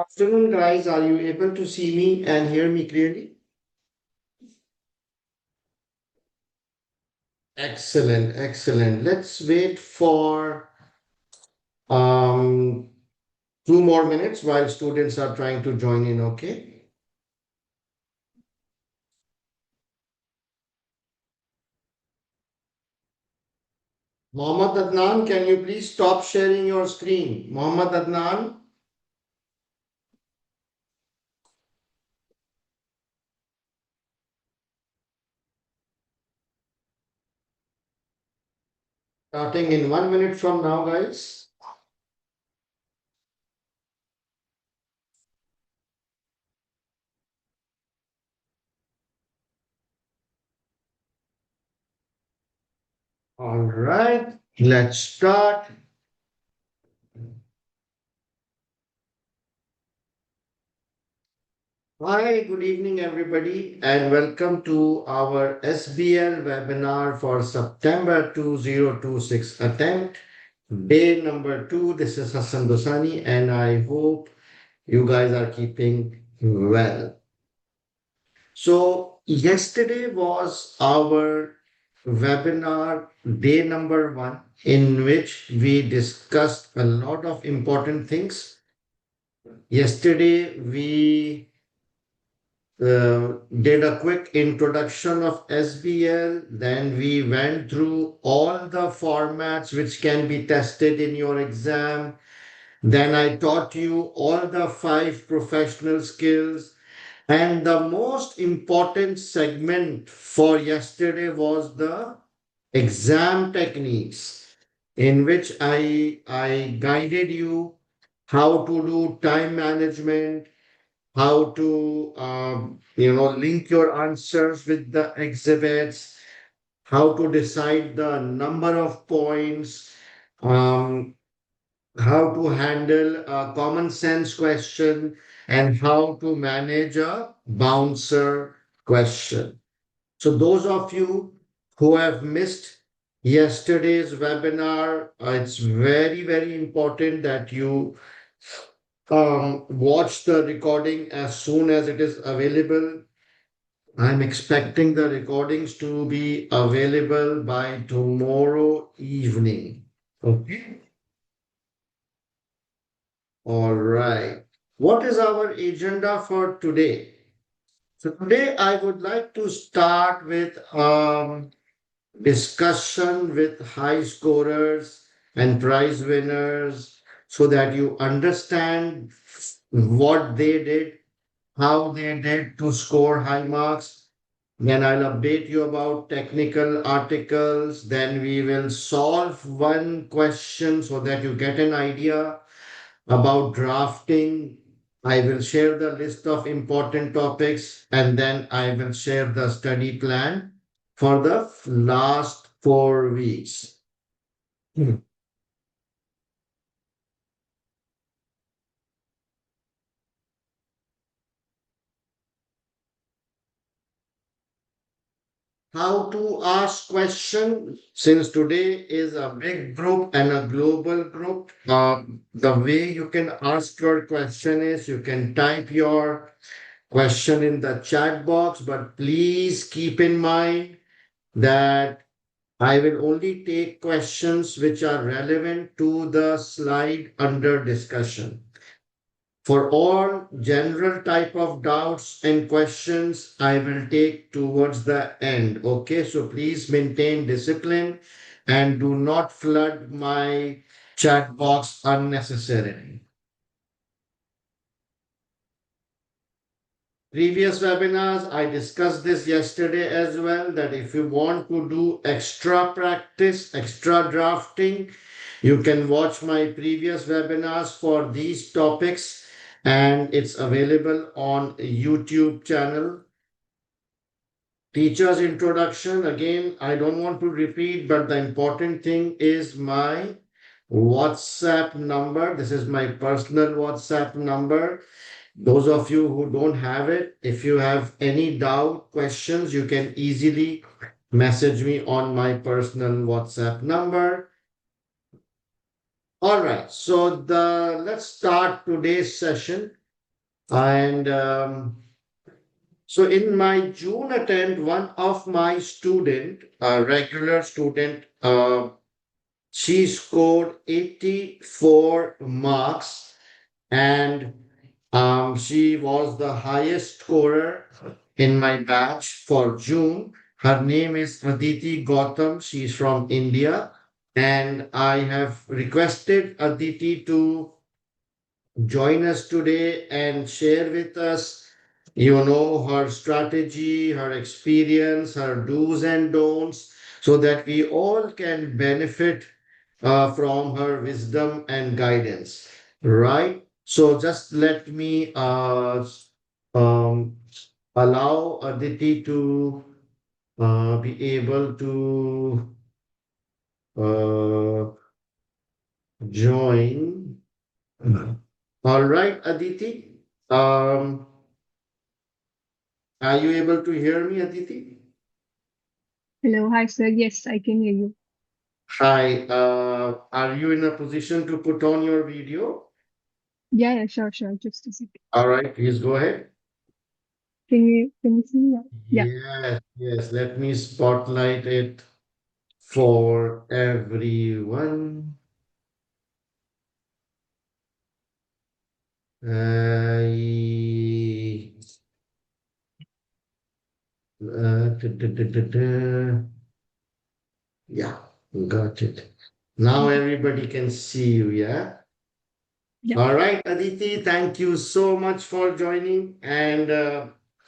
Afternoon, guys. Are you able to see me and hear me clearly? Excellent, excellent. Let's wait for um 2 more minutes while students are trying to join in, okay? Mohammad Adnan, can you please stop sharing your screen? Mohammad Adnan, starting in 1 minute from now, guys. All right, let's start. Hi, good evening, everybody, and welcome to our SBL webinar for September 2026 attempt, day number 2. This is Hasan Dossani, and I hope you guys are keeping well. So, yesterday was our webinar day number 1, in which we discussed a lot of important things. Yesterday, we did a quick introduction of SBL. Then we went through all the formats which can be tested in your exam. Then I taught you all the 5 professional skills. And the most important segment for yesterday was the exam techniques, in which I guided you how to do time management, how to link your answers with the exhibits, how to decide the number of points, um, how to handle a common sense question, and how to manage a bouncer question. So those of you who have missed yesterday's webinar, it's very important that you watch the recording as soon as it is available. I'm expecting the recordings to be available by tomorrow evening. Okay. All right. What is our agenda for today? So today I would like to start with discussion with high scorers and prize winners so that you understand what they did, how they did to score high marks. Then I'll update you about technical articles. Then we will solve one question so that you get an idea about drafting. I will share the list of important topics and then I will share the study plan for the last 4 weeks. How to ask question, since today is a big group and a global group. The way you can ask your question is you can type your question in the chat box, but please keep in mind that I will only take questions which are relevant to the slide under discussion. For all general type of doubts and questions, I will take towards the end. Okay, so please maintain discipline and do not flood my chat box unnecessarily. Previous webinars, I discussed this yesterday as well, that if you want to do extra practice, extra drafting, you can watch my previous webinars for these topics and it's available on YouTube channel. Teacher's introduction, again, I don't want to repeat, but the important thing is my WhatsApp number. This is my personal WhatsApp number. Those of you who don't have it, if you have any doubt, questions, you can easily message me on my personal WhatsApp number. All right, so let's start today's session. And so in my June attempt, one of my student, a regular student, she scored 84 marks, and she was the highest scorer in my batch for June. Her name is Aditi Gautam. She's from India. And I have requested Aditi to join us today and share with us, her strategy, her experience, her do's and don'ts, so that we all can benefit from her wisdom and guidance. Right? So just let me um, allow Aditi to be able to uh, join. All right, Aditi. Are you able to hear me, Aditi? Hello, hi sir. Yes, I can hear you. Hi. Are you in a position to put on your video? Yeah, yeah, sure, sure. Just a second. All right, please go ahead. Can you see me now? Yeah, Yes, yes. Let me spotlight it for everyone. Yeah, got it. Now okay. everybody can see you, yeah? Yeah. All right, Aditi, thank you so much for joining. And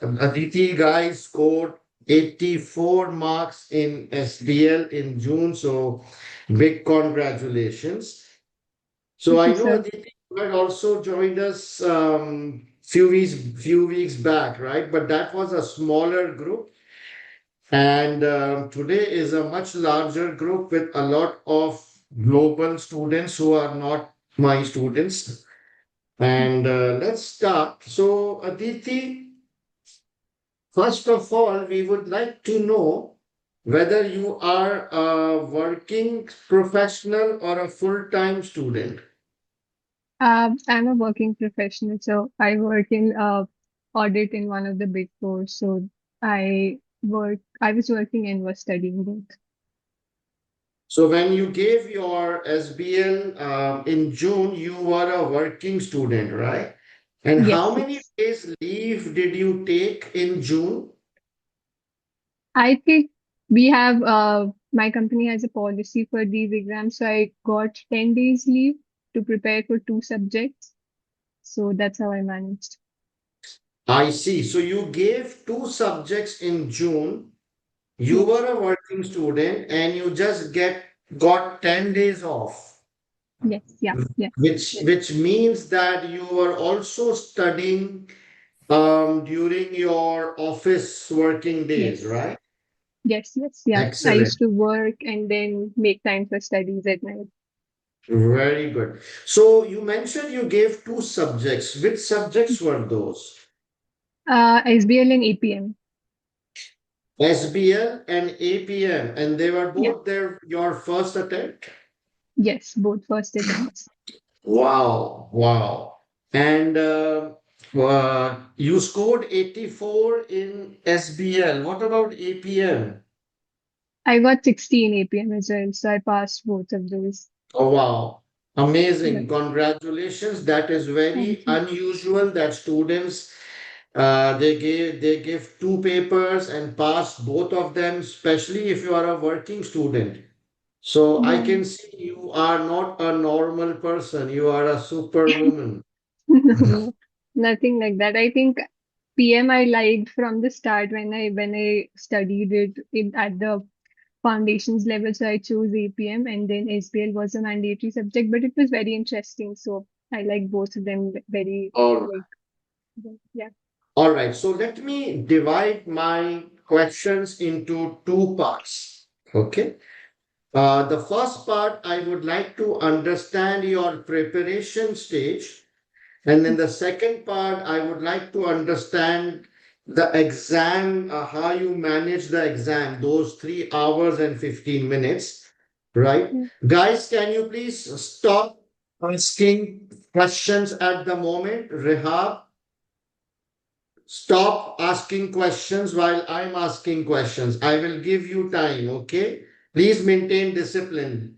Aditi, guys, scored 84 marks in SBL in June. So big congratulations. So Thank I you, know sir. Aditi you had also joined us few weeks back, right? But that was a smaller group. And today is a much larger group with a lot of global students who are not my students. And let's start. So, Aditi, first of all, we would like to know whether you are a working professional or a full-time student. I'm a working professional, so I work in audit in one of the big four. So I was working and was studying both. So, when you gave your SBL in June, you were a working student, right? And how Yes, many yes. days leave did you take in June? I think we have my company has a policy for these exams, so I got 10 days leave to prepare for two subjects. So that's how I managed. I see. So, you gave two subjects in June. You Yes, were a working student and you just get got 10 days off, yes, yeah, yeah. which means that you were also studying during your office working days, Yes. right? Yes, yes, yeah. I Excellent. used to work and then make time for studies at night. Very good. So you mentioned you gave two subjects. Which subjects were those? SBL and APM. SBL and APM, and they were Yeah. both your first attempt? Yes, both first attempts. Wow, wow. And you scored 84 in SBL. What about APM? I got 60 in APM as well, so I passed both of those. Oh, wow. Yeah. Amazing. Congratulations. That is Thank very you. unusual that students they give two papers and pass both of them, especially if you are a working student. So I Yeah. can see you are not a normal person. You are a superwoman. No, no, nothing like that. I think PM I liked from the start when I studied it at the foundations level, so I chose APM and then SBL was a mandatory subject, but it was very interesting. So I like both of them very All like yeah. All right, so let me divide my questions into two parts. Okay. The first part, I would like to understand your preparation stage. And then the second part, I would like to understand the exam, how you manage the exam, those 3 hours and 15 minutes, right? Yeah. Guys, can you please stop asking questions at the moment? Rehab, stop asking questions while I'm asking questions. I will give you time, okay? Please maintain discipline.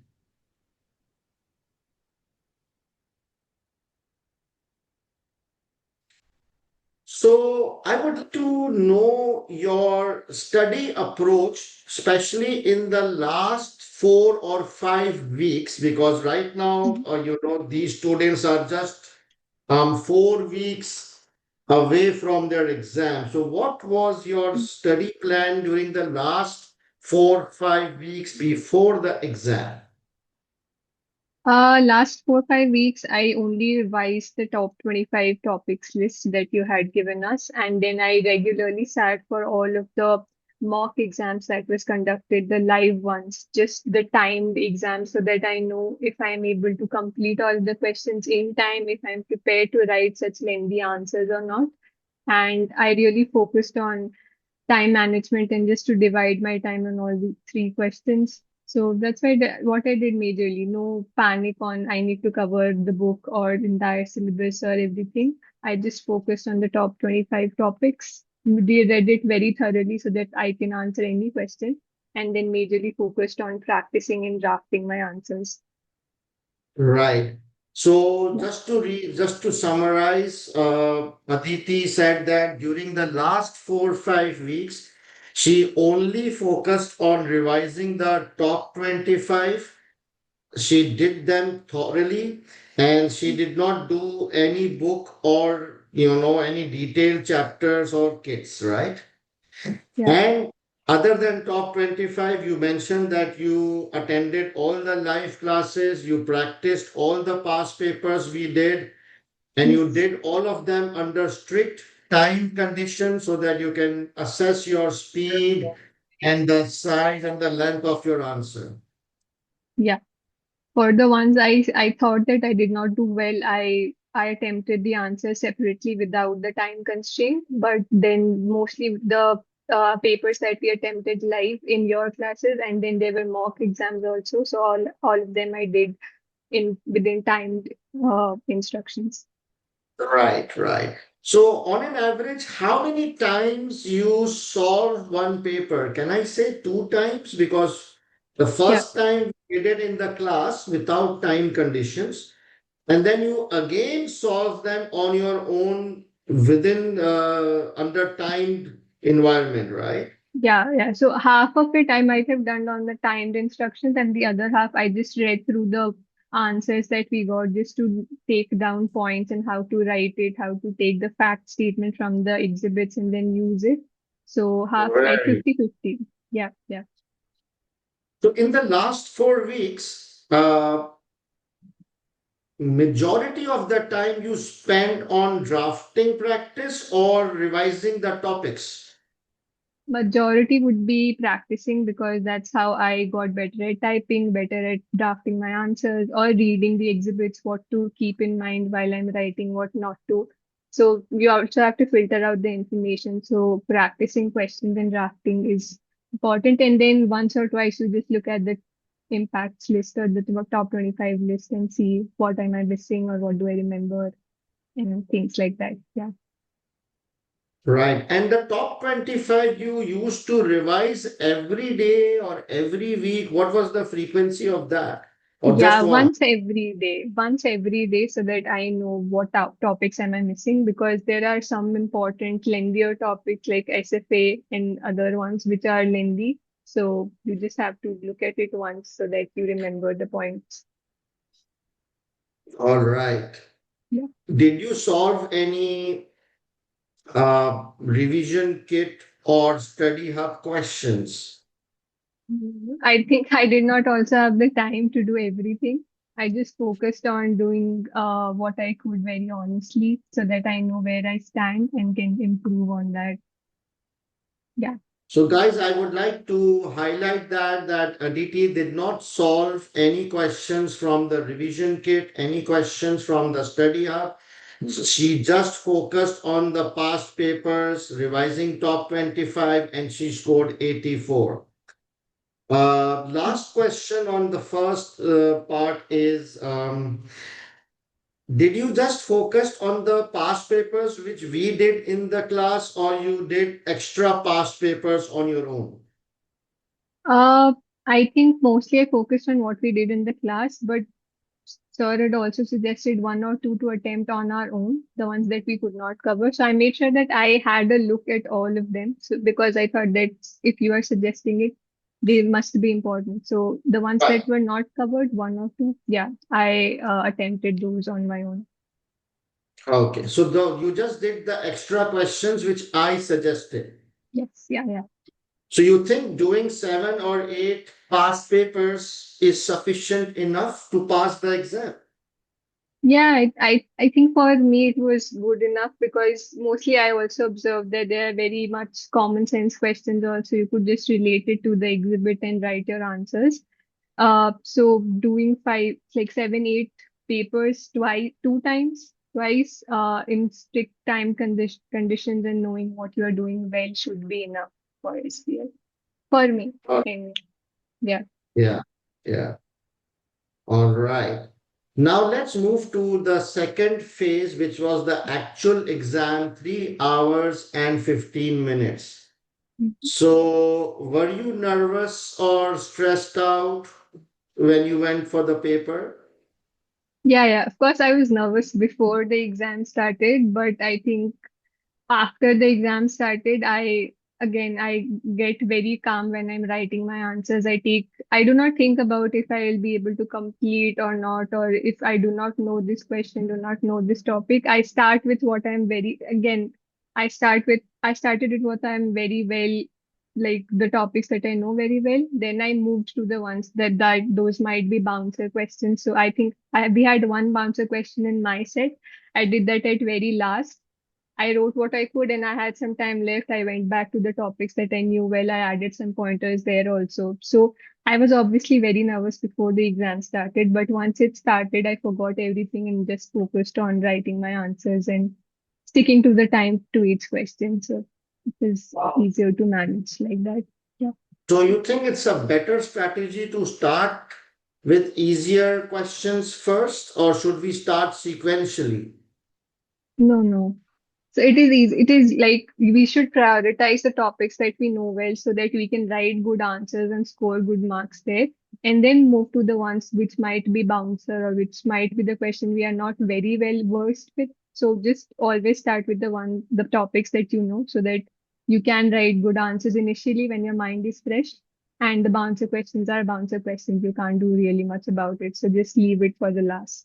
So I want to know your study approach, especially in the last 4 or 5 weeks, because right now, Mhm. these students are just 4 weeks away from their exam. So what was your study plan during the last 4, 5 weeks before the exam? Last 4, 5 weeks, I only revised the top 25 topics list that you had given us, and then I regularly sat for all of the mock exams that was conducted, the live ones, just the timed exams, so that I know if I'm able to complete all the questions in time, if I'm prepared to write such lengthy answers or not. And I really focused on time management and just to divide my time on all the three questions. So that's why what I did majorly, no panic on I need to cover the book or the entire syllabus or everything. I just focused on the top 25 topics. They read it very thoroughly so that I can answer any question, and then majorly focused on practicing and drafting my answers. Right. So Yeah. just to summarize, Aditi said that during the last 4, 5 weeks, she only focused on revising the top 25. She did them thoroughly, and she did not do any book or any detailed chapters or kits, right? Yeah. And other than top 25, you mentioned that you attended all the live classes, you practiced all the past papers we did, and you Yes. did all of them under strict time conditions so that you can assess your speed and the size and the length of your answer. Yeah. For the ones I thought that I did not do well, I attempted the answer separately without the time constraint. But then mostly the papers that we attempted live in your classes, and then there were mock exams also. So all of them I did in within timed instructions. Right, right. So on an average, how many times you solve one paper? Can I say 2 times? Because the Yeah. first time you did it in the class without time conditions, and then you again solve them on your own within under timed environment, right? Yeah, yeah. So half of it I might have done on the timed instructions, and the other half I just read through the answers that we got just to take down points and how to write it, how to take the fact statement from the exhibits and then use it. So half like Right. 50-50. Yeah, yeah. So in the last 4 weeks, majority of the time you spend on drafting practice or revising the topics. Majority would be practicing because that's how I got better at typing, better at drafting my answers, or reading the exhibits, what to keep in mind while I'm writing, what not to. So you also have to filter out the information. So practicing questions and drafting is important. And then once or twice you just look at the impacts list or the top 25 list and see what am I missing or what do I remember and things like that. Yeah. Right. And the top 25 you used to revise every day or every week. What was the frequency of that? Or just Yeah, one? once every day, so that I know what topics am I missing because there are some important lengthier topics like SFA and other ones which are lengthy. So you just have to look at it once so that you remember the points. All right. Yeah. Did you solve any revision kit or study hub questions? I think I did not also have the time to do everything. I just focused on doing what I could very honestly so that I know where I stand and can improve on that. Yeah. So, guys, I would like to highlight that Aditi did not solve any questions from the revision kit, any questions from the study hub. So she just focused on the past papers, revising top 25, and she scored 84. Last question on the first part is did you just focus on the past papers which we did in the class, or you did extra past papers on your own? Uh, I think mostly I focused on what we did in the class, but sir had also suggested one or two to attempt on our own, the ones that we could not cover. So I made sure that I had a look at all of them. So because I thought that if you are suggesting it, they must be important. So the ones Right. that were not covered, one or two, yeah, I attempted those on my own. Okay, so you just did the extra questions which I suggested. Yes, yeah, yeah. So you think doing 7 or 8 past papers is sufficient enough to pass the exam? Yeah, I think for me it was good enough because mostly I also observed that there are very much common sense questions also. You could just relate it to the exhibit and write your answers. So doing five, like seven, eight papers twice, in strict time conditions and knowing what you are doing well should be enough for SPL. For me, Uh, anyway. Yeah. yeah, yeah. All right. Now let's move to the second phase, which was the actual exam, 3 hours and 15 minutes. So, were you nervous or stressed out when you went for the paper? Yeah, yeah. Of course, I was nervous before the exam started, but I think after the exam started, I get very calm when I'm writing my answers. I do not think about if I will be able to complete or not, or if I do not know this question, do not know this topic. I start with what I'm very, again, I started with what I'm very well, like the topics that I know very well. Then I moved to the ones that those might be bouncer questions. So I think we had one bouncer question in my set. I did that at very last. I wrote what I could and I had some time left. I went back to the topics that I knew well. I added some pointers there also. So I was obviously very nervous before the exam started, but once it started, I forgot everything and just focused on writing my answers and sticking to the time to each question. So it was easier to manage like that. Yeah. So, you think it's a better strategy to start with easier questions first, or should we start sequentially? No, no. So it is easy. It is like we should prioritize the topics that we know well so that we can write good answers and score good marks there. And then move to the ones which might be bouncer or which might be the question we are not very well versed with. So just always start with the topics that you know so that you can write good answers initially when your mind is fresh. And the bouncer questions are bouncer questions. You can't do really much about it. So just leave it for the last.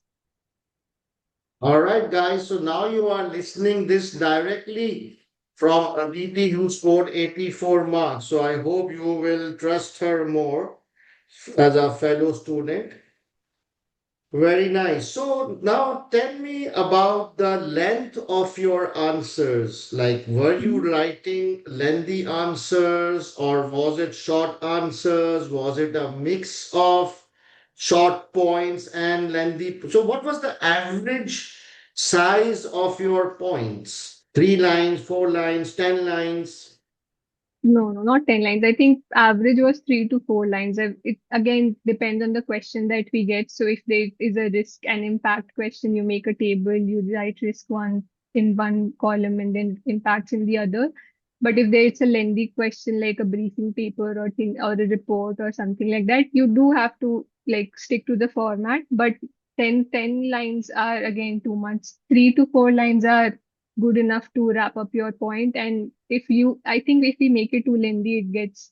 All right, guys. So now you are listening this directly from Aditi who scored 84 marks. So I hope you will trust her more as a fellow student. Very nice. So now tell me about the length of your answers. Like, were you writing lengthy answers or was it short answers? Was it a mix of short points and lengthy? So, what was the average size of your points? 3 lines, 4 lines, 10 lines? No, no, not 10 lines. I think average was 3 to 4 lines. It again depends on the question that we get. So if there is a risk and impact question, you make a table, you write risk one in one column and then impacts in the other. But if there is a lengthy question like a briefing paper or thing or a report or something like that, you do have to like stick to the format. But ten lines are again too much. 3 to 4 lines are good enough to wrap up your point. And I think if we make it too lengthy, it gets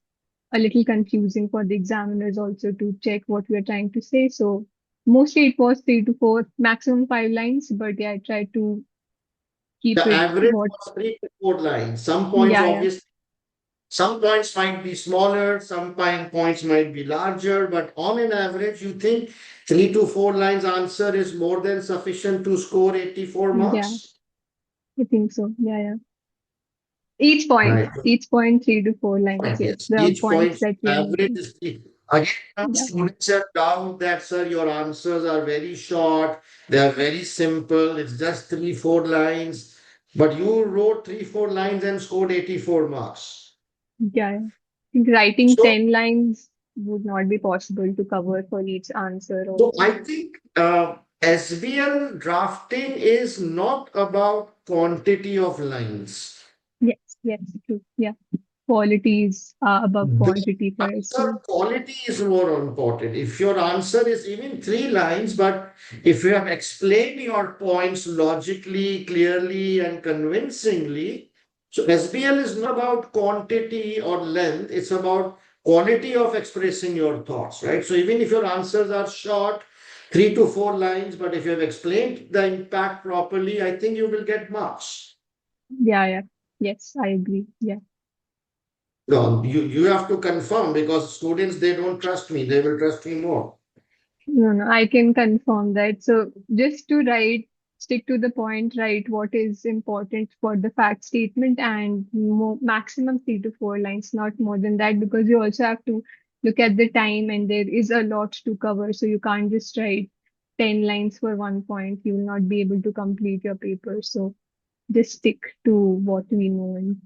a little confusing for the examiners also to check what we are trying to say. So mostly it was 3 to 4, maximum 5 lines. But yeah, I try to keep The it average what, was 3 to 4 lines. Some points, yeah, yeah. obviously. Some points might be smaller, some points might be larger, but on an average, you think 3 to 4 lines answer is more than sufficient to score 84 Yeah, marks? I think so. Yeah, yeah. Right. Each point, 3 to 4 lines. Yes, Yes. the Each points point that we are average making. is three. Again, some Yeah. students have doubt that, sir, your answers are very short, they are very simple, it's just 3, 4 lines. But you wrote 3, 4 lines and scored 84 marks. Yeah. I think writing So 10 lines would not be possible to cover for each answer So also. I think SBL drafting is not about quantity of lines. Yes, yes, true. Yeah. Quality is above The quantity for answer SBL. quality is more important. If your answer is even 3 lines, but if you have explained your points logically, clearly, and convincingly, so SBL is not about quantity or length, it's about quality of expressing your thoughts, right? So even if your answers are short, 3 to 4 lines, but if you have explained the impact properly, I think you will get marks. Yeah, yeah. Yes, I agree. Yeah. No, you have to confirm because students they don't trust me, they will trust me more. No, no, I can confirm that. So just to write, stick to the point, write what is important for the fact statement and maximum 3 to 4 lines, not more than that, because you also have to look at the time and there is a lot to cover. So you can't just write 10 lines for one point. You will not be able to complete your paper. So just stick to what we know. And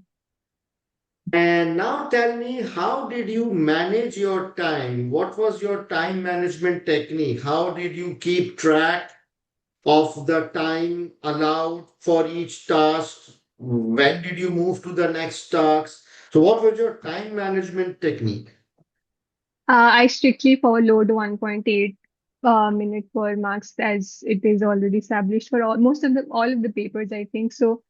And now tell me, how did you manage your time? What was your time management technique? How did you keep track of the time allowed for each task? When did you move to the next task? So, what was your time management technique? I strictly followed 1.8 minute per marks as it is already established for all of the papers, I think. So,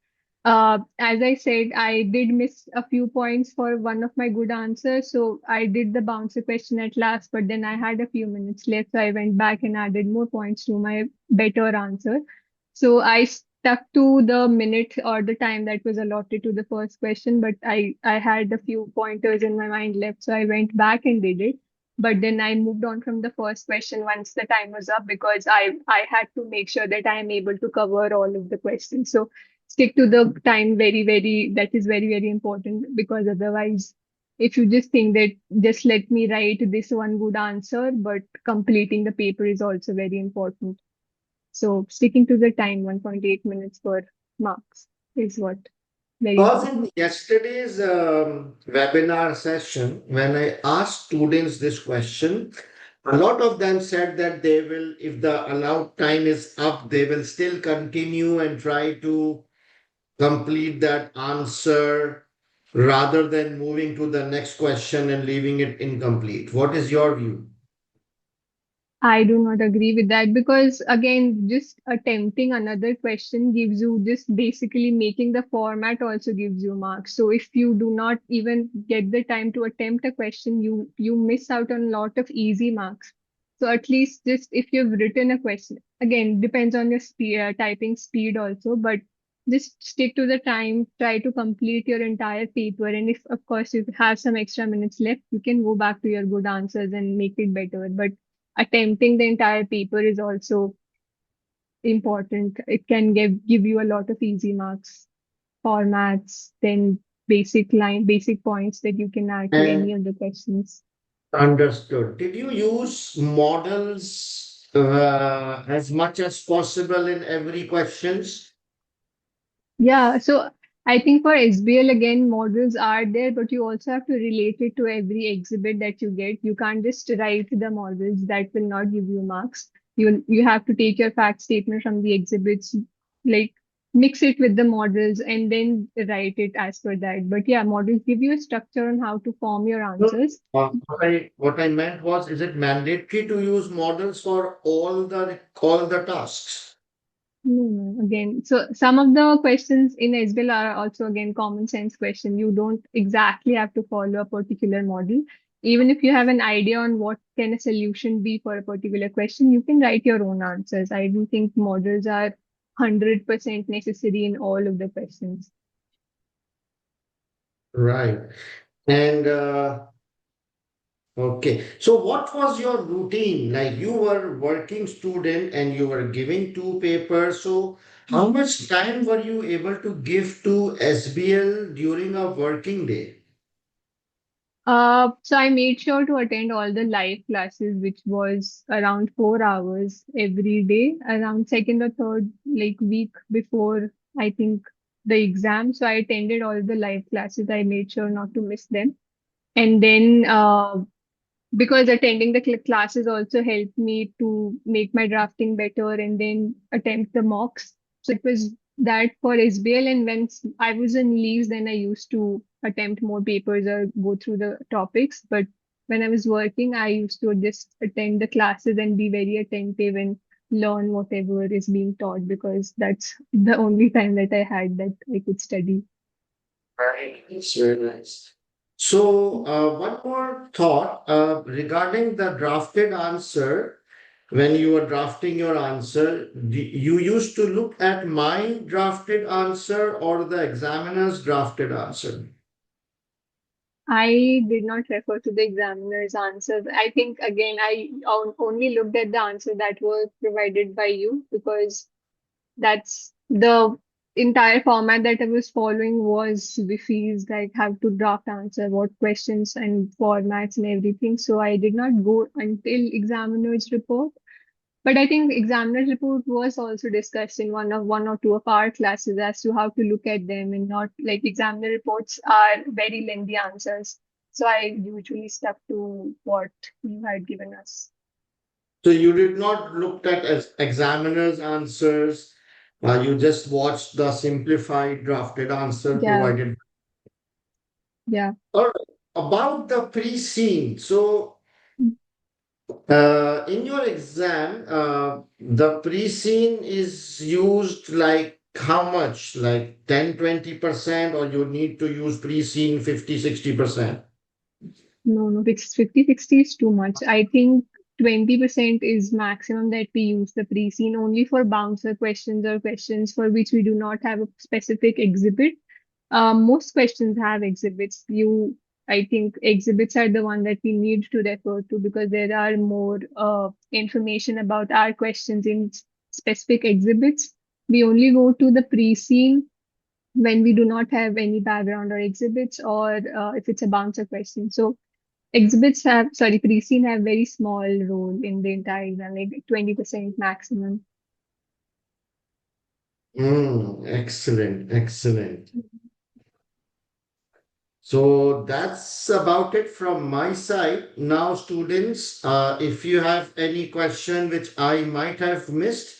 as I said, I did miss a few points for one of my good answers. So I did the bouncer question at last, but then I had a few minutes left. So I went back and added more points to my better answer. So I stuck to the minute or the time that was allotted to the first question, but I had a few pointers in my mind left. So I went back and did it. But then I moved on from the first question once the time was up because I had to make sure that I am able to cover all of the questions. So stick to the time that is very, very important because otherwise, if you just think that just let me write this one good answer, but completing the paper is also very important. So sticking to the time, 1.8 minutes per marks is what very Because important. in yesterday's webinar session, when I asked students this question, a lot of them said that they will, if the allowed time is up, they will still continue and try to complete that answer rather than moving to the next question and leaving it incomplete. What is your view? I do not agree with that because again, just attempting another question gives you just basically making the format also gives you marks. So if you do not even get the time to attempt a question, you miss out on a lot of easy marks. So at least just if you've written a question, again, depends on your typing speed also, but just stick to the time, try to complete your entire paper. And if of course you have some extra minutes left, you can go back to your good answers and make it better. But attempting the entire paper is also important. It can give you a lot of easy marks, formats, then basic points that you can add to any And of the questions. understood. Did you use models as much as possible in every questions? Yeah, so I think for SBL again, models are there, but you also have to relate it to every exhibit that you get. You can't just write the models that will not give you marks. You have to take your fact statement from the exhibits, like mix it with the models and then write it as per that. But yeah, models give you a structure on how to form your No. answers. What I meant was, is it mandatory to use models for all the tasks? No, no, again, so some of the questions in SBL are also again common sense question. You don't exactly have to follow a particular model. Even if you have an idea on what can a solution be for a particular question, you can write your own answers. I don't think models are 100% necessary in all of the questions. Right. And okay. So what was your routine? Like you were working student and you were giving 2 papers. So how much time were you able to give to SBL during a working day? So I made sure to attend all the live classes, which was around 4 hours every day, around second or third like week before I think the exam. So I attended all the live classes. I made sure not to miss them. And then because attending the classes also helped me to make my drafting better and then attempt the mocks. So it was that for SBL, and when I was in leaves, then I used to attempt more papers or go through the topics. But when I was working, I used to just attend the classes and be very attentive and learn whatever is being taught, because that's the only time that I had that I could study. Right. It's very nice. So, one more thought regarding the drafted answer. When you were drafting your answer, you used to look at my drafted answer or the examiner's drafted answer? I did not refer to the examiner's answers. I think again, I only looked at the answer that was provided by you, because that's the entire format that I was following was VIFHE's, like have to draft answer, what questions and formats and everything. So I did not go until examiner's report. But I think examiner's report was also discussed in one or two of our classes as to how to look at them, and not like examiner reports are very lengthy answers. So I usually stuck to what you had given us. So you did not look at as examiner's answers. You just watched the simplified drafted answer Yeah, provided. yeah. All right. About the pre-scene. So in your exam, the pre-scene is used like how much? Like 10-20%, or you need to use pre-scene 50-60%? No, no, it's 50-60 is too much. I think 20% is maximum that we use the pre-scene only for bouncer questions or questions for which we do not have a specific exhibit. Most questions have exhibits. I think exhibits are the one that we need to refer to, because there are more information about our questions in specific exhibits. We only go to the pre-scene when we do not have any background or exhibits, or if it's a bouncer question. So pre-scene have very small role in the entire exam, like 20% maximum. Excellent, excellent. So that's about it from my side. Now, students, if you have any question which I might have missed,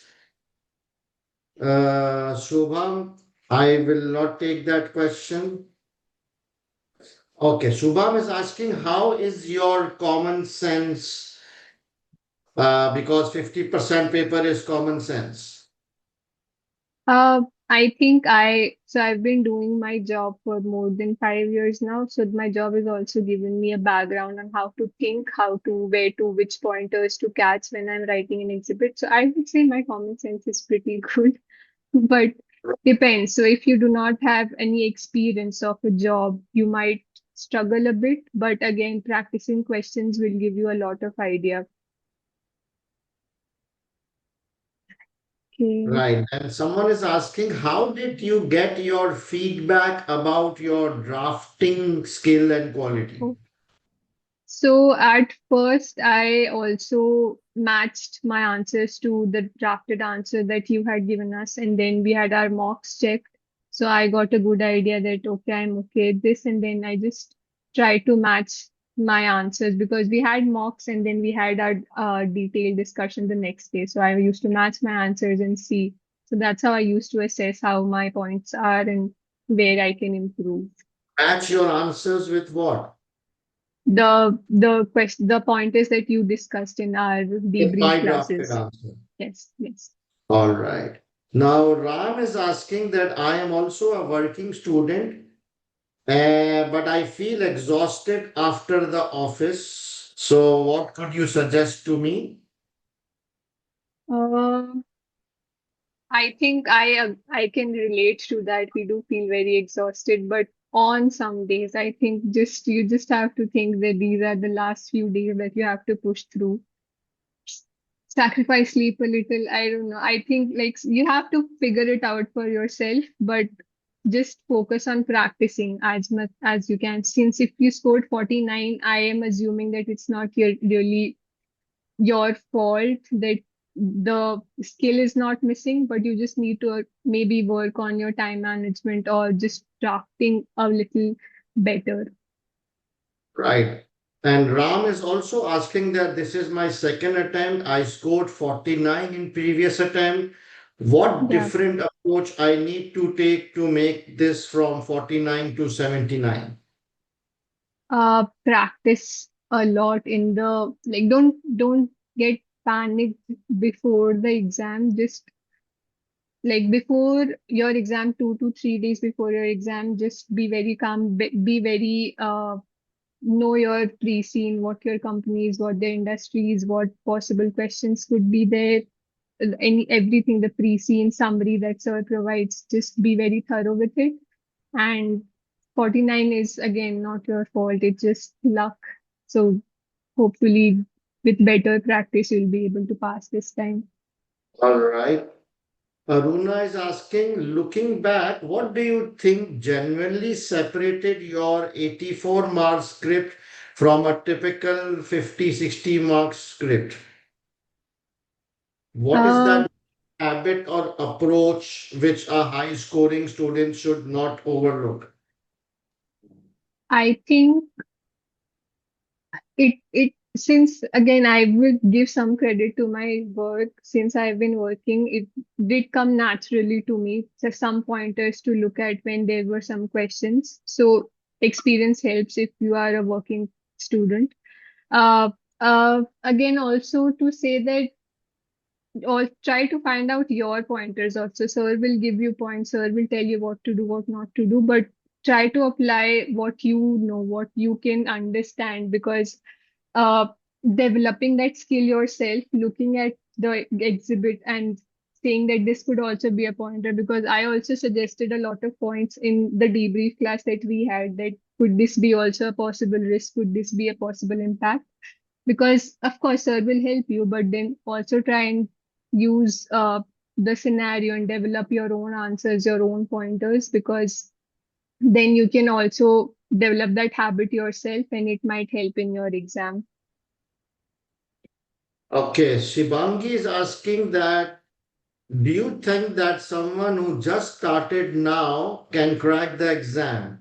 Shubham, I will not take that question. Okay, Shubham is asking, how is your common sense? Because 50% paper is common sense. I so I've been doing my job for more than 5 years now. So my job has also given me a background on how to think, where to, which pointers to catch when I'm writing an exhibit. So I would say my common sense is pretty good, but depends. So if you do not have any experience of a job, you might struggle a bit. But again, practicing questions will give you a lot of idea. Okay. Right. And someone is asking, how did you get your feedback about your drafting skill and quality? So at first, I also matched my answers to the drafted answer that you had given us, and then we had our mocks checked. So I got a good idea that okay, I'm okay at this, and then I just tried to match my answers, because we had mocks and then we had our detailed discussion the next day. So I used to match my answers and see. So that's how I used to assess how my points are and where I can improve. Match your answers with what? The point is that you discussed in our With debrief my drafted classes. answer. Yes, yes. All right. Now, Ram is asking that I am also a working student, but I feel exhausted after the office. So, what could you suggest to me? Uh, I think I can relate to that. We do feel very exhausted, but on some days, I think just you just have to think that these are the last few days that you have to push through. Sacrifice sleep a little. I don't know. I think like you have to figure it out for yourself, but just focus on practicing as much as you can. Since if you scored 49, I am assuming that it's not really your fault that the skill is not missing, but you just need to maybe work on your time management or just drafting a little better. Right. And Ram is also asking that this is my second attempt. I scored 49 in previous attempt. What Yeah. different approach I need to take to make this from 49 to 79? Practice a lot in the like don't get panicked before the exam. Just like before your exam, 2 to 3 days before your exam, just be very calm, be very know your pre-scene, what your company is, what their industry is, what possible questions could be there, any everything, the pre-scene summary that sir provides. Just be very thorough with it. And 49 is again not your fault, it's just luck. So hopefully with better practice you'll be able to pass this time. All right. Aruna is asking, looking back, what do you think genuinely separated your 84 mark script from a typical 50-60 mark script? What is uh, that habit or approach which a high scoring student should not overlook? I think it since again I would give some credit to my work. Since I've been working, it did come naturally to me. So some pointers to look at when there were some questions. So experience helps if you are a working student. uh, Again, also to say that, or try to find out your pointers also. Sir will give you points, sir will tell you what to do, what not to do, but try to apply what you know, what you can understand, because uh, developing that skill yourself, looking at the exhibit and saying that this could also be a pointer, because I also suggested a lot of points in the debrief class that we had, that could this be also a possible risk, could this be a possible impact, because of course sir will help you, but then also try and use the scenario and develop your own answers, your own pointers, because then you can also develop that habit yourself and it might help in your exam. Okay, Shibangi is asking that, do you think that someone who just started now can crack the exam?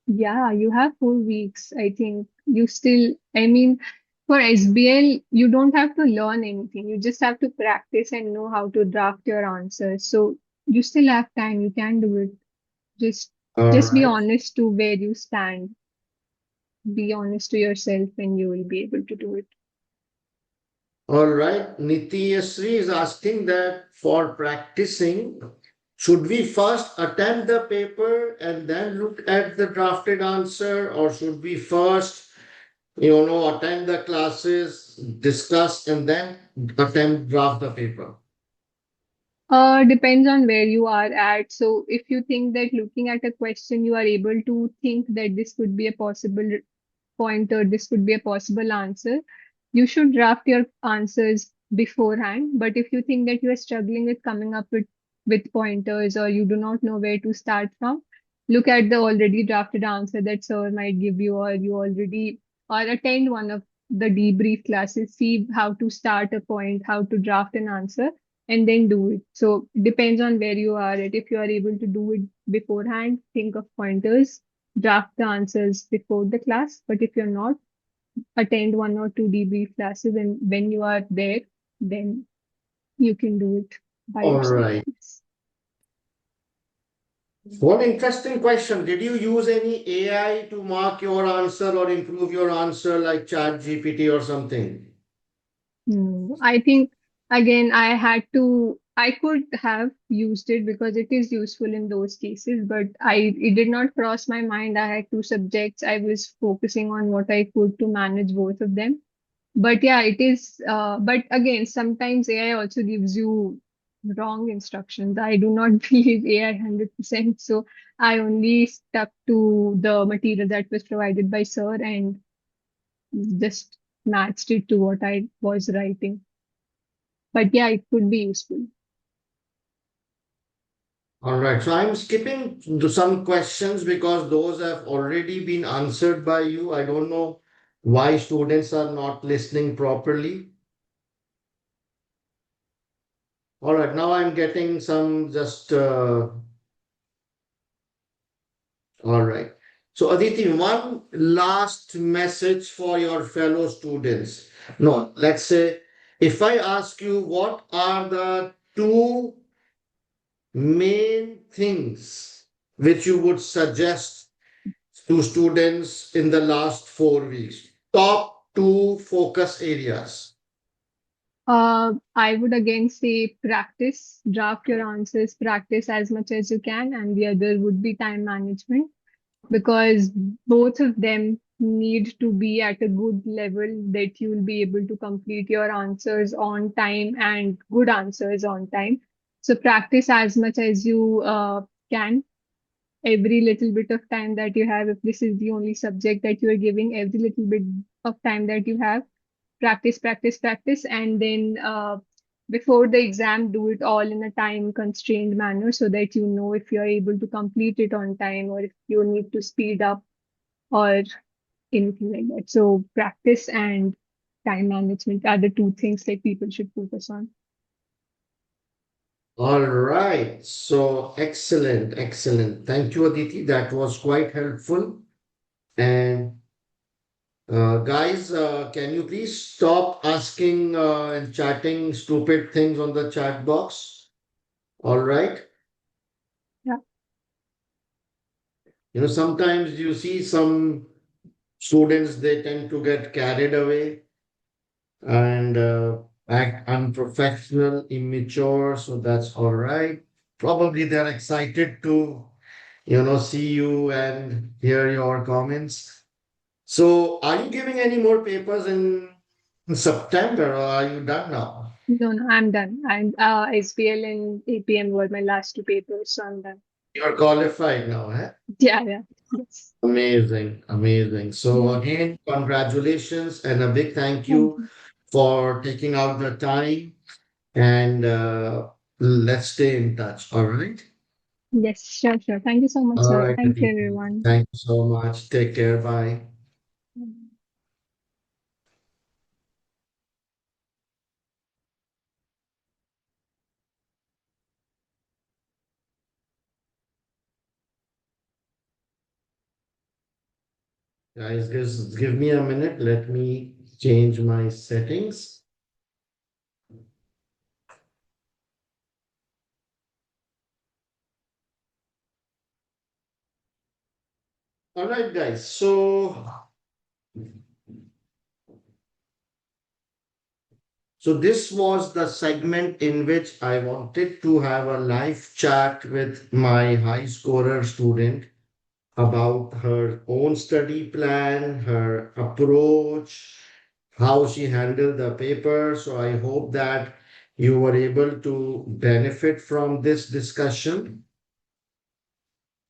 Yeah, you have 4 weeks. I think you still, I mean, for SBL, you don't have to learn anything. You just have to practice and know how to draft your answers. So you still have time. You can do it. Just All just be right. honest to where you stand. Be honest to yourself and you will be able to do it. All right. Nitiyasri is asking that for practicing, should we first attempt the paper and then look at the drafted answer, or should we first, attend the classes, discuss, and then attempt draft the paper? Depends on where you are at. So if you think that looking at a question, you are able to think that this could be a possible pointer, this could be a possible answer, you should draft your answers beforehand. But if you think that you are struggling with coming up with pointers, or you do not know where to start from, look at the already drafted answer that sir might give you, or you already, or attend one of the debrief classes, see how to start a point, how to draft an answer, and then do it. So depends on where you are at. If you are able to do it beforehand, think of pointers, draft the answers before the class. But if you're not, attend 1 or 2 debrief classes, and when you are there, then you can do it by All yourself. right. Yes. One interesting question. Did you use any AI to mark your answer or improve your answer like Chat GPT or something? No, I think again I could have used it because it is useful in those cases, but it did not cross my mind. I had 2 subjects. I was focusing on what I could to manage both of them. But yeah, it is. But again, sometimes AI also gives you wrong instructions. I do not believe AI 100%. So I only stuck to the material that was provided by Sir and just matched it to what I was writing. But yeah, it could be useful. All right. So I'm skipping to some questions because those have already been answered by you. I don't know why students are not listening properly. All right. Now I'm getting some just, all right. So, Aditi, one last message for your fellow students. No, let's say if I ask you what are the two main things which you would suggest to students in the last 4 weeks, top two focus areas. I would again say practice, draft your answers, practice as much as you can, and the other would be time management because both of them need to be at a good level that you will be able to complete your answers on time and good answers on time. So practice as much as you can. Every little bit of time that you have, if this is the only subject that you are giving, every little bit of time that you have, practice, practice, practice, and then before the exam, do it all in a time constrained manner so that you know if you're able to complete it on time or if you need to speed up or anything like that. So practice and time management are the two things that people should focus on. All right. So excellent, excellent. Thank you, Aditi. That was quite helpful. And guys, can you please stop asking and chatting stupid things on the chat box? All right. Yeah. Sometimes you see some students, they tend to get carried away and act unprofessional, immature. So that's all right. Probably they're excited to, see you and hear your comments. So, are you giving any more papers in September, or are you done now? No, no, I'm done. I'm SBL and APM were my last two papers, so I'm done. You're qualified now, eh? Yeah, yeah. Yes. Amazing, amazing. So, Yeah. again, congratulations and a big thank Thank you you. for taking out the time and let's stay in touch. All right. Yes, sure, sure. Thank you so much, All sir. right, Thank you, Aditi. everyone. Thank you so much. Take care. Bye. Guys, just give me a minute. Let me change my settings. All right, guys. So this was the segment in which I wanted to have a live chat with my high scorer student about her own study plan, her approach, how she handled the paper. So I hope that you were able to benefit from this discussion.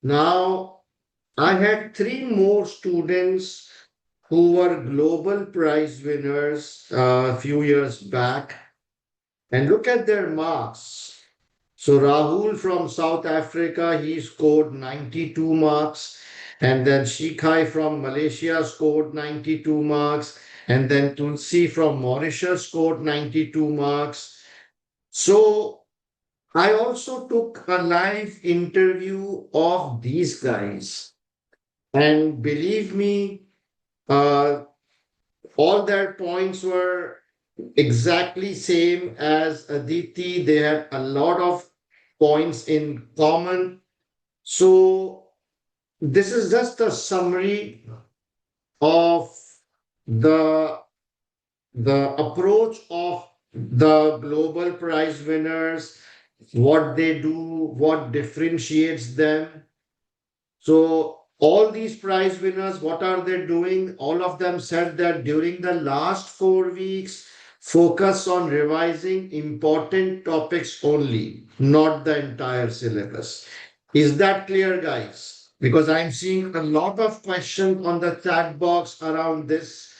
Now, I had three more students who were global prize winners a few years back. And look at their marks. So Rahul from South Africa, he scored 92 marks. And then Shikhai from Malaysia scored 92 marks. And then Tulsi from Mauritius scored 92 marks. So I also took a live interview of these guys. And believe me, uh, all their points were exactly same as Aditi. They had a lot of points in common. So this is just a summary of the the approach of the global prize winners, what they do, what differentiates them. So all these prize winners, what are they doing? All of them said that during the last 4 weeks, focus on revising important topics only, not the entire syllabus. Is that clear, guys? Because I'm seeing a lot of questions on the chat box around this.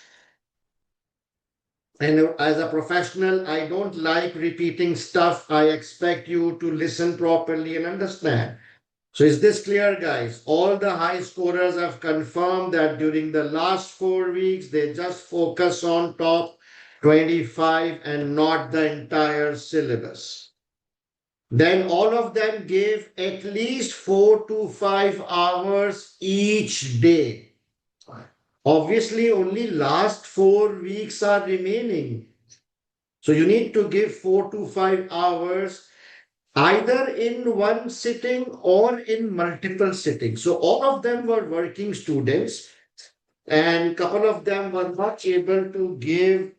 And as a professional, I don't like repeating stuff. I expect you to listen properly and understand. So is this clear, guys? All the high scorers have confirmed that during the last 4 weeks, they just focus on top 25 and not the entire syllabus. Then all of them gave at least 4 to 5 hours each day. Obviously, only last 4 weeks are remaining. So you need to give 4 to 5 hours either in one sitting or in multiple sittings. So all of them were working students, and couple of them were not able to give.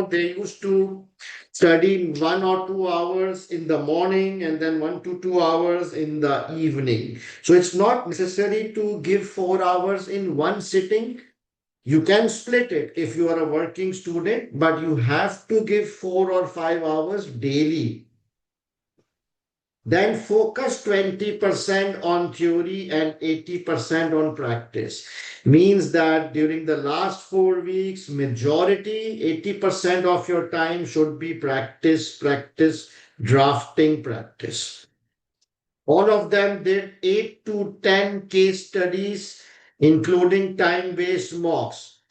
They used to study 1 or 2 hours in the morning and then 1 to 2 hours in the evening. So it's not necessary to give 4 hours in one sitting. You can split it if you are a working student, but you have to give 4 or 5 hours daily. Then focus 20% on theory and 80% on practice. Means that during the last 4 weeks, majority, 80% of your time should be practice, drafting practice. All of them did 8 to 10 case studies, including time-based mocks.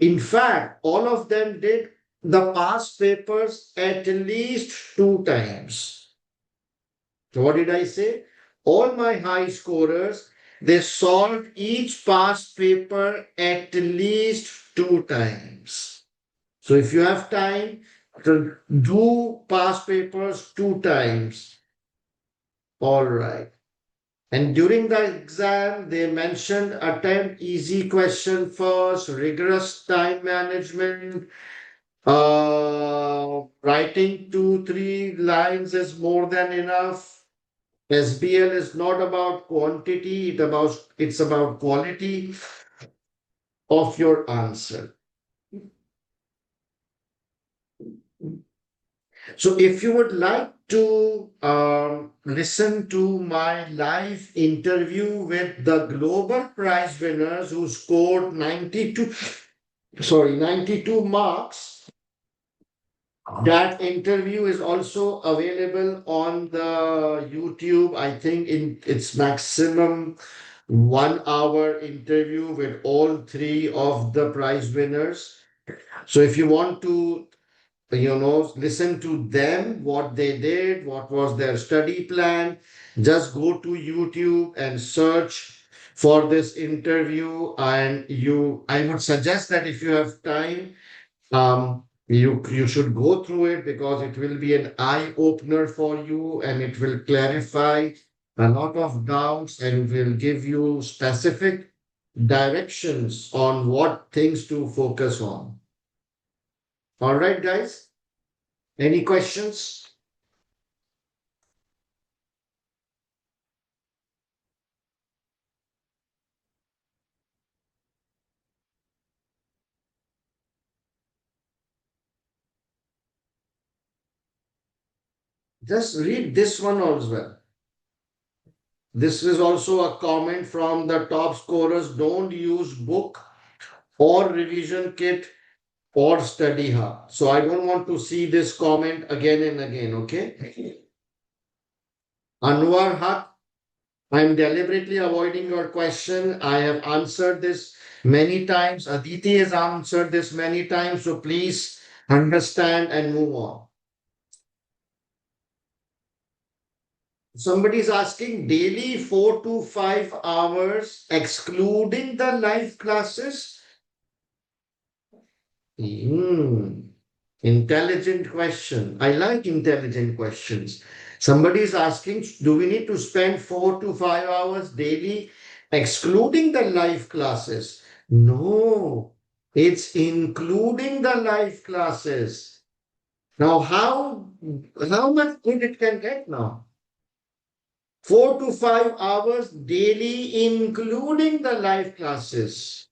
In fact, all of them did the past papers at least 2 times. So what did I say? All my high scorers, they solved each past paper at least 2 times. So if you have time to do past papers 2 times, all right. And during the exam, they mentioned attempt easy question first, rigorous time management, writing 2, 3 lines is more than enough. SBL is not about quantity, it's about quality of your answer. So if you would like to listen to my live interview with the global prize winners who scored 92 marks, that interview is also available on the YouTube. I think in its maximum 1 hour interview with all three of the prize winners. So if you want to, listen to them, what they did, what was their study plan, just go to YouTube and search for this interview. And I would suggest that if you have time, you should go through it because it will be an eye opener for you and it will clarify a lot of doubts and will give you specific directions on what things to focus on. All right, guys. Any questions? Just read this one as well. This is also a comment from the top scorers. Don't use book or revision kit or study hub. So I don't want to see this comment again and again, okay? Anwar Haq, I'm deliberately avoiding your question. I have answered this many times. Aditi has answered this many times. So please understand and move on. Somebody is asking daily 4 to 5 hours, excluding the live classes. Intelligent question. I like intelligent questions. Somebody is asking, do we need to spend 4 to 5 hours daily, excluding the live classes? No, it's including the live classes. Now, how much good it can get now? 4 to 5 hours daily, including the live classes.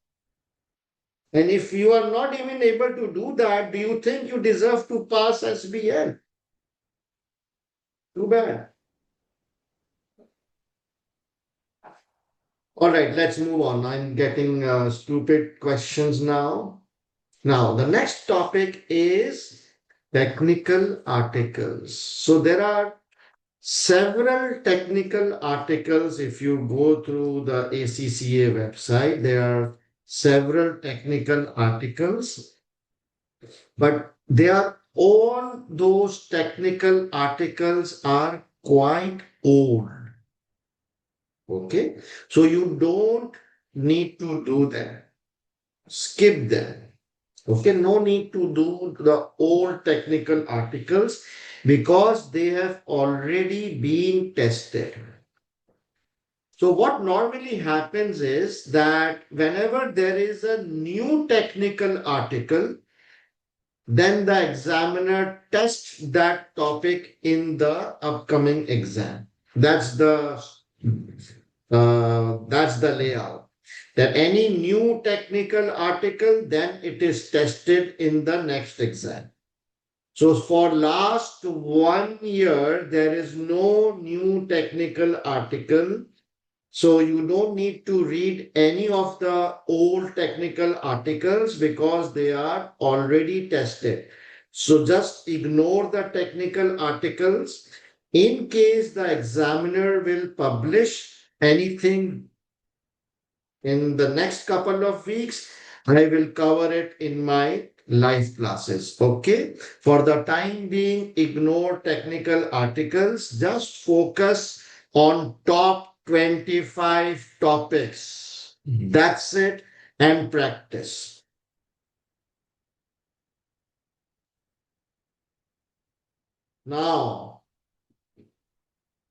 And if you are not even able to do that, do you think you deserve to pass SBL? Too bad. All right, let's move on. I'm getting stupid questions now. Now, the next topic is technical articles. So there are several technical articles. If you go through the ACCA website, there are several technical articles, but they are all those technical articles are quite old. Okay, so you don't need to do them. Skip them. Okay, no need to do the old technical articles because they have already been tested. So what normally happens is that whenever there is a new technical article, then the examiner tests that topic in the upcoming exam. That's the layout. That any new technical article, then it is tested in the next exam. So for last 1 year, there is no new technical article. So you don't need to read any of the old technical articles because they are already tested. So just ignore the technical articles. In case the examiner will publish anything in the next couple of weeks, I will cover it in my live classes. Okay. For the time being, ignore technical articles. Just focus on top 25 topics. That's it. And practice. Now,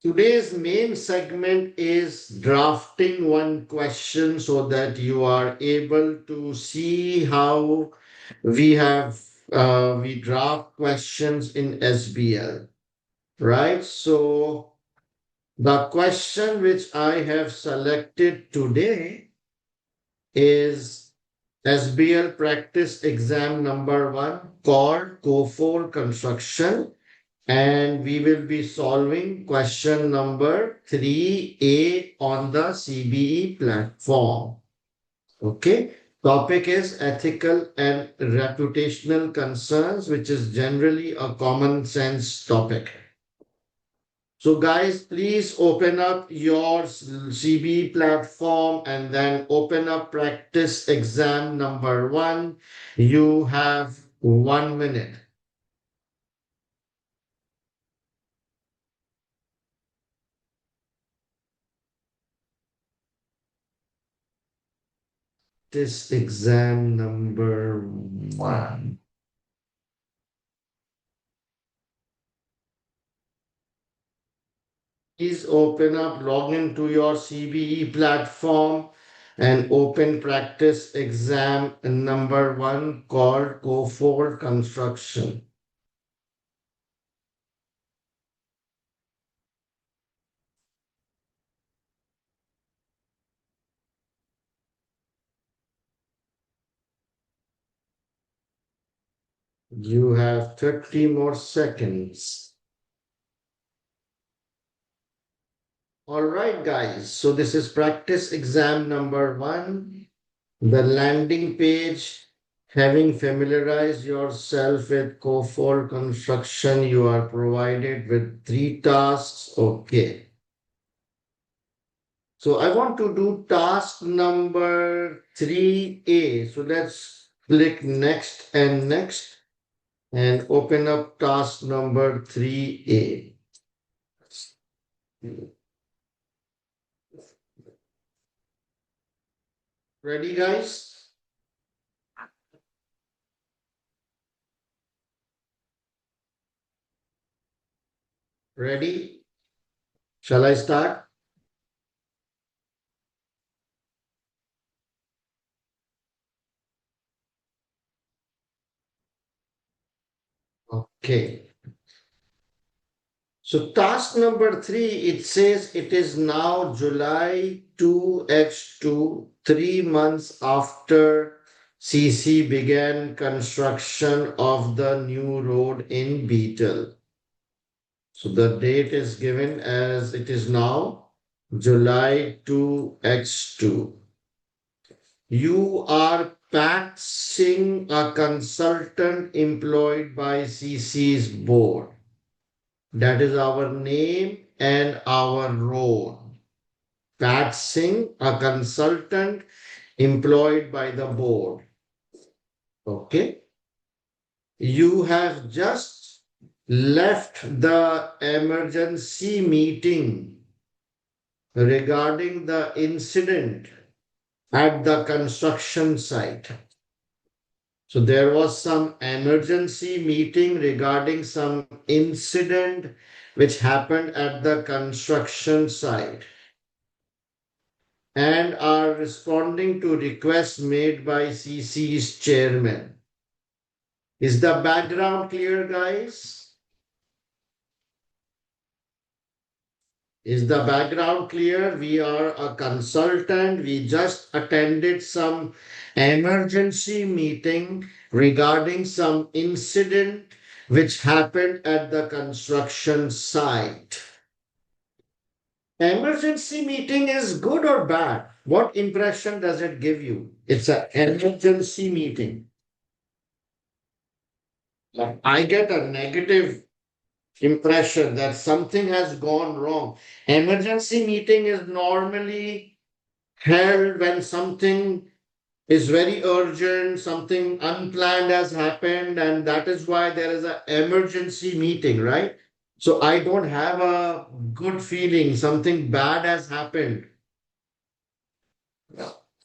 today's main segment is drafting one question so that you are able to see how we draft questions in SBL, right? So the question which I have selected today is SBL practice exam number 1 called COFOL construction, and we will be solving question number 3A on the CBE platform. Okay. Topic is ethical and reputational concerns, which is generally a common sense topic. So guys, please open up your CBE platform and then open up practice exam number 1. You have 1 minute. This exam number 1. Please open up, log into your CBE platform and open practice exam number 1 called COFOL construction. You have 30 more seconds. All right, guys. So this is practice exam number 1. The landing page. Having familiarized yourself with COFOL construction, you are provided with 3 tasks. Okay. So I want to do task number 3A. So let's click next and open up task number 3A. Ready, guys? Ready? Shall I start? Okay. So task number 3, it says it is now July 2H2, 3 months after CC began construction of the new road in Beetle. So the date is given as it is now July 2H2. You are patching a consultant employed by CC's board. That is our name and our role. Patching a consultant employed by the board. Okay. You have just left the emergency meeting regarding the incident at the construction site. So there was some emergency meeting regarding some incident which happened at the construction site and are responding to requests made by CC's chairman. Is the background clear, guys? Is the background clear? We are a consultant. We just attended some emergency meeting regarding some incident which happened at the construction site. Emergency meeting is good or bad? What impression does it give you? It's an emergency meeting. I get a negative impression that something has gone wrong. Emergency meeting is normally held when something is very urgent, something unplanned has happened, and that is why there is an emergency meeting, right? So I don't have a good feeling, something bad has happened.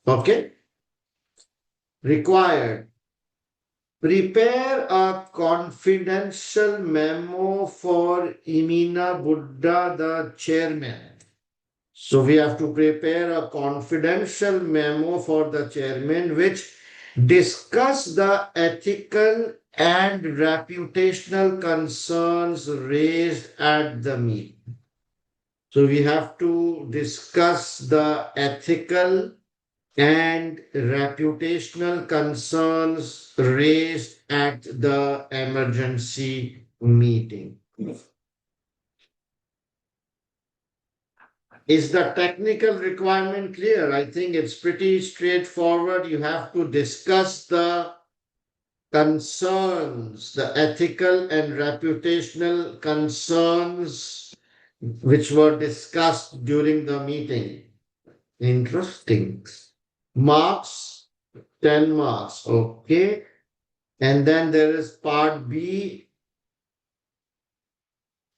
Okay? Required. Prepare a confidential memo for Imina Buddha, the chairman. So we have to prepare a confidential memo for the chairman which discuss the ethical and reputational concerns raised at the meeting. So we have to discuss the ethical and reputational concerns raised at the emergency meeting. Is the technical requirement clear? I think it's pretty straightforward. You have to discuss the concerns, the ethical and reputational concerns which were discussed during the meeting. Interesting. Marks, 10 marks. Okay. And then there is part B,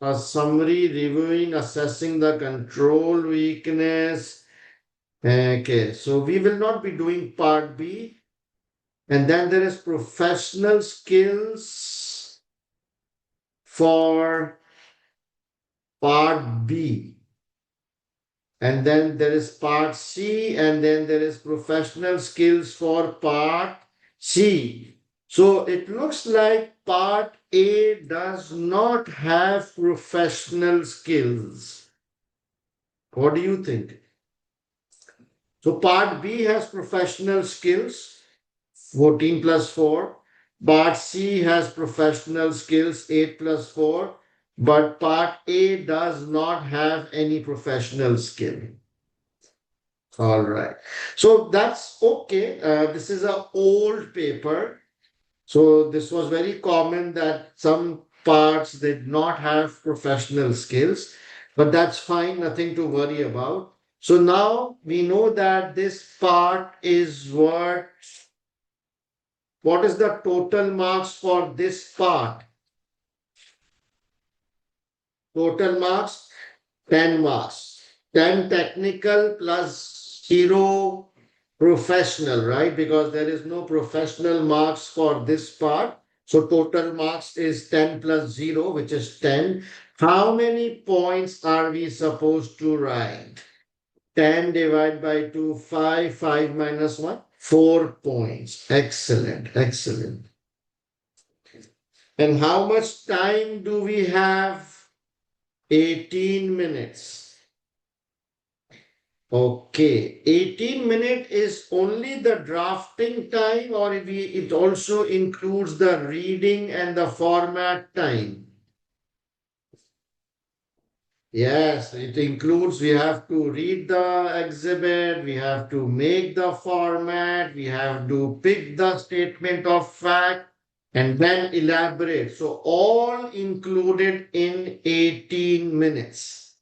a summary reviewing, assessing the control weakness. Okay, so we will not be doing part B. And then there is professional skills for part B. And then there is part C, and then there is professional skills for part C. So it looks like part A does not have professional skills. What do you think? So part B has professional skills, 14 plus 4. Part C has professional skills, 8 plus 4. But part A does not have any professional skill. All right. So that's okay. This is an old paper. So this was very common that some parts did not have professional skills, but that's fine, nothing to worry about. So now we know that this part is what is the total marks for this part? Total marks, 10 marks. 10 technical plus 0 professional, right? Because there is no professional marks for this part. So total marks is 10 plus 0, which is 10. How many points are we supposed to write? 10 divided by 2, 5. 5 minus 1, 4 points. Excellent, excellent. And how much time do we have? 18 minutes. Okay, 18 minutes is only the drafting time, or it also includes the reading and the format time? Yes, it includes, we have to read the exhibit, we have to make the format, we have to pick the statement of fact, and then elaborate. So all included in 18 minutes.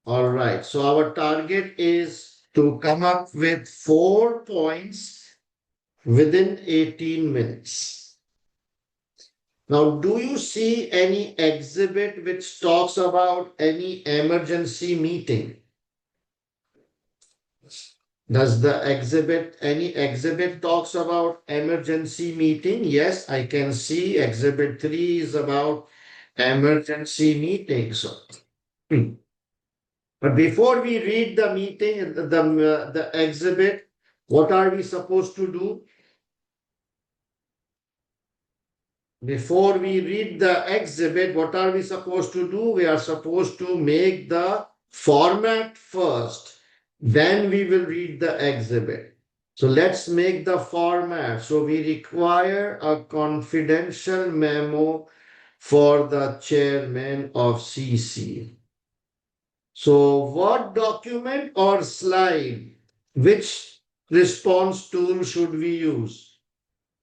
All right, so our target is to come up with 4 points within 18 minutes. Now, do you see any exhibit which talks about any emergency meeting? Does any exhibit talks about emergency meeting? Yes, I can see exhibit 3 is about emergency meetings. But before we read the meeting, the exhibit, what are we supposed to do? Before we read the exhibit, what are we supposed to do? We are supposed to make the format first. Then we will read the exhibit. So let's make the format. So we require a confidential memo for the chairman of CC. So what document or slide? Which response tool should we use?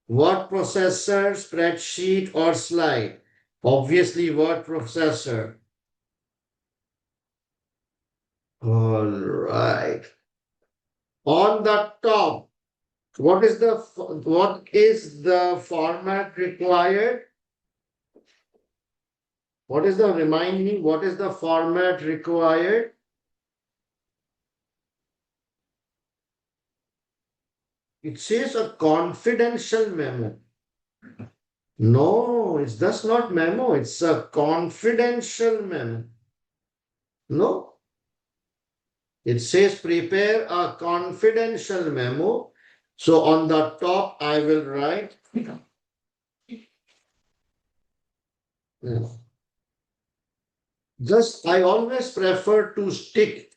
Word processor, spreadsheet, or slide? Obviously, word processor. All right. On the top, what is the format required? Remind me, what is the format required? It says a confidential memo. No, it's just not memo. It's a confidential memo. No, it says prepare a confidential memo. So on the top, I will write. Just, I always prefer to stick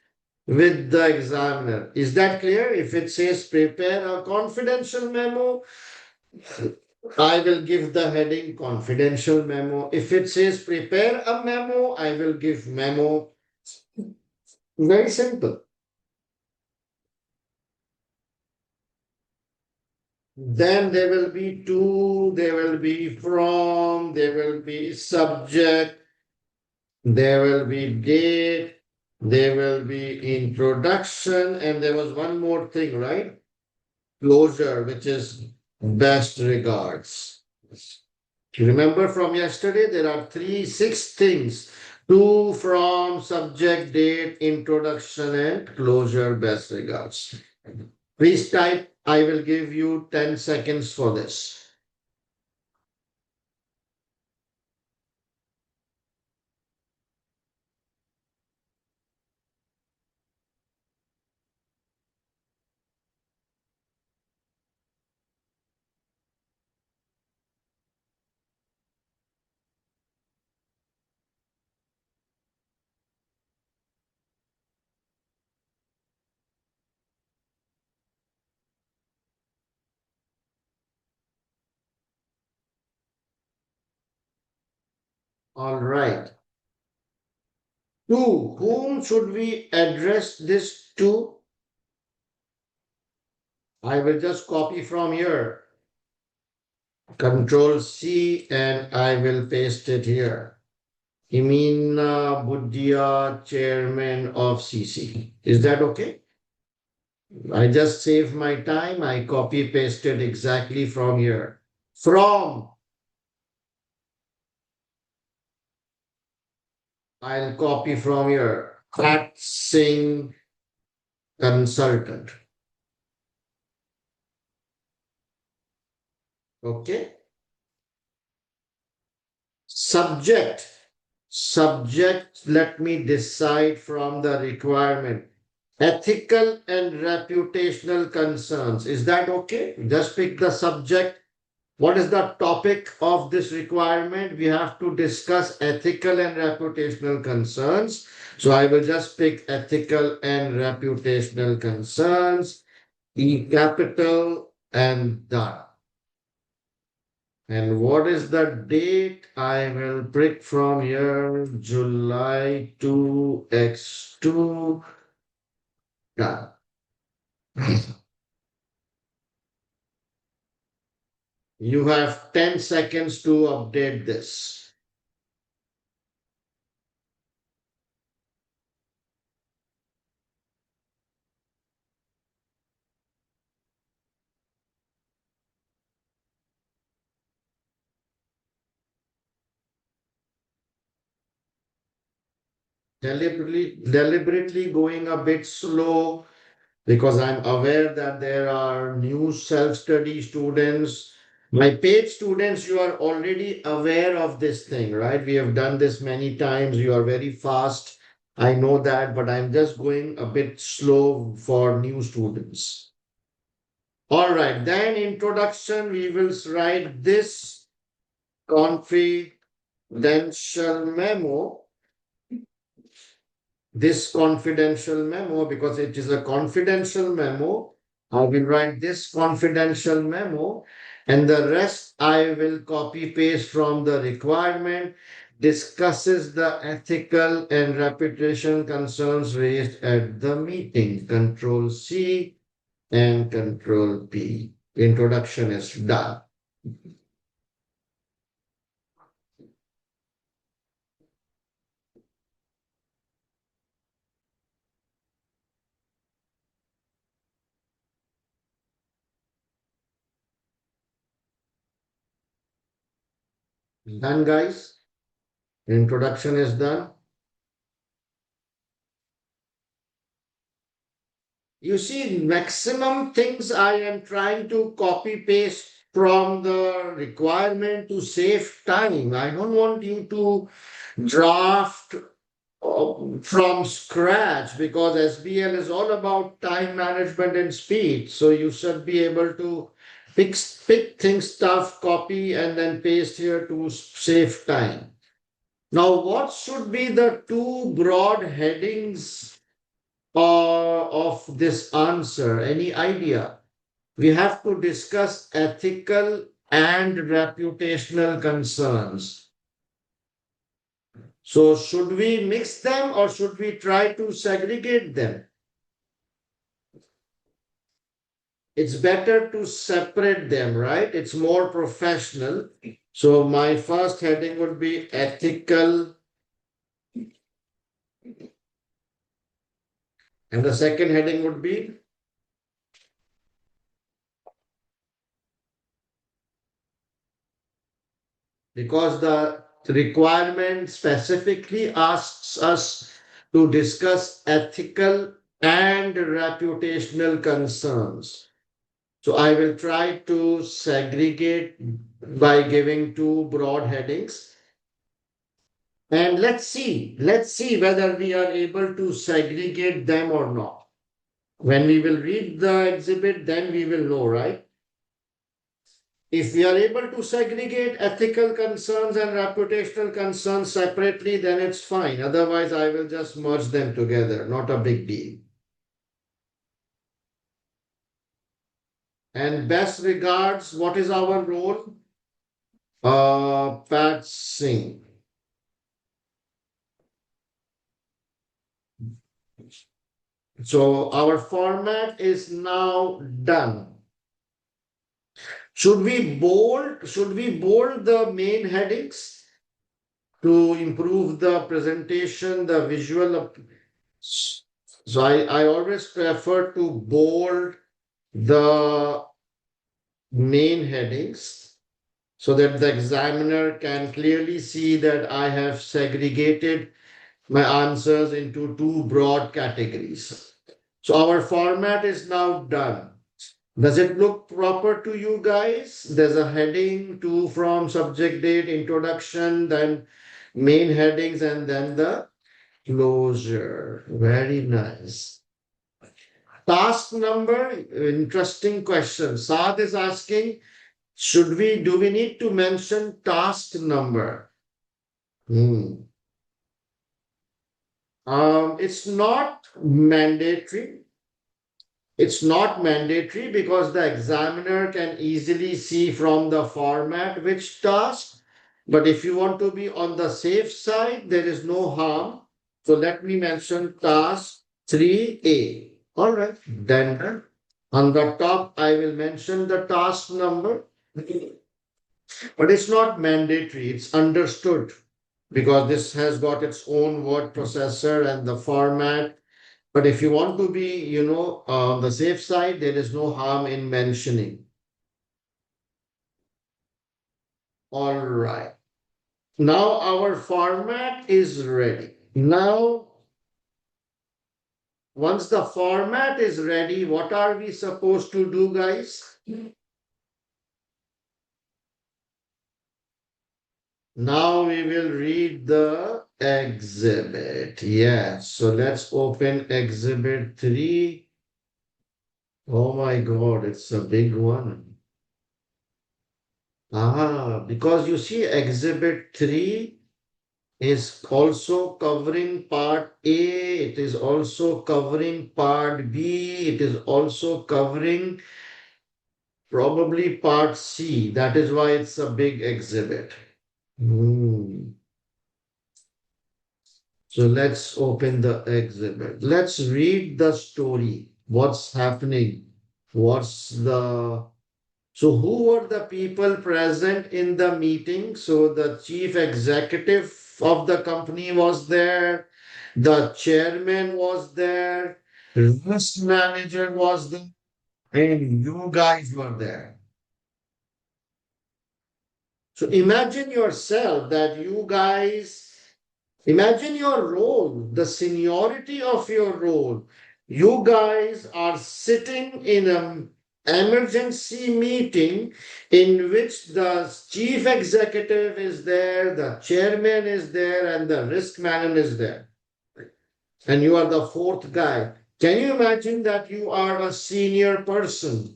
with the examiner. Is that clear? If it says prepare a confidential memo, I will give the heading confidential memo. If it says prepare a memo, I will give memo. Very simple. Then there will be to, there will be from, there will be subject, there will be date, there will be introduction, and there was one more thing, right? Closure, which is best regards. You remember from yesterday, there are six things: to, from, subject, date, introduction, and closure, best regards. Please type. I will give you 10 seconds for this. All right. To whom should we address this to? I will just copy from here. Control C and I will paste it here. Himina Buddia, Chairman of CC. Is that okay? I just saved my time. I copy pasted exactly from here. From, I'll copy from here. Practicing consultant. Okay. Subject. Subject, let me decide from the requirement. Ethical and reputational concerns. Is that okay? Just pick the subject. What is the topic of this requirement? We have to discuss ethical and reputational concerns. So I will just pick ethical and reputational concerns, E capital, and done. And what is the date? I will pick from here July 2x2. Done. You have 10 seconds to update this. deliberately going a bit slow because I'm aware that there are new self-study students. My paid students, you are already aware of this thing, right? We have done this many times. You are very fast. I know that, but I'm just going a bit slow for new students. All right, then introduction, we will write this confidential memo, because it is a confidential memo. I will write this confidential memo, and the rest I will copy paste from the requirement, discusses the ethical and reputation concerns raised at the meeting. Control C and Control P. Introduction is done. Done, guys. Introduction is done. You see, maximum things I am trying to copy paste from the requirement to save time. I don't want you to draft from scratch because SBL is all about time management and speed. So you should be able to pick things, stuff, copy, and then paste here to save time. Now, what should be the two broad headings of this answer? Any idea? We have to discuss ethical and reputational concerns. So, should we mix them or should we try to segregate them? It's better to separate them, right? It's more professional. So, my first heading would be ethical, and the second heading would be because the requirement specifically asks us to discuss ethical and reputational concerns. So I will try to segregate by giving two broad headings. And let's see whether we are able to segregate them or not. When we will read the exhibit, then we will know, right? If we are able to segregate ethical concerns and reputational concerns separately, then it's fine. Otherwise, I will just merge them together. Not a big deal. And best regards, what is our role? Pat Singh. So our format is now done. Should we bold the main headings to improve the presentation, the visual? So I always prefer to bold the main headings so that the examiner can clearly see that I have segregated my answers into two broad categories. So our format is now done. Does it look proper to you guys? There's a heading to from subject date, introduction, then main headings, and then the closure. Very nice. Task number, interesting question. Saad is asking, do we need to mention task number? It's not mandatory. It's not mandatory because the examiner can easily see from the format which task. But if you want to be on the safe side, there is no harm. So let me mention task 3A. All right. Then on the top, I will mention the task number. But it's not mandatory. It's understood because this has got its own word processor and the format. But if you want to be, on the safe side, there is no harm in mentioning. All right. Now our format is ready. Now once the format is ready, what are we supposed to do, guys? Now we will read the exhibit. Yes. So let's open exhibit 3. Oh my God, it's a big one. Because you see, exhibit 3 is also covering part A, it is also covering part B, it is also covering probably part C. That is why it's a big exhibit. Hmm. So let's open the exhibit. Let's read the story. What's happening? What's the So, who were the people present in the meeting? So, the chief executive of the company was there, the chairman was there, risk manager was there, and you guys were there. So, imagine yourself that you guys imagine your role, the seniority of your role. You guys are sitting in an emergency meeting in which the chief executive is there, the chairman is there, and the risk manager is there. And you are the fourth guy. Can you imagine that you are a senior person?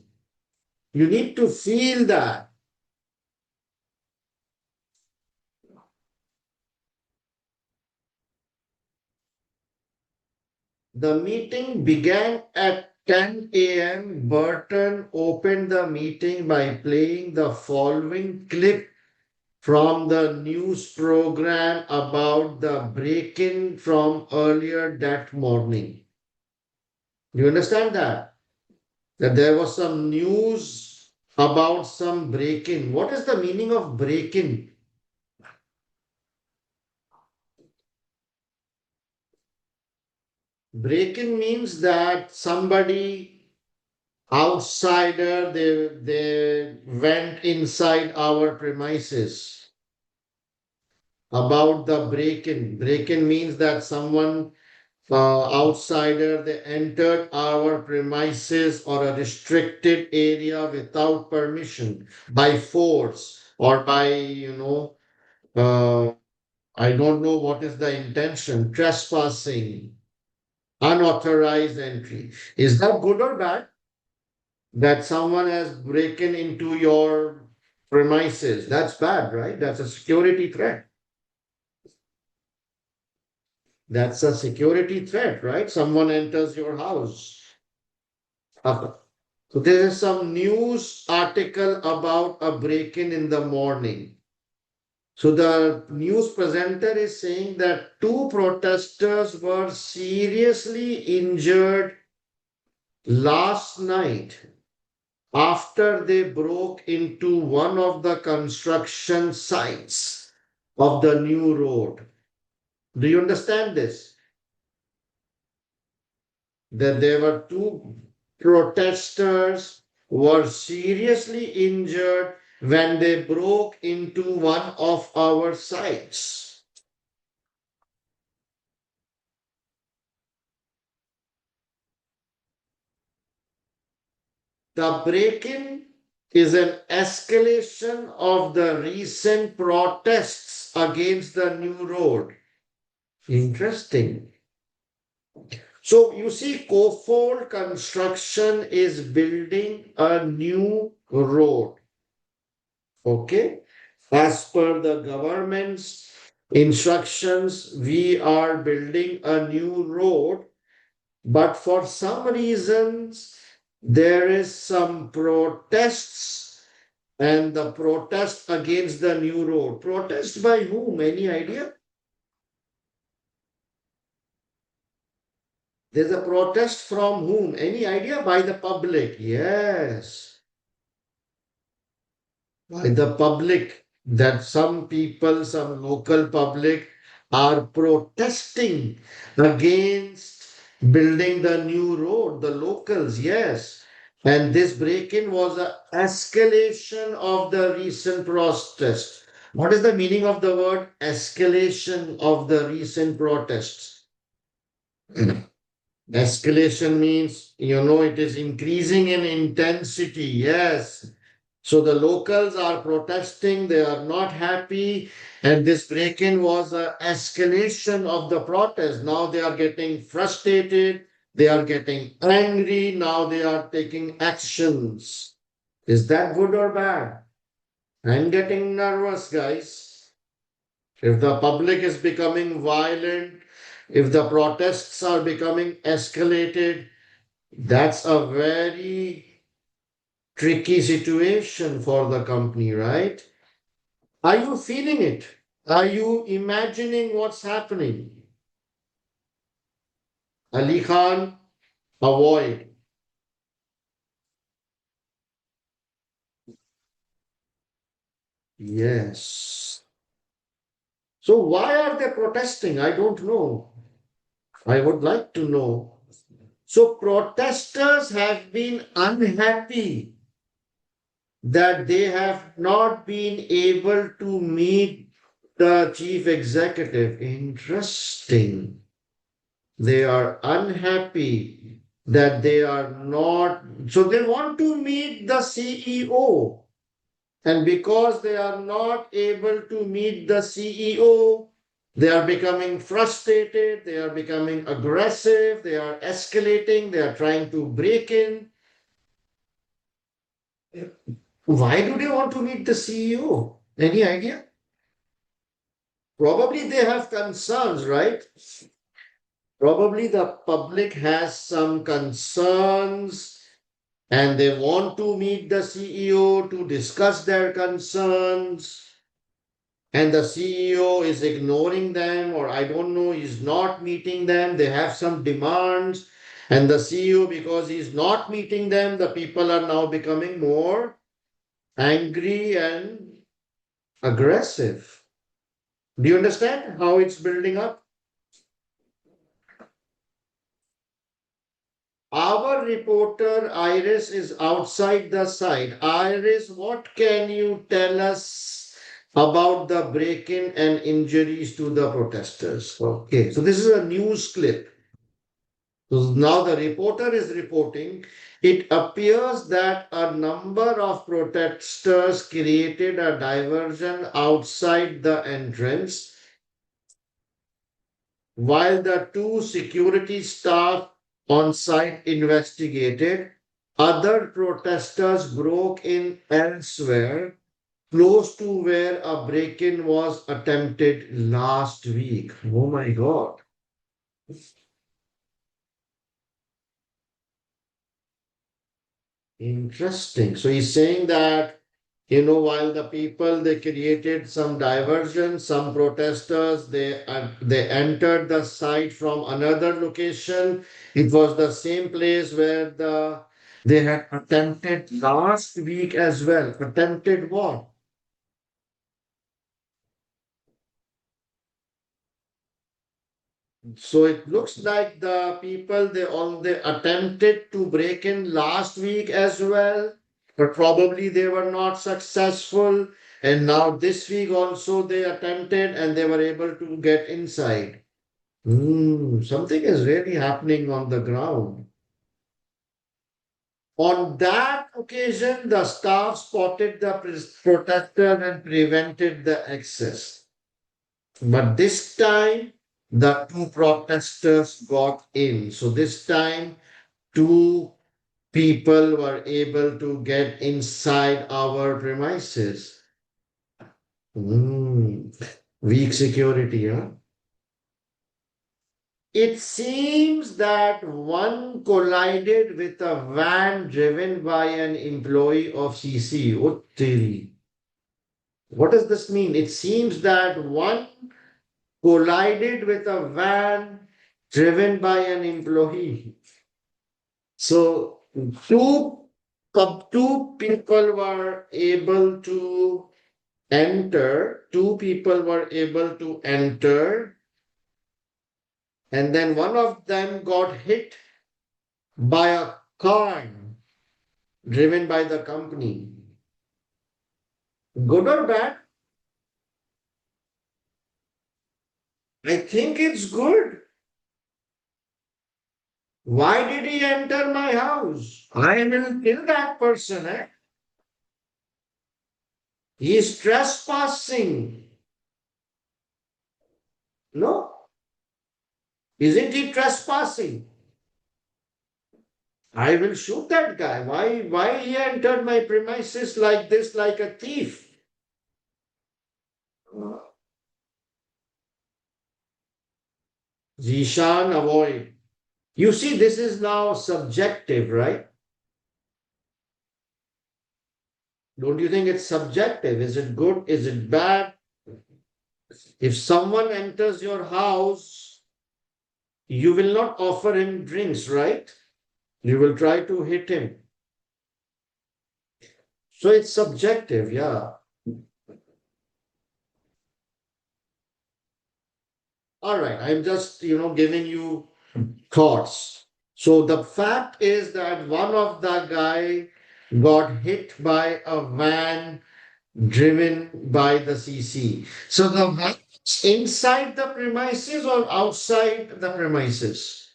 You need to feel that. The meeting began at 10 a.m. Burton opened the meeting by playing the following clip from the news program about the break-in from earlier that morning. You understand that? That there was some news about some break-in. What is the meaning of break-in? Break-in means that somebody outsider, they went inside our premises. About the break-in. Break-in means that someone outsider, they entered our premises or a restricted area without permission by force or by, I don't know what is the intention, trespassing, unauthorized entry. Is that good or bad? That someone has broken into your premises. That's bad, right? That's a security threat. That's a security threat, right? Someone enters your house. Uh, So there is some news article about a break-in in the morning. So the news presenter is saying that two protesters were seriously injured last night after they broke into one of the construction sites of the new road. Do you understand this? That there were two protesters were seriously injured when they broke into one of our sites. The break-in is an escalation of the recent protests against the new road. Interesting. So you see, Cofold Construction is building a new road. Okay. As per the government's instructions, we are building a new road, but for some reasons, there is some protests and the protest against the new road. Protest by whom? Any idea? There's a protest from whom? Any idea? By the public. Yes, by the public. That some people, some local public are protesting against building the new road, the locals, yes. And this break-in was an escalation of the recent protest. What is the meaning of the word escalation of the recent protests? Escalation means, it is increasing in intensity. Yes. So the locals are protesting, they are not happy, and this break-in was an escalation of the protest. Now they are getting frustrated, they are getting angry, now they are taking actions. Is that good or bad? I'm getting nervous, guys. If the public is becoming violent, if the protests are becoming escalated, that's a very tricky situation for the company, right? Are you feeling it? Are you imagining what's happening? Ali Khan, avoid. Yes. So why are they protesting? I don't know. I would like to know. So protesters have been unhappy that they have not been able to meet the chief executive. Interesting. They are unhappy that they are not, so they want to meet the CEO. And because they are not able to meet the CEO, they are becoming frustrated, they are becoming aggressive, they are escalating, they are trying to break in. Why do they want to meet the CEO? Any idea? Probably they have concerns, right? Probably the public has some concerns and they want to meet the CEO to discuss their concerns, and the CEO is ignoring them, or I don't know, is not meeting them. They have some demands, and the CEO, because he's not meeting them, the people are now becoming more angry and aggressive. Do you understand how it's building up? Our reporter Iris is outside the site. Iris, what can you tell us about the break-in and injuries to the protesters? Okay, so this is a news clip. So now the reporter is reporting. It appears that a number of protesters created a diversion outside the entrance while the two security staff on site investigated. Other protesters broke in elsewhere, close to where a break in was attempted last week. Oh my God. Interesting. So he's saying that, while the people they created some diversion, some protesters they entered the site from another location. It was the same place where they had attempted last week as well. Attempted what? So it looks like the people they attempted to break in last week as well, but probably they were not successful. And now this week also they attempted and they were able to get inside. Something is really happening on the ground. On that occasion, the staff spotted the protester and prevented the access. But this time, the two protesters got in. So this time, two people were able to get inside our premises. Hmm. Weak security, huh? It seems that one collided with a van driven by an employee of CC. Oh, theory. What does this mean? It seems that one collided with a van driven by an employee. So two people were able to enter, two people were able to enter, and then one of them got hit by a car driven by the company. Good or bad? I think it's good. Why did he enter my house? I will kill that person. Eh? He is trespassing. No? Isn't he trespassing? I will shoot that guy. Why he entered my premises like this, like a thief? Zishan, avoid. You see, this is now subjective, right? Don't you think it's subjective? Is it good? Is it bad? If someone enters your house, you will not offer him drinks, right? You will try to hit him. So it's subjective, yeah. All right, I'm just, giving you thoughts. So the fact is that one of the guy got hit by a van driven by the CC. So the van is inside the premises or outside the premises?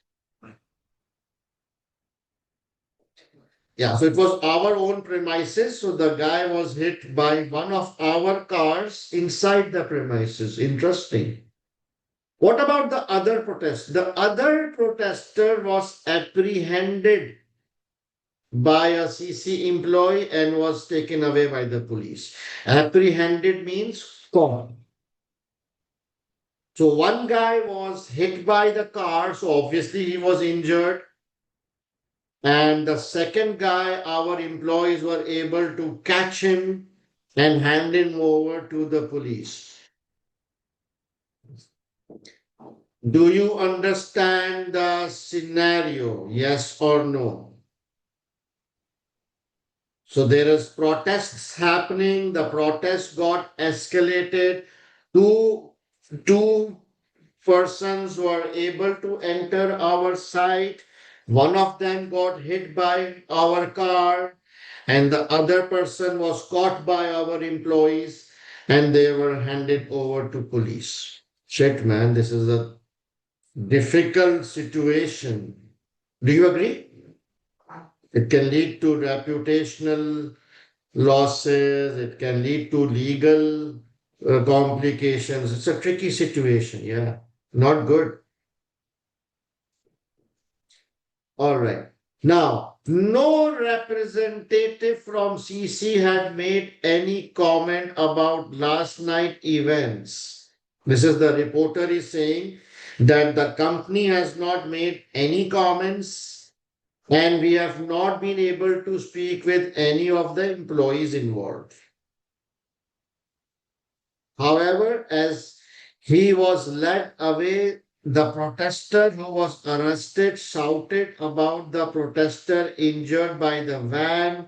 Yeah, so it was our own premises. So the guy was hit by one of our cars inside the premises. Interesting. What about the other protest? The other protester was apprehended by a CC employee and was taken away by the police. Apprehended means caught. So one guy was hit by the car, so obviously he was injured. And the second guy, our employees were able to catch him and hand him over to the police. Do you understand the scenario? Yes or no? So there is protests happening. The protest got escalated. Two persons were able to enter our site. One of them got hit by our car, and the other person was caught by our employees, and they were handed over to police. Shit, man, this is a difficult situation. Do you agree? It can lead to reputational losses, it can lead to legal complications. It's a tricky situation, yeah. Not good. All right. Now, no representative from CC had made any comment about last night events. This is the reporter is saying that the company has not made any comments and we have not been able to speak with any of the employees involved. However, as he was led away, the protester who was arrested shouted about the protester injured by the van.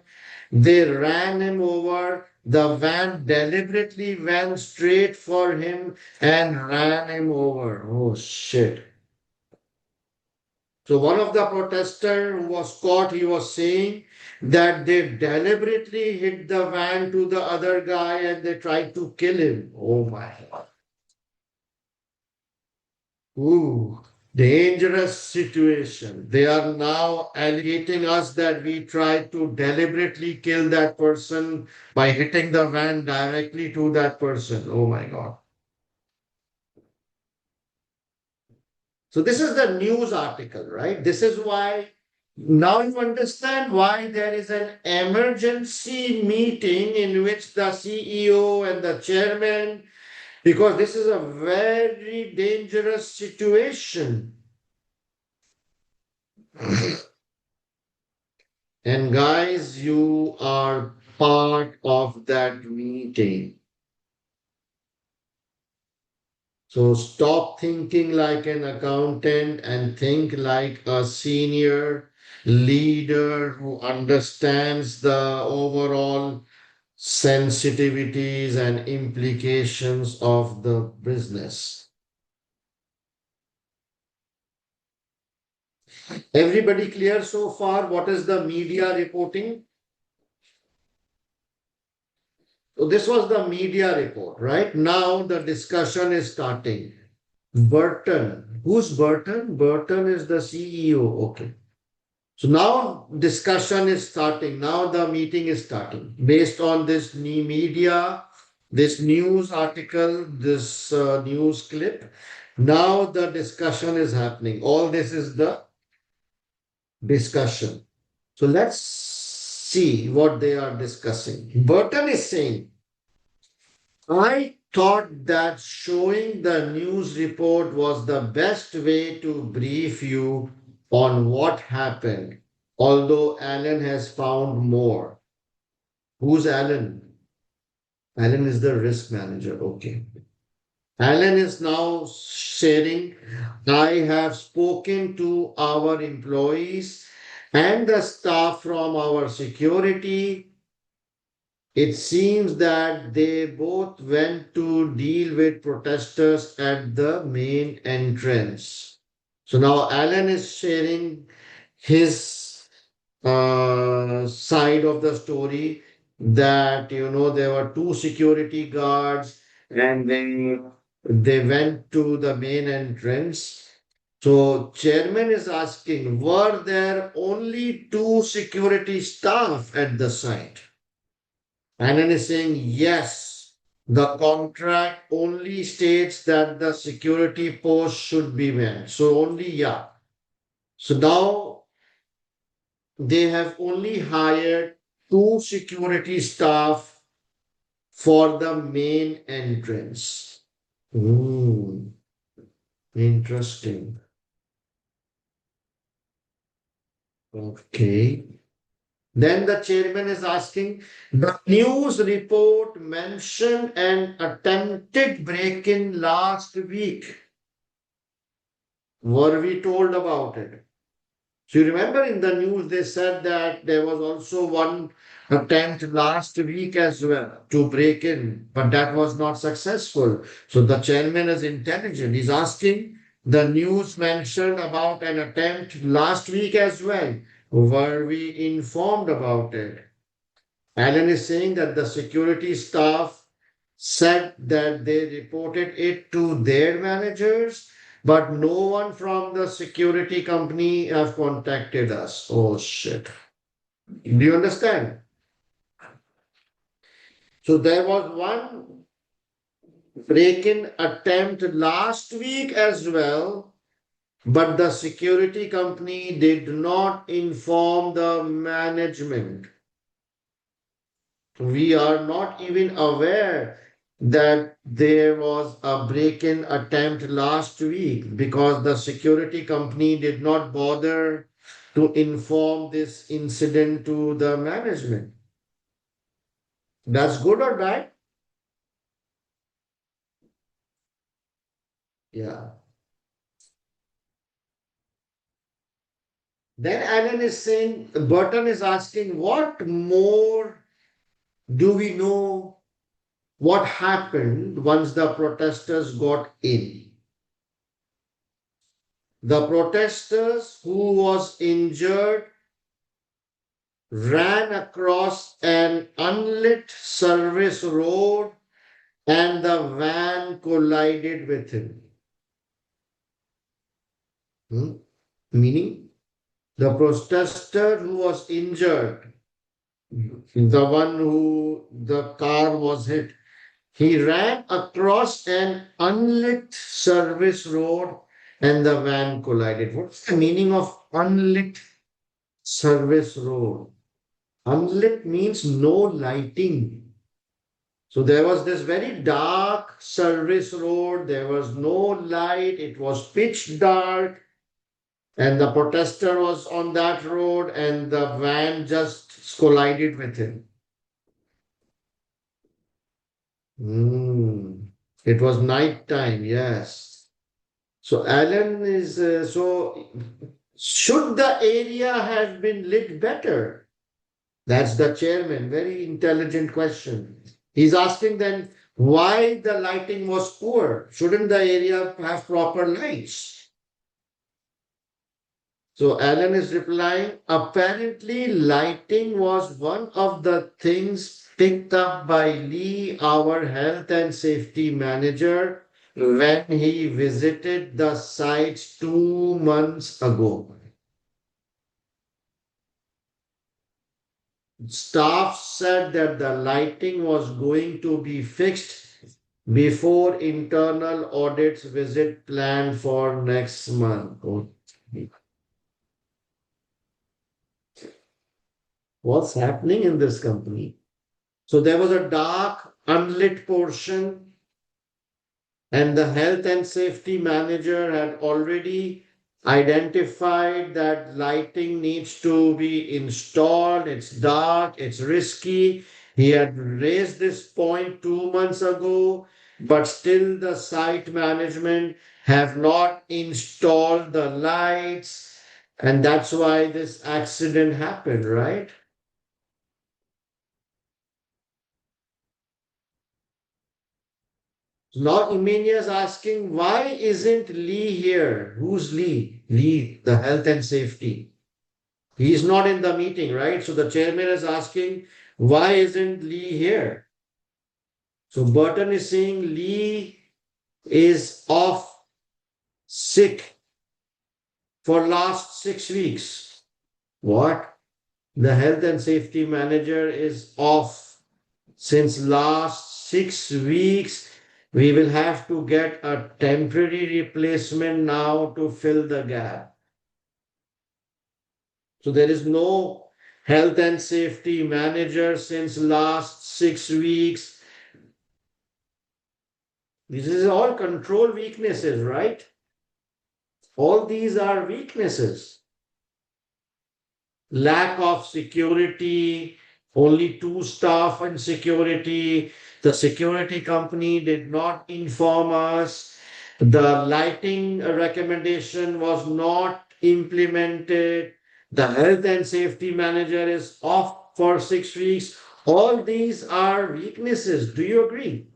They ran him over. The van deliberately went straight for him and ran him over. Oh shit. So one of the protesters who was caught, he was saying that they deliberately hit the van to the other guy and they tried to kill him. Oh my God. Ooh, dangerous situation. They are now alleging us that we tried to deliberately kill that person by hitting the van directly to that person. Oh my God. So this is the news article, right? This is why now you understand why there is an emergency meeting in which the CEO and the chairman, because this is a very dangerous situation. And guys, you are part of that meeting. So stop thinking like an accountant and think like a senior leader who understands the overall sensitivities and implications of the business. Everybody clear so far? What is the media reporting? So this was the media report, right? Now the discussion is starting. Burton. Who's Burton? Burton is the CEO. Okay. So now discussion is starting. Now the meeting is starting based on this new media, this news article, this news clip. Now the discussion is happening. All this is the discussion. So let's see what they are discussing. Burton is saying, I thought that showing the news report was the best way to brief you on what happened, although Alan has found more. Who's Alan? Alan is the risk manager. Okay. Alan is now sharing, I have spoken to our employees and the staff from our security. It seems that they both went to deal with protesters at the main entrance. So now Alan is sharing his side of the story that there were two security guards and they went to the main entrance. So chairman is asking, were there only two security staff at the site? Anand is saying, yes, the contract only states that the security post should be met. So only, yeah. So now they have only hired two security staff for the main entrance. Hmm, interesting. Okay. Then the chairman is asking, the news report mentioned an attempted break-in last week. Were we told about it? So you remember in the news they said that there was also one attempt last week as well to break in, but that was not successful. So the chairman is intelligent. He's asking, the news mentioned about an attempt last week as well. Were we informed about it? Alan is saying that the security staff said that they reported it to their managers, but no one from the security company have contacted us. Oh shit. Do you understand? So there was one break-in attempt last week as well, but the security company did not inform the management. We are not even aware that there was a break-in attempt last week because the security company did not bother to inform this incident to the management. That's good or bad? Yeah. Then Alan is saying, Burton is asking, what more do we know what happened once the protesters got in? The protesters who was injured ran across an unlit service road and the van collided with him. Meaning, the protester who was injured, the one who the car was hit, he ran across an unlit service road and the van collided. What's the meaning of unlit service road? Unlit means no lighting. So there was this very dark service road. There was no light. It was pitch dark. And the protester was on that road and the van just collided with him. It was night time, yes. So Alan is, so should the area have been lit better? That's the chairman. Very intelligent question. He's asking then why the lighting was poor. Shouldn't the area have proper lights? So Alan is replying, apparently lighting was one of the things picked up by Lee, our health and safety manager, when he visited the site 2 months ago. Staff said that the lighting was going to be fixed before internal audits visit planned for next month. Oh, what's happening in this company? So there was a dark, unlit portion, and the health and safety manager had already identified that lighting needs to be installed. It's dark, it's risky. He had raised this point 2 months ago, but still the site management have not installed the lights. And that's why this accident happened, right? Now Emania is asking, why isn't Lee here? Who's Lee? Lee, the health and safety. He's not in the meeting, right? So the chairman is asking, why isn't Lee here? So Burton is saying Lee is off sick for last 6 weeks. What? The health and safety manager is off since last 6 weeks. We will have to get a temporary replacement now to fill the gap. So there is no health and safety manager since last 6 weeks. This is all control weaknesses, right? All these are weaknesses. Lack of security, only two staff in security. The security company did not inform us. The lighting recommendation was not implemented. The health and safety manager is off for 6 weeks. All these are weaknesses. Do you agree?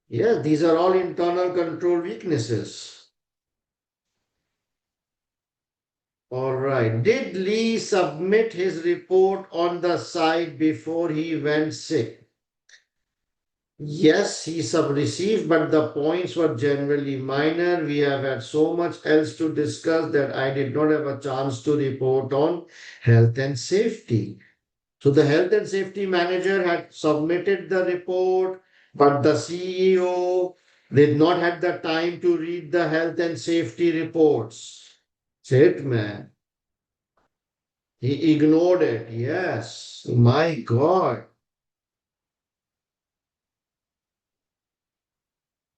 Yes, these are all internal control weaknesses. All right. Did Lee submit his report on the site before he went sick? Yes, he received, but the points were generally minor. We have had so much else to discuss that I did not have a chance to report on health and safety. So the health and safety manager had submitted the report, but the CEO did not have the time to read the health and safety reports. Shit, man. He ignored it. Yes. My God.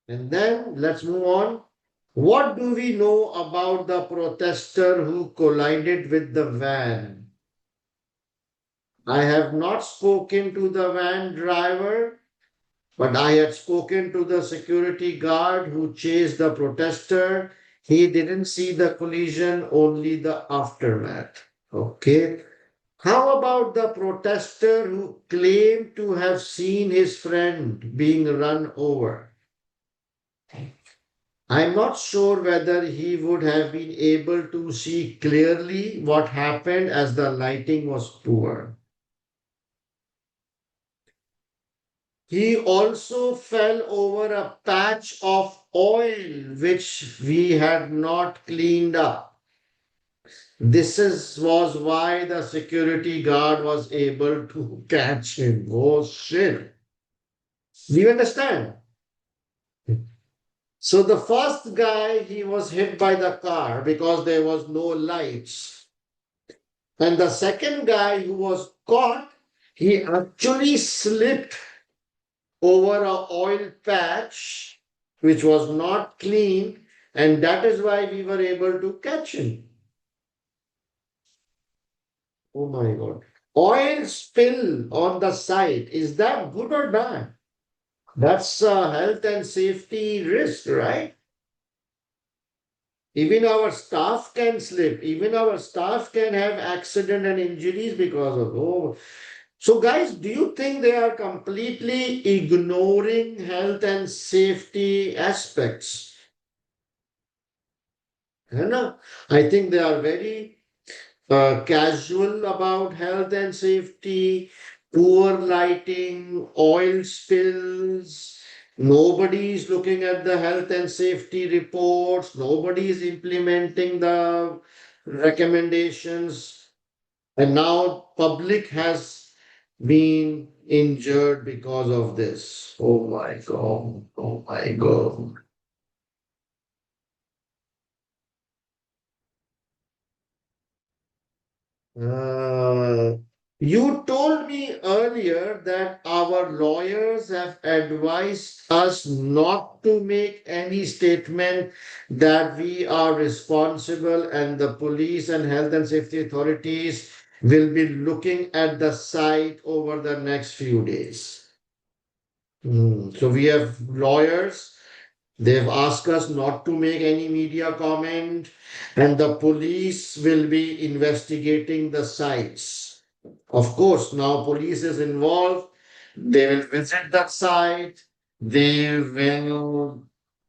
And then let's move on. What do we know about the protester who collided with the van? I have not spoken to the van driver, but I had spoken to the security guard who chased the protester. He didn't see the collision, only the aftermath. Okay. How about the protester who claimed to have seen his friend being run over? I'm not sure whether he would have been able to see clearly what happened as the lighting was poor. He also fell over a patch of oil which we had not cleaned up. Was why the security guard was able to catch him. Oh shit. Do you understand? So the first guy, he was hit by the car because there was no lights. And the second guy who was caught, he actually slipped over a oil patch which was not clean, and that is why we were able to catch him. Oh my God. Oil spill on the site, is that good or bad? That's a health and safety risk, right? Even our staff can slip. Even our staff can have accident and injuries because of oh. So guys, do you think they are completely ignoring health and safety aspects? है ना? I think they are very casual about health and safety. poor lighting, oil spills. Nobody is looking at the health and safety reports. Nobody is implementing the recommendations. And now public has been injured because of this. Oh my God. Oh my God. Uh, you told me earlier that our lawyers have advised us not to make any statement that we are responsible and the police and health and safety authorities will be looking at the site over the next few days. So we have lawyers. They've asked us not to make any media comment, and the police will be investigating the sites. Of course, now police is involved. They will visit that site. They will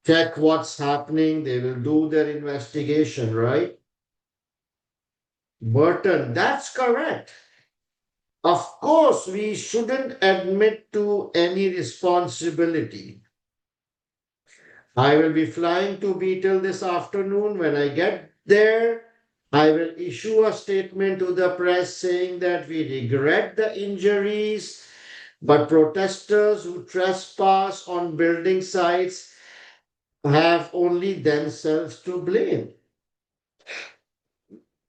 check what's happening. They will do their investigation, right? Burton, that's correct. Of course, we shouldn't admit to any responsibility. I will be flying to Beetle this afternoon. When I get there, I will issue a statement to the press saying that we regret the injuries, but protesters who trespass on building sites have only themselves to blame.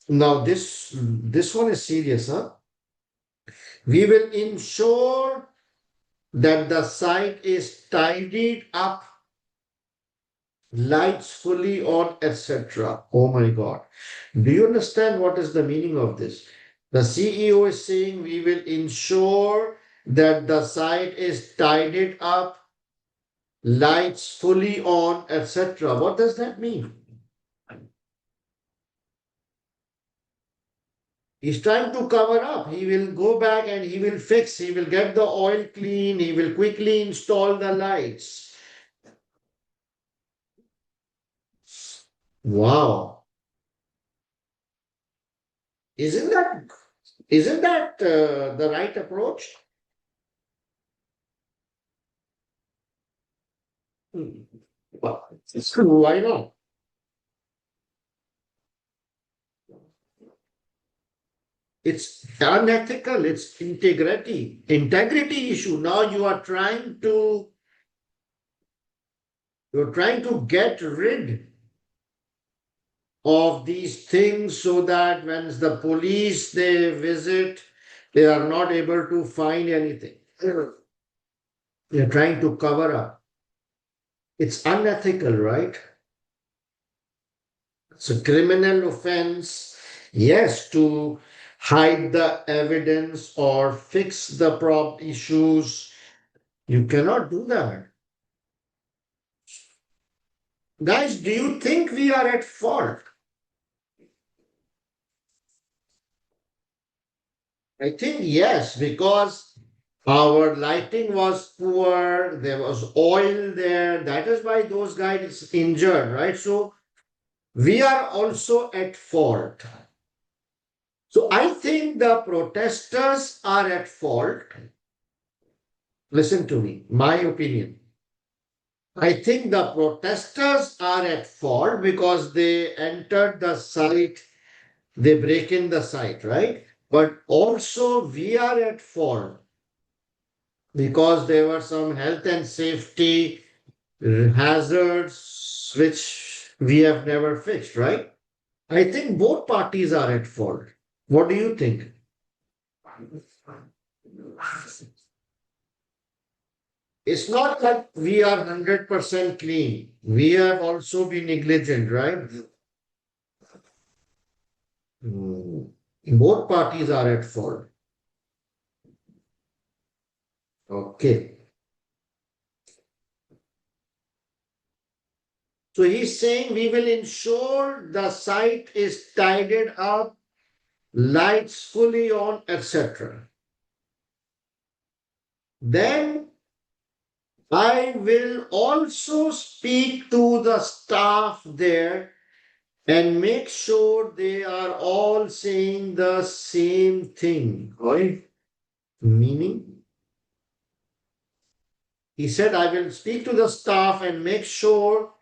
Now, this one is serious, huh? We will ensure that the site is tidied up, lights fully on, etc. Oh my God. Do you understand what is the meaning of this? The CEO is saying we will ensure that the site is tidied up, lights fully on, etc. What does that mean? He's trying to cover up. He will go back and he will fix, he will get the oil clean, he will quickly install the lights. Wow. Isn't that isn't that the right approach? Hmm. Well, it's true. Why not? It's unethical. It's integrity issue. Now you're trying to get rid of these things so that when the police they visit, they are not able to find anything. They're trying to cover up. It's unethical, right? It's a criminal offense. Yes, to hide the evidence or fix the prop issues. You cannot do that. Guys, do you think we are at fault? I think yes, because our lighting was poor, there was oil there. That is why those guys injured, right? So we are also at fault. So I think the protesters are at fault. Listen to me, my opinion. I think the protesters are at fault because they entered the site, they break in the site, right? But also we are at fault because there were some health and safety hazards which we have never fixed, right? I think both parties are at fault. What do you think? It's not that we are 100% clean. We have also been negligent, right? Hmm. Both parties are at fault. Okay. So he's saying we will ensure the site is tidied up, lights fully on, etc. Then I will also speak to the staff there and make sure they are all saying the same thing, right? Meaning, he said, I will speak to the staff and make sure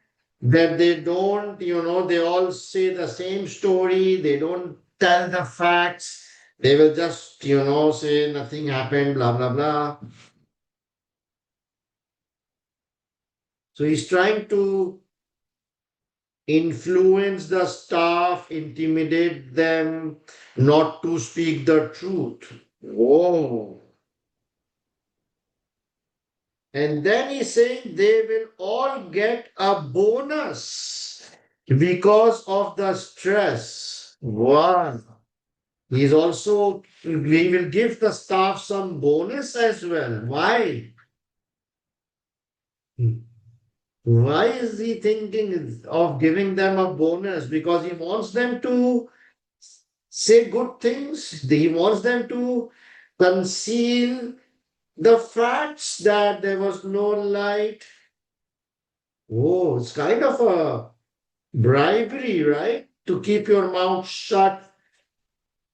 that they don't, they all say the same story, they don't tell the facts, they will just, say nothing happened, blah, blah, blah. So he's trying to influence the staff, intimidate them, not to speak the truth. Whoa. And then he's saying they will all get a bonus because of the stress. Wow. He's also, we will give the staff some bonus as well. Why? Why is he thinking of giving them a bonus? Because he wants them to say good things. He wants them to conceal the facts that there was no light. Oh, it's kind of a bribery, right? To keep your mouth shut.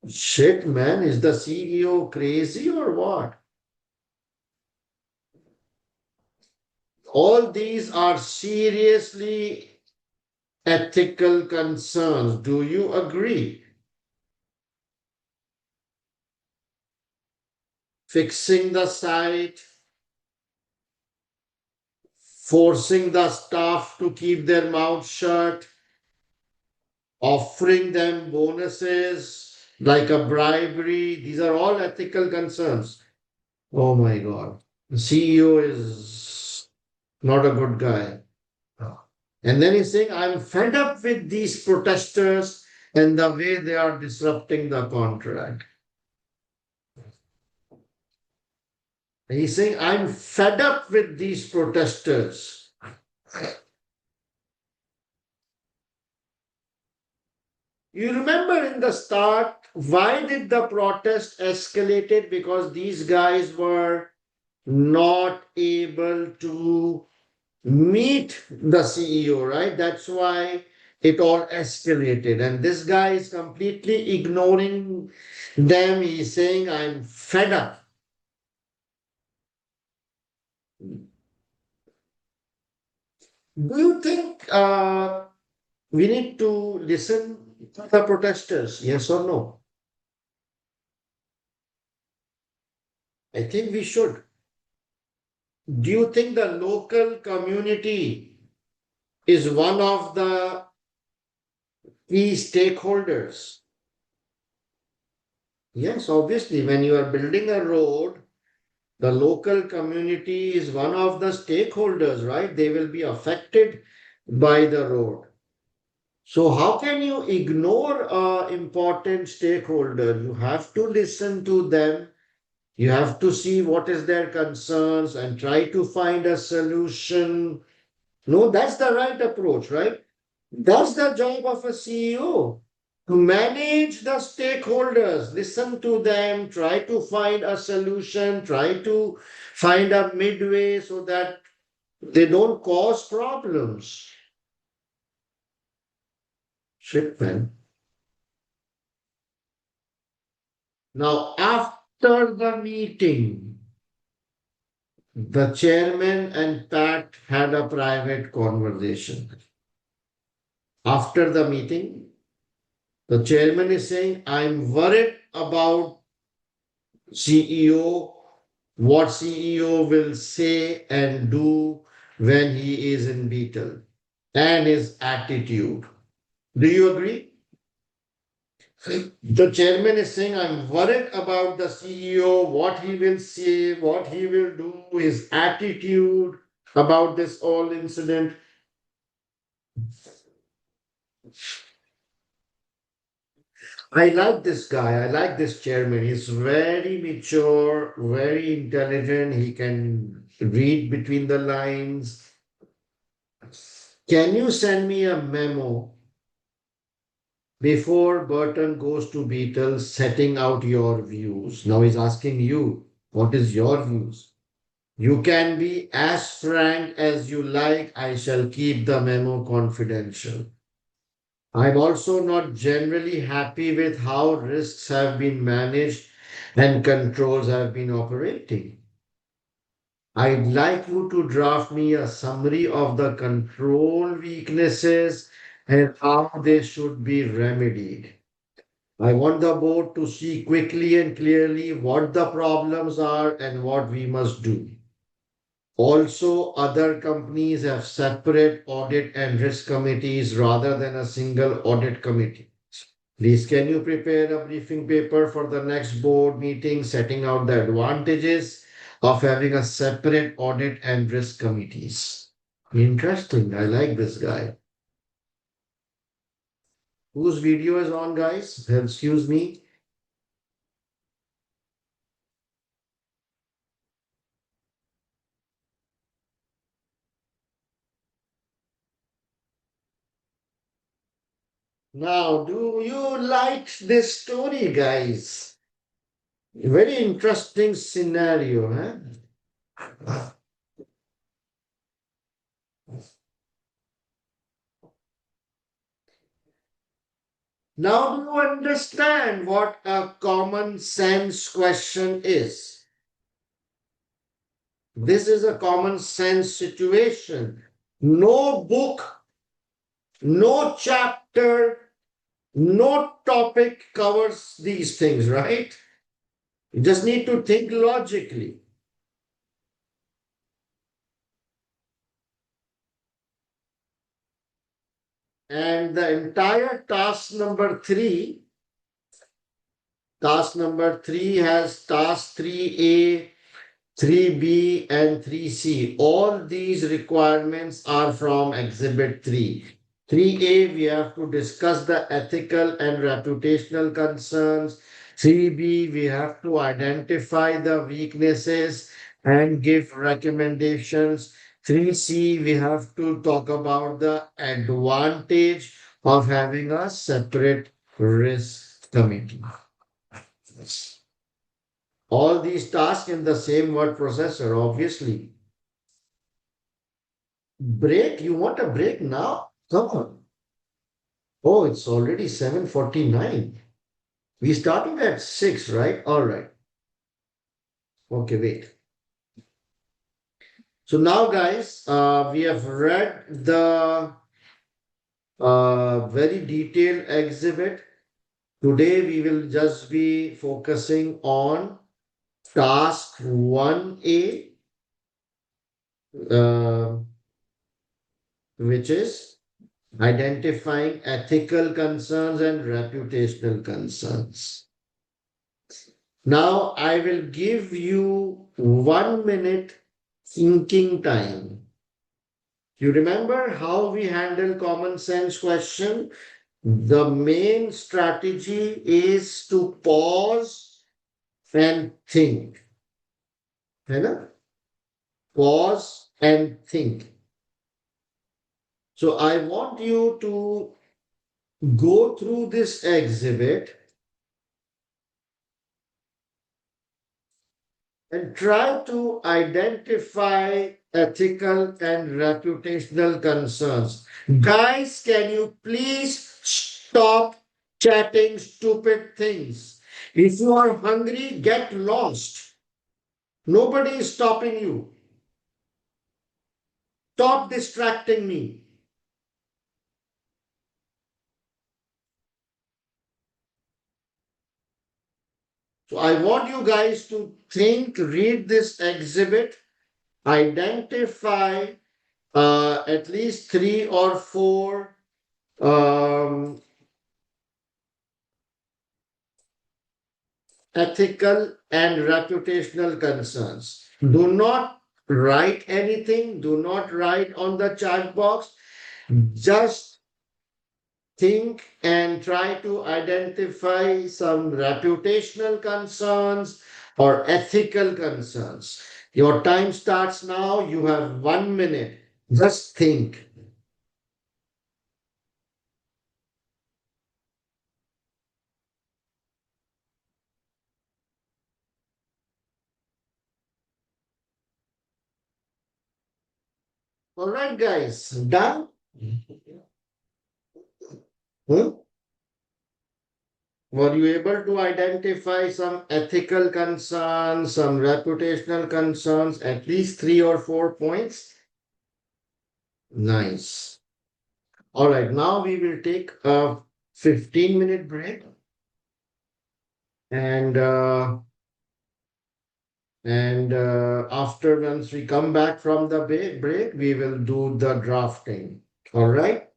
Shit, man, is the CEO crazy or what? All these are seriously ethical concerns. Do you agree? Fixing the site, forcing the staff to keep their mouth shut, offering them bonuses like a bribery. These are all ethical concerns. Oh my God. The CEO is not a good guy. And then he's saying, I'm fed up with these protesters and the way they are disrupting the contract. And he's saying, I'm fed up with these protesters. You remember in the start, why did the protest escalated? Because these guys were not able to meet the CEO, right? That's why it all escalated. And this guy is completely ignoring them. He's saying, I'm fed up. Do you think we need to listen to the protesters? Yes or no? I think we should. Do you think the local community is one of the key stakeholders? Yes, obviously, when you are building a road, the local community is one of the stakeholders, right? They will be affected by the road. So, how can you ignore an important stakeholder? You have to listen to them. You have to see what is their concerns and try to find a solution. No, that's the right approach, right? That's the job of a CEO to manage the stakeholders, listen to them, try to find a solution, try to find a midway so that they don't cause problems. Shit, man. Now, after the meeting, the chairman and Pat had a private conversation. After the meeting, the chairman is saying, I'm worried about CEO, what CEO will say and do when he is in Beetle, and his attitude. Do you agree? The chairman is saying, I'm worried about the CEO, what he will say, what he will do, his attitude about this whole incident. I like this guy. I like this chairman. He's very mature, very intelligent. He can read between the lines. Can you send me a memo before Burton goes to Beatles setting out your views? Now he's asking you, what is your views? You can be as frank as you like. I shall keep the memo confidential. I'm also not generally happy with how risks have been managed. and controls have been operating. I'd like you to draft me a summary of the control weaknesses and how they should be remedied. I want the board to see quickly and clearly what the problems are and what we must do. Also, other companies have separate audit and risk committees rather than a single audit committee. Please, can you prepare a briefing paper for the next board meeting setting out the advantages of having a separate audit and risk committees? Interesting. I like this guy. Whose video is on, guys? Excuse me. Now, do you like this story, guys? Very interesting scenario, huh? Now, do you understand what a common sense question is? This is a common sense situation. No book, no chapter, no topic covers these things, right? You just need to think logically. And the entire task number three has task 3A, 3B, and 3C. All these requirements are from Exhibit 3. 3A, we have to discuss the ethical and reputational concerns. 3B, we have to identify the weaknesses and give recommendations. 3C, we have to talk about the advantage of having a separate risk committee. All these tasks in the same word processor, obviously. Break? You want a break now? Come on. Oh, it's already 7:49. We started at 6, right? All right. Okay, wait. So now, guys, we have read the very detailed exhibit. Today, we will just be focusing on task 1A, uh, which is identifying ethical concerns and reputational concerns. Now, I will give you 1 minute thinking time. You remember how we handle common sense question? The main strategy is to pause and think. है ना? Pause and think. So I want you to go through this exhibit and try to identify ethical and reputational concerns. Guys, can you please stop chatting stupid things? If you are hungry, get lost. Nobody is stopping you. Stop distracting me. So I want you guys to think, read this exhibit, identify at least 3 or 4 um, ethical and reputational concerns. Do not write anything, do not write on the chat box. Just think and try to identify some reputational concerns or ethical concerns. Your time starts now. You have 1 minute. Just think. All right, guys. Done? Hmm? Were you able to identify some ethical concerns, some reputational concerns, at least 3 or 4 points? Nice. All right, now we will take a 15-minute break, and after once we come back from the break, we will do the drafting. All right?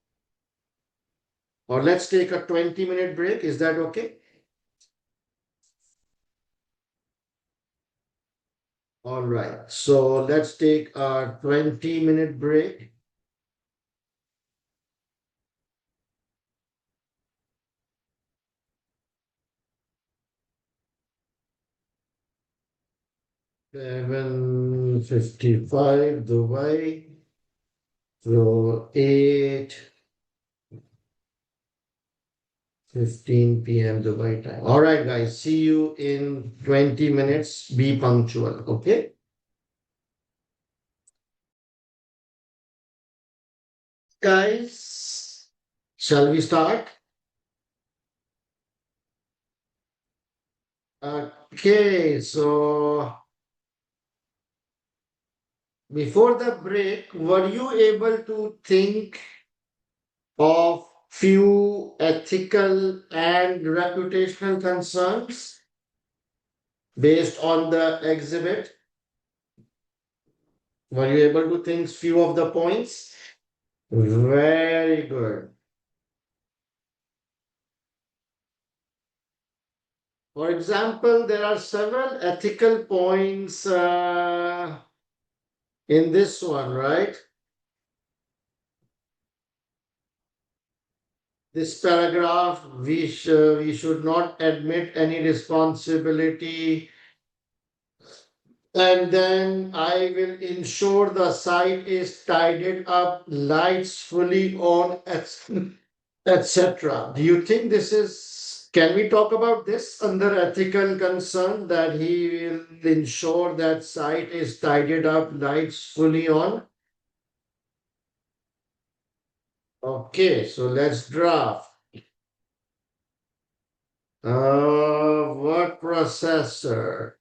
Or let's take a 20-minute break. Is that okay? All right. So let's take a 20-minute break. 7:55 Dubai. So 8:15 p.m. Dubai time. All right, guys. See you in 20 minutes. Be punctual. Okay? Guys, shall we start? Okay, so before the break, were you able to think of few ethical and reputational concerns based on the exhibit? Were you able to think few of the points? Very good. For example, there are several ethical points in this one, right? This paragraph, we should not admit any responsibility. And then I will ensure the site is tidied up, lights fully on, etc. Do you think this is, can we talk about this under ethical concern that he will ensure that site is tidied up, lights fully on? Okay, so let's draft. Word processor.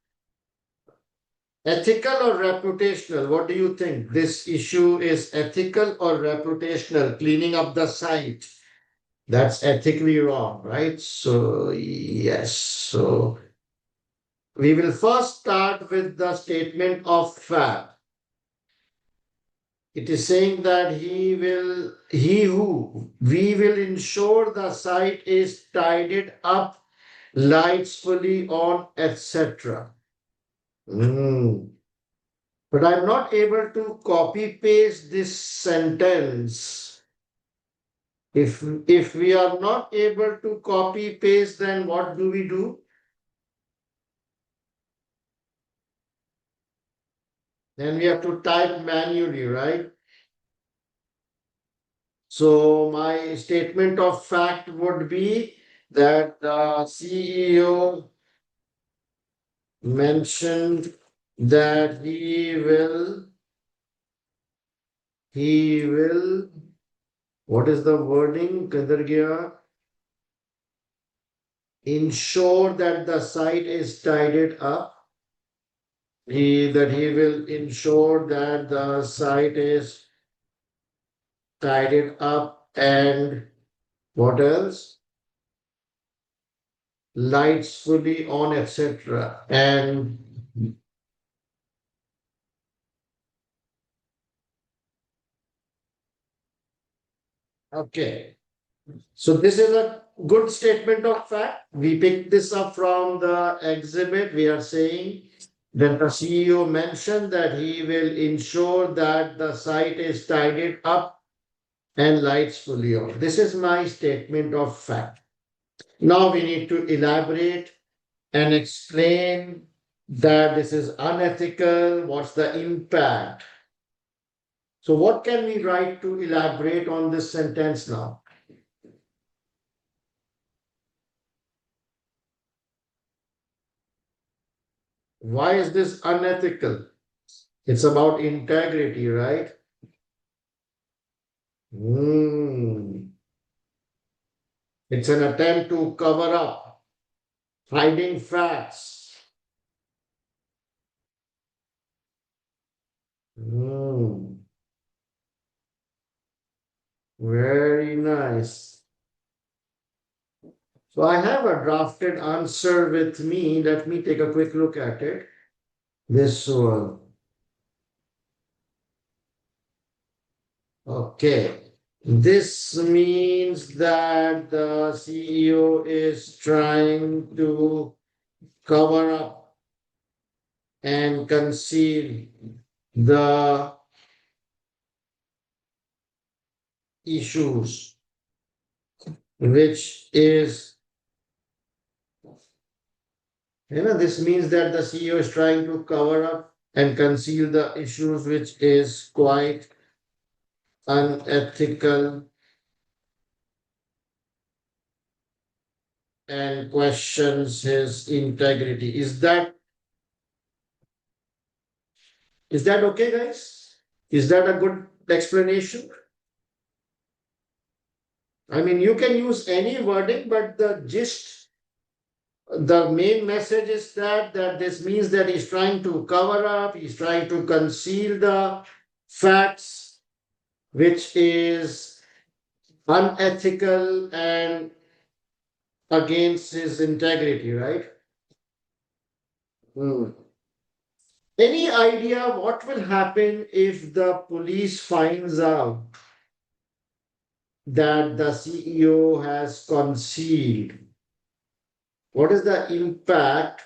Ethical or reputational? What do you think? This issue is ethical or reputational? Cleaning up the site. That's ethically wrong, right? So, yes. So, we will first start with the statement of fact. It is saying that we will ensure the site is tidied up, lights fully on, etc. But I'm not able to copy paste this sentence. If we are not able to copy paste, then what do we do? Then we have to type manually, right? So my statement of fact would be that the CEO mentioned that he will, what is the wording? Kadar gaya? Ensure that the site is tidied up. That he will ensure that the site is tidied up, and what else? Lights fully on, etc. And okay, so this is a good statement of fact. We picked this up from the exhibit. We are saying that the CEO mentioned that he will ensure that the site is tidied up and lights fully on. This is my statement of fact. Now we need to elaborate and explain that this is unethical. What's the impact? So, what can we write to elaborate on this sentence now? Why is this unethical? It's about integrity, right? Hmm. It's an attempt to cover up. hiding facts. Hmm, very nice. So I have a drafted answer with me. Let me take a quick look at it. This one. Okay. This means that the CEO is trying to cover up and conceal the issues, which is, this means that the CEO is trying to cover up and conceal the issues, which is quite unethical and questions his integrity. Is that okay, guys? Is that a good explanation? I mean, you can use any wording, but the main message is that this means that he's trying to cover up, he's trying to conceal the facts, which is unethical and against his integrity, right? Hmm. Any idea what will happen if the police finds out that the CEO has concealed? What is the impact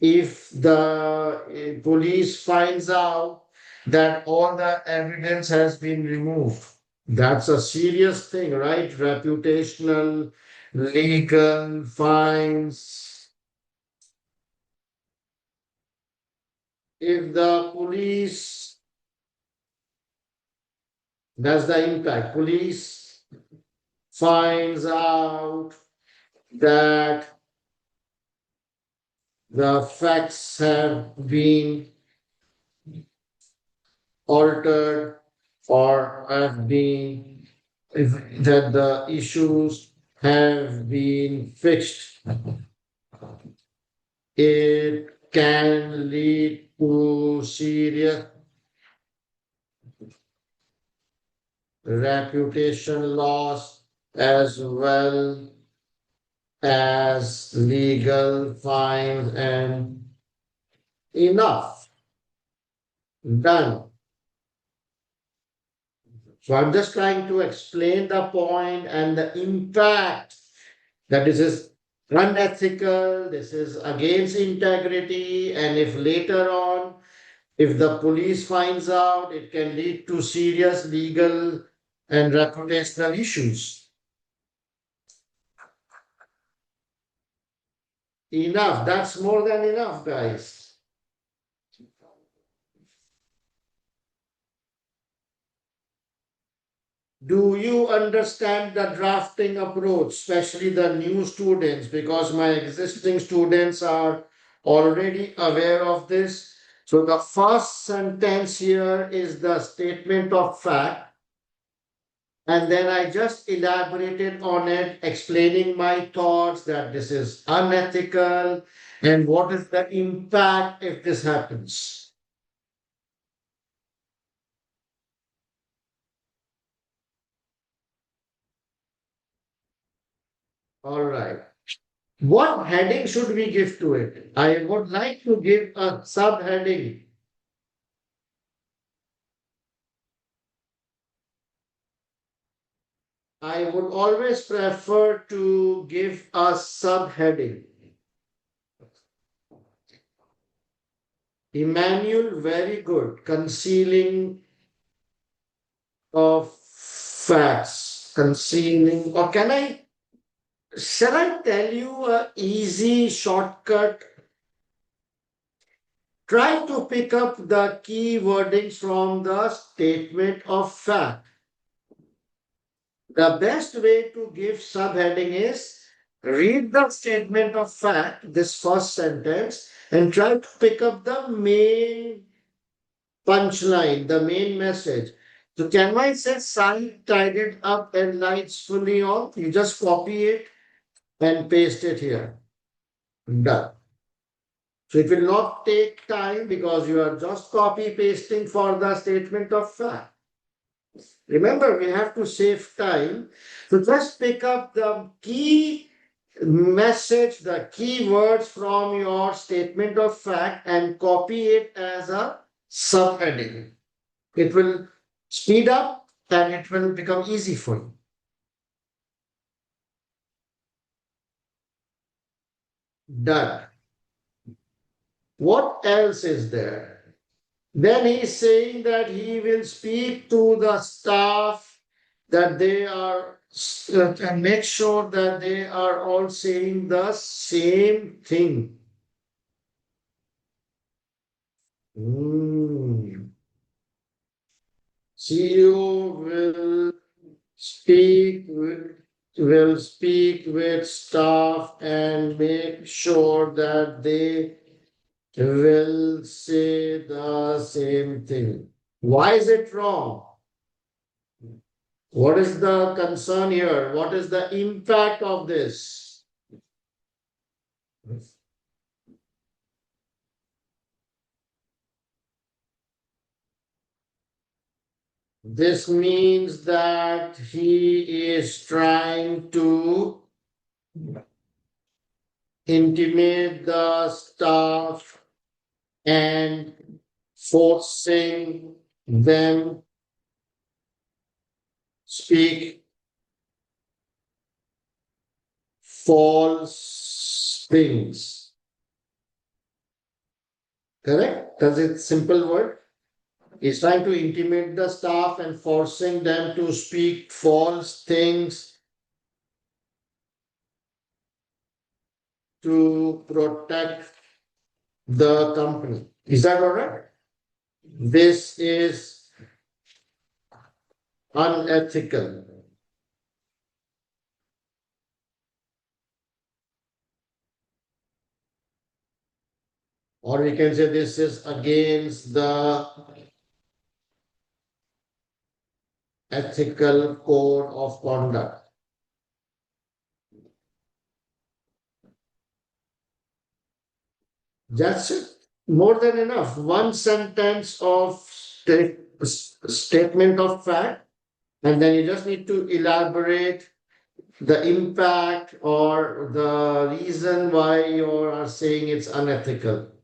if the police finds out that all the evidence has been removed? That's a serious thing, right? Reputational, legal, fines. If the police, that's the impact. Police finds out that the facts have been altered or have been, that the issues have been fixed, it can lead to serious reputation loss as well as legal fines and enough done. So I'm just trying to explain the point and the impact that this is unethical, this is against integrity, and if later on, if the police finds out, it can lead to serious legal and reputational issues. Enough, that's more than enough, guys. Do you understand the drafting approach, especially the new students? Because my existing students are already aware of this. So the first sentence here is the statement of fact. And then I just elaborated on it, explaining my thoughts that this is unethical and what is the impact if this happens. All right. What heading should we give to it? I would like to give a subheading. I would always prefer to give a subheading. Emmanuel, very good. Concealing of facts. Concealing, or shall I tell you a easy shortcut? Try to pick up the key wordings from the statement of fact. The best way to give subheading is read the statement of fact, this first sentence, and try to pick up the main punchline, the main message. So can I say sun tied it up and lights fully on? You just copy it and paste it here. Done. So it will not take time because you are just copy pasting for the statement of fact. Remember, we have to save time. So just pick up the key message, the key words from your statement of fact and copy it as a subheading. It will speed up and it will become easy for you. Done. What else is there? Then he's saying that he will speak to the staff that they are and make sure that they are all saying the same thing. Hmm. CEO will speak with staff and make sure that they will say the same thing. Why is it wrong? What is the concern here? What is the impact of this? This means that he is trying to intimidate the staff and forcing them speak false things. Correct? Does it simple word? He's trying to intimidate the staff and forcing them to speak false things to protect the company. Is that all right? This is unethical. Or we can say this is against the ethical code of conduct. That's it. More than enough. One sentence of statement of fact, and then you just need to elaborate the impact or the reason why you are saying it's unethical.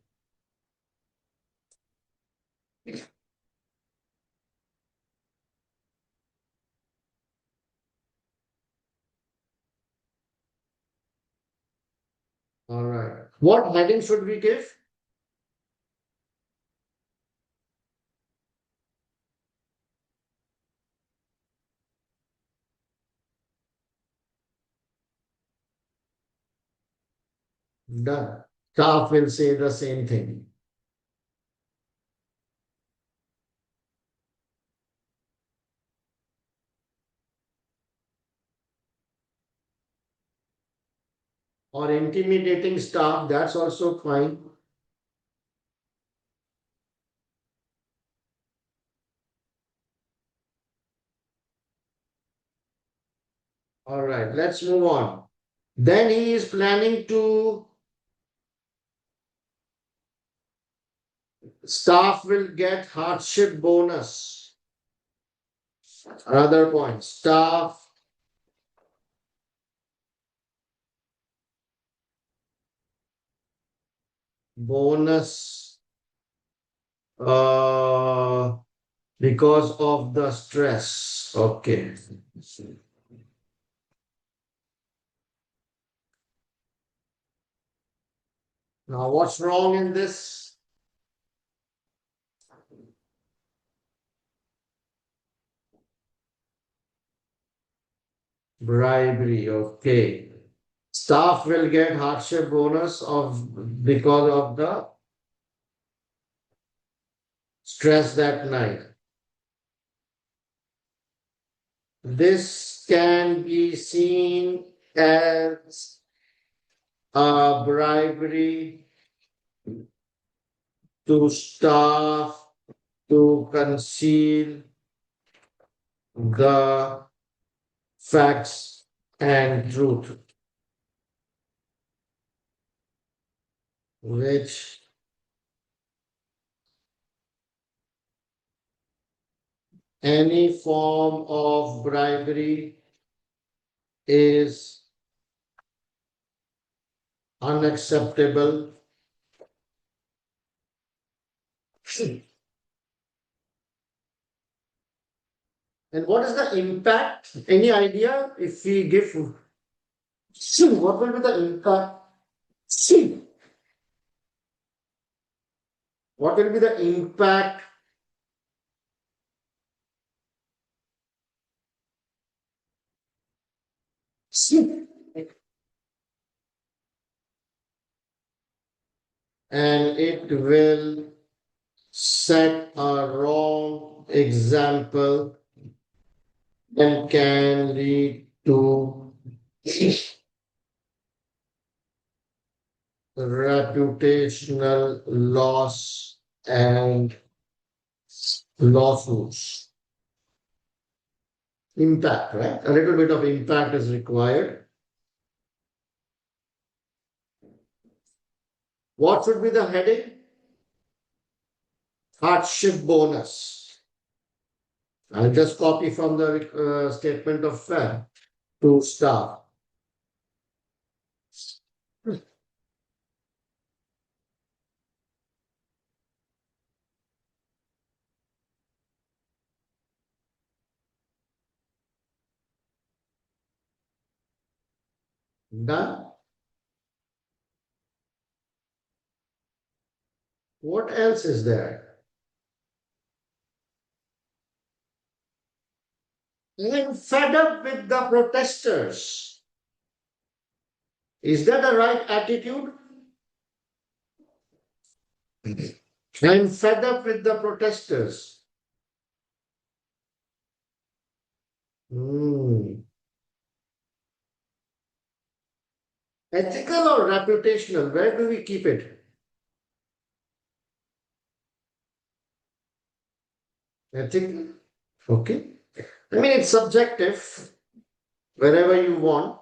All right. What heading should we give? Done. Staff will say the same thing. Or intimidating staff, that's also fine. All right, let's move on. Then he is planning to, staff will get hardship bonus. Another point, staff bonus uh, because of the stress. Okay. Now, what's wrong in this? Bribery. Okay. Staff will get hardship bonus of because of the stress that night. This can be seen as a bribery to staff to conceal the facts and truth. which any form of bribery is unacceptable. And what is the impact? Any idea if we give? What will be the impact? What will be the impact? And it will set a wrong example and can lead to reputational loss and lawsuits. Impact, right? A little bit of impact is required. What should be the heading? Hardship bonus. I'll just copy from the statement of fact to start. Done. What else is there? I'm fed up with the protesters. Is that the right attitude? I'm fed up with the protesters. Hmm. Ethical or reputational? Where do we keep it? Ethical? Okay. I mean, it's subjective, wherever you want.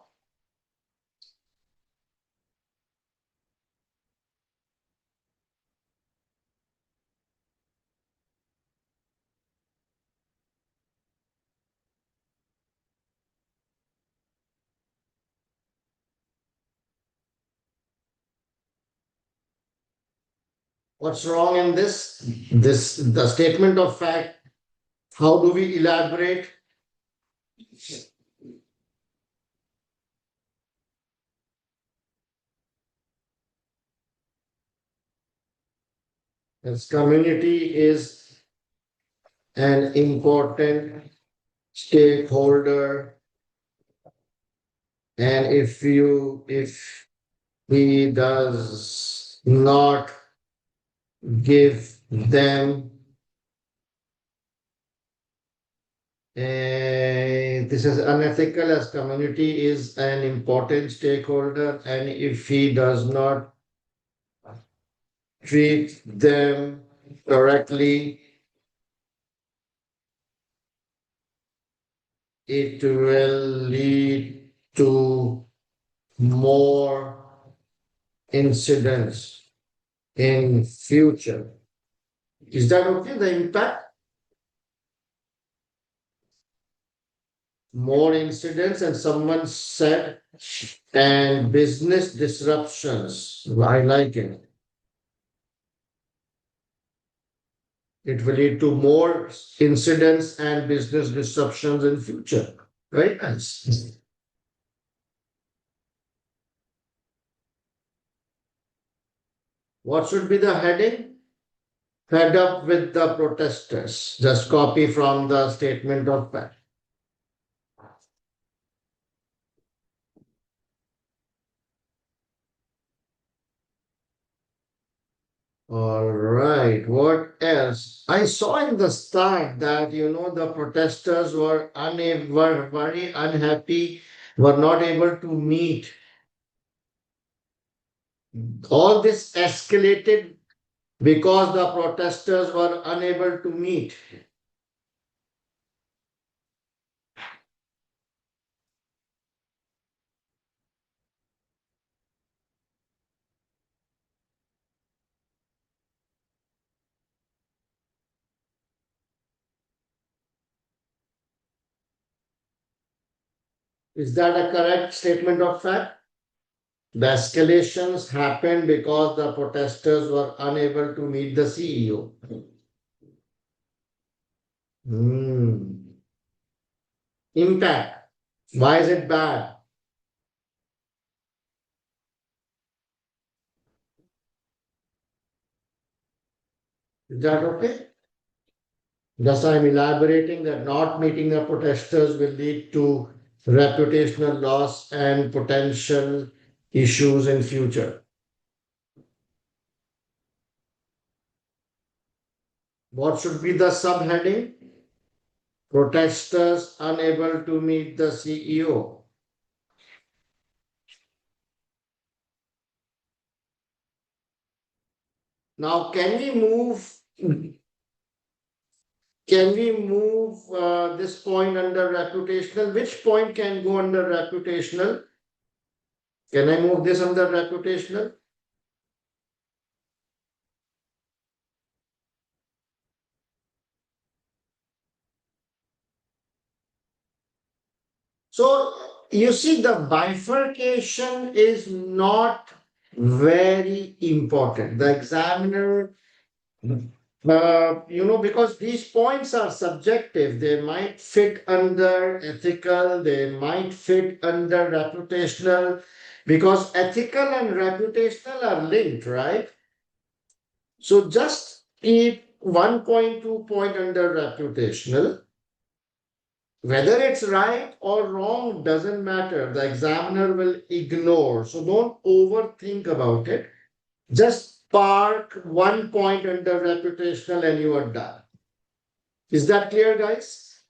What's wrong in this? The statement of fact. How do we elaborate? As community is an important stakeholder, and if he does not give them this is unethical, as community is an important stakeholder, and if he does not treat them correctly, it will lead to more incidents in future. Is that okay? The impact? More incidents, and someone said, and business disruptions. I like it. It will lead to more incidents and business disruptions in future. Very nice. What should be the heading? Fed up with the protesters. Just copy from the statement of fact. All right. What else? I saw in the start that the protesters were unable, were very unhappy, were not able to meet. All this escalated because the protesters were unable to meet. Is that a correct statement of fact? The escalations happened because the protesters were unable to meet the CEO. Hmm. Impact. Why is it bad? Is that okay? Thus, I'm elaborating that not meeting the protesters will lead to reputational loss and potential issues in future. What should be the subheading? Protesters unable to meet the CEO. Now, can we move this point under reputational? Which point can go under reputational? Can I move this under reputational? So you see, the bifurcation is not very important. The examiner, because these points are subjective, they might fit under ethical, they might fit under reputational, because ethical and reputational are linked, right? So just keep 1.2 point under reputational. Whether it's right or wrong doesn't matter. The examiner will ignore. So don't overthink about it. Just park 1 point under reputational and you are done. Is that clear, guys?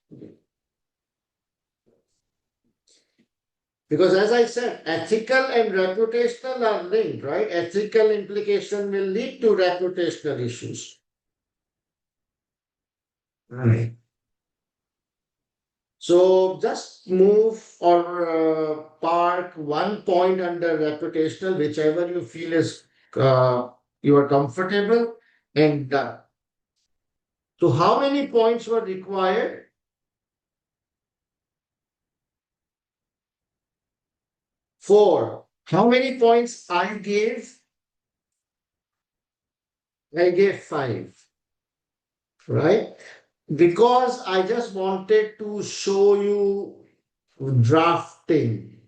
Because as I said, ethical and reputational are linked, right? Ethical implication will lead to reputational issues. Right. So just move or park 1 point under reputational, whichever you feel is you are comfortable, and done. So how many points were required? 4. How many points I gave? I gave 5, right? Because I just wanted to show you drafting.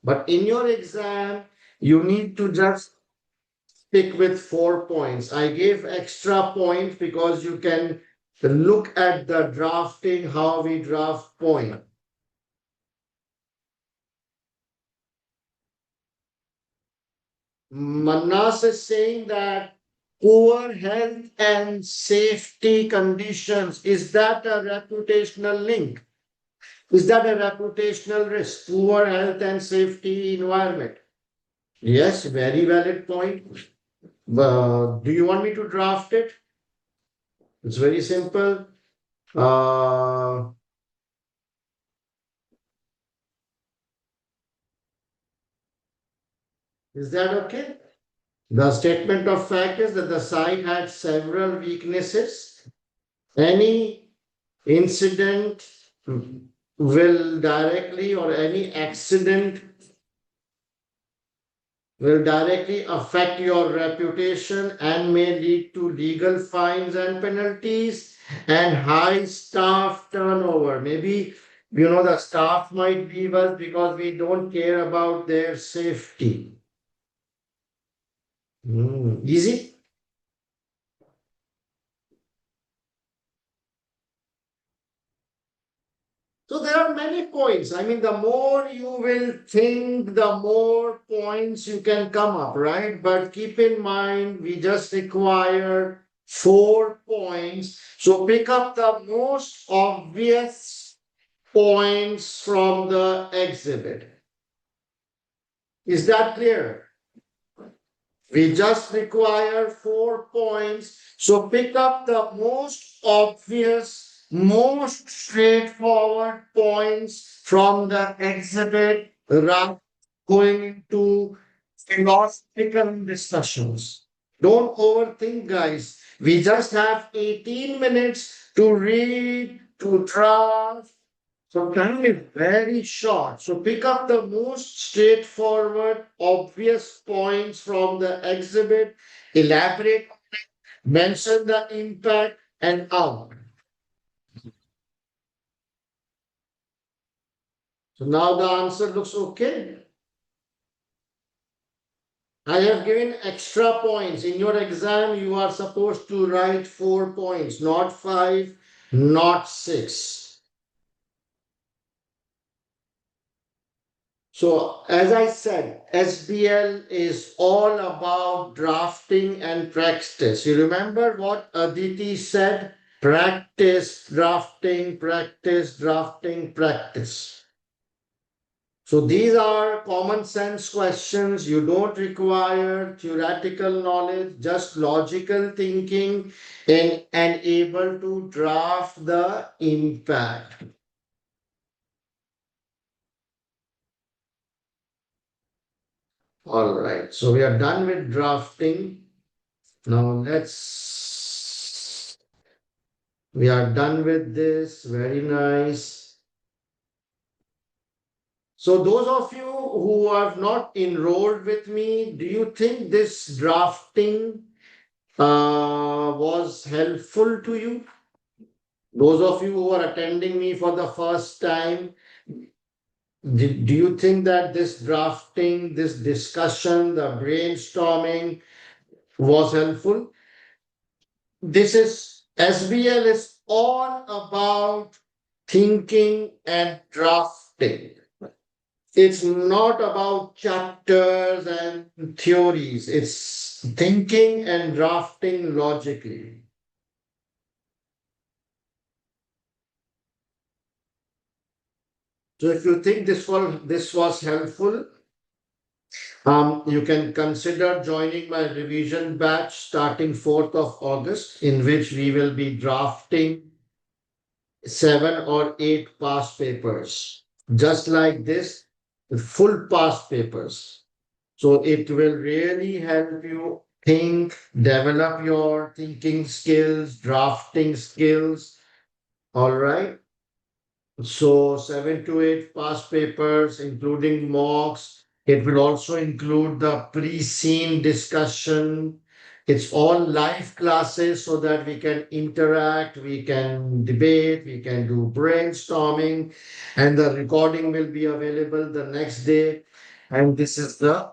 But in your exam, you need to just stick with 4 points. I gave extra points because you can look at the drafting, how we draft point. Manas is saying that poor health and safety conditions, is that a reputational link? Is that a reputational risk? Poor health and safety environment. Yes, very valid point. Do you want me to draft it? It's very simple. Uh, is that okay? The statement of fact is that the site had several weaknesses. Any incident will directly or any accident will directly affect your reputation and may lead to legal fines and penalties and high staff turnover. Maybe the staff might leave us because we don't care about their safety. Easy. So there are many points. I mean, the more you will think, the more points you can come up, right? But keep in mind, we just require 4 points. So pick up the most obvious points from the exhibit. Is that clear? We just require 4 points. So pick up the most obvious, most straightforward points from the exhibit rather going into philosophical discussions. Don't overthink, guys. We just have 18 minutes to read, to draft, So time is very short. So pick up the most straightforward, obvious points from the exhibit, elaborate, mention the impact, and out. So now the answer looks okay. I have given extra points. In your exam, you are supposed to write 4 points, not five, not six. So, as I said, SBL is all about drafting and practice. You remember what Aditi said? Practice, drafting, practice, drafting, practice. So these are common sense questions. You don't require theoretical knowledge, just logical thinking and able to draft the impact. All right. So we are done with drafting. Now we are done with this. Very nice. So those of you who have not enrolled with me, do you think this drafting was helpful to you? Those of you who are attending me for the first time, do you think that this drafting, this discussion, the brainstorming was helpful? This is SBL is all about thinking and drafting. It's not about chapters and theories. It's thinking and drafting logically. So if you think this was helpful, you can consider joining my revision batch starting 4th of August, in which we will be drafting 7 or 8 past papers, just like this, full past papers. So it will really help you think, develop your thinking skills, drafting skills. All right. So 7 to 8 past papers, including mocks. It will also include the pre-scene discussion. It's all live classes so that we can interact, we can debate, we can do brainstorming, and the recording will be available the next day. And this is the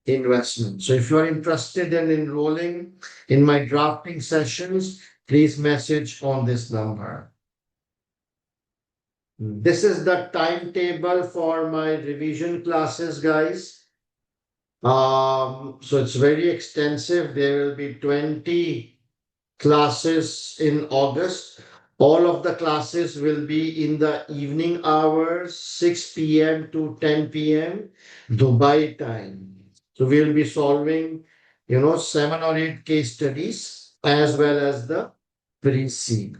investment. So if you're interested in enrolling in my drafting sessions, please message on this number. This is the timetable for my revision classes, guys. So it's very extensive. There will be 20 classes in August. All of the classes will be in the evening hours, 6 p.m. to 10 p.m. Dubai time. So we'll be solving, 7 or 8 case studies as well as the pre-seed.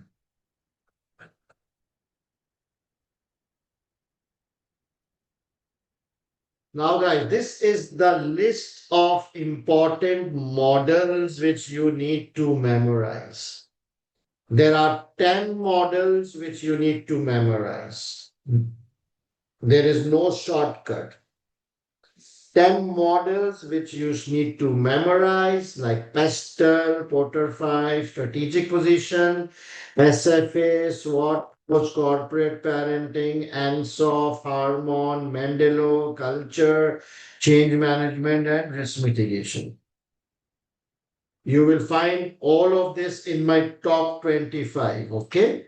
Now, guys, this is the list of important models which you need to memorize. There are 10 models which you need to memorize. There is no shortcut. 10 models which you need to memorize, like PESTEL, Porter 5, Strategic Position, SFA, SWOT, Post Corporate Parenting, ANSOF, Harmon, Mendelo, Culture, Change Management, and Risk Mitigation. You will find all of this in my top 25, okay?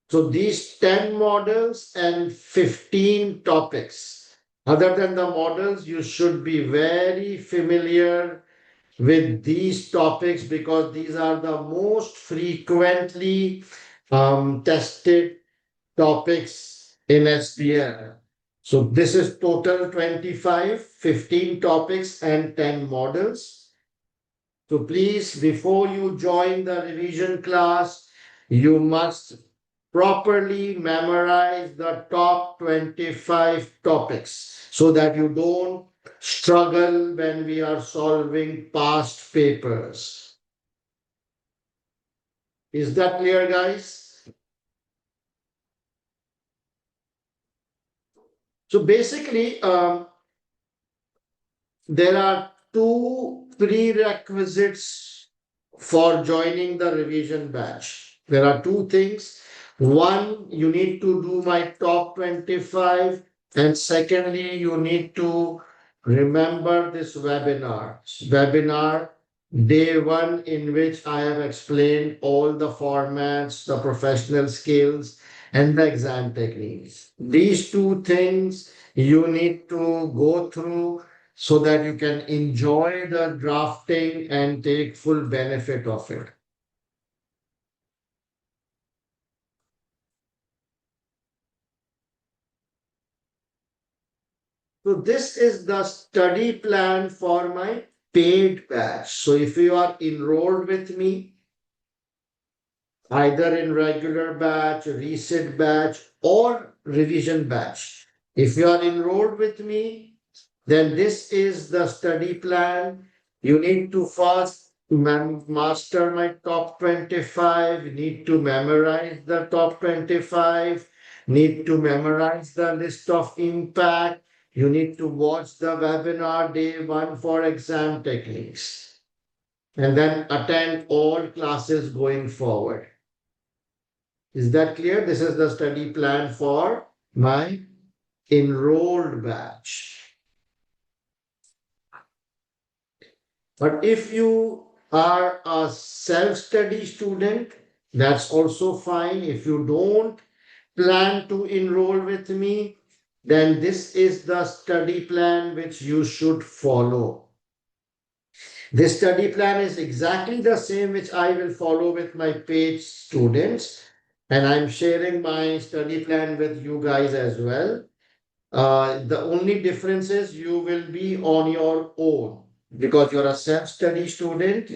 So these 10 models and 15 topics. Other than the models, you should be very familiar with these topics because these are the most frequently tested topics in SBL. So this is total 25, 15 topics and 10 models. So please, before you join the revision class, you must properly memorize the top 25 topics so that you don't struggle when we are solving past papers. Is that clear, guys? So basically, there are two prerequisites for joining the revision batch. There are two things. One, you need to do my top 25, and secondly, you need to remember this webinar. Webinar day one, in which I have explained all the formats, the professional skills, and the exam techniques. These two things you need to go through so that you can enjoy the drafting and take full benefit of it. So this is the study plan for my paid batch. So if you are enrolled with me, either in regular batch, reset batch, or revision batch, if you are enrolled with me, then this is the study plan. You need to first master my top 25, need to memorize the top 25, need to memorize the list of impact. You need to watch the webinar day one for exam techniques, and then attend all classes going forward. Is that clear? This is the study plan for my enrolled batch. But if you are a self-study student, that's also fine. If you don't plan to enroll with me, then this is the study plan which you should follow. This study plan is exactly the same which I will follow with my paid students. And I'm sharing my study plan with you guys as well. The only difference is you will be on your own because you're a self-study student.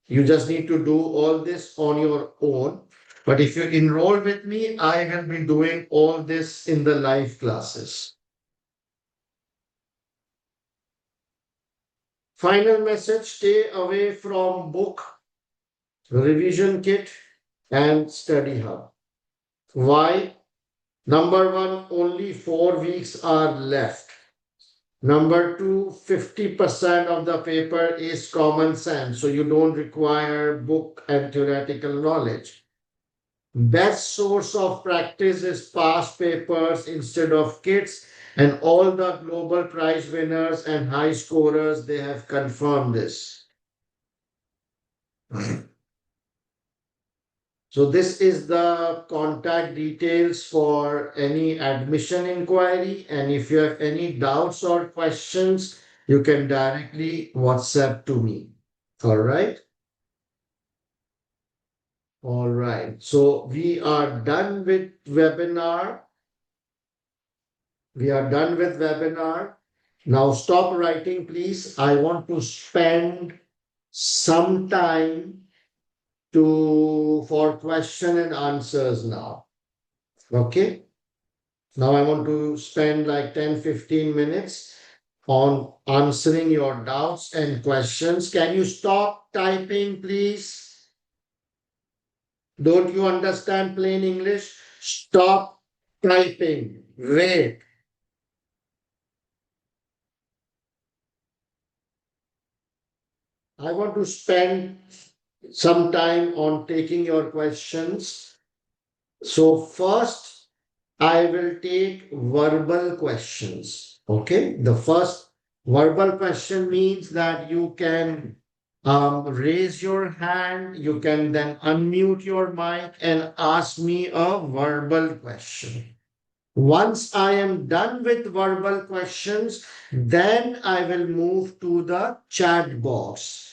You just need to do all this on your own. But if you enroll with me, I will be doing all this in the live classes. Final message, stay away from book, revision kit, and study hub. Why? Number one, only 4 weeks are left. Number two, 50% of the paper is common sense, so you don't require book and theoretical knowledge. Best source of practice is past papers instead of kits, and all the global prize winners and high scorers, they have confirmed this. So this is the contact details for any admission inquiry. And if you have any doubts or questions, you can directly WhatsApp to me. All right. All right. So we are done with webinar. We are done with webinar. Now stop writing, please. I want to spend some time for question and answers now. Okay. Now I want to spend like 10-15 minutes on answering your doubts and questions. Can you stop typing, please? Don't you understand plain English? Stop typing. Wait. I want to spend some time on taking your questions. So first, I will take verbal questions. Okay. The first verbal question means that you can raise your hand, you can then unmute your mic and ask me a verbal question. Once I am done with verbal questions, then I will move to the chat box.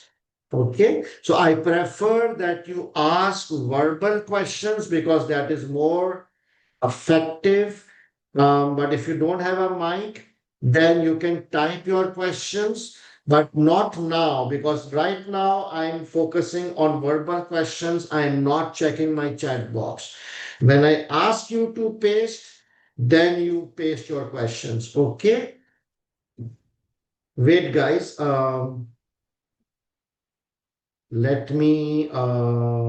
Okay, so I prefer that you ask verbal questions because that is more effective. But if you don't have a mic, then you can type your questions, but not now because right now I'm focusing on verbal questions. I'm not checking my chat box. When I ask you to paste, then you paste your questions. Okay. Wait, guys. Let me allow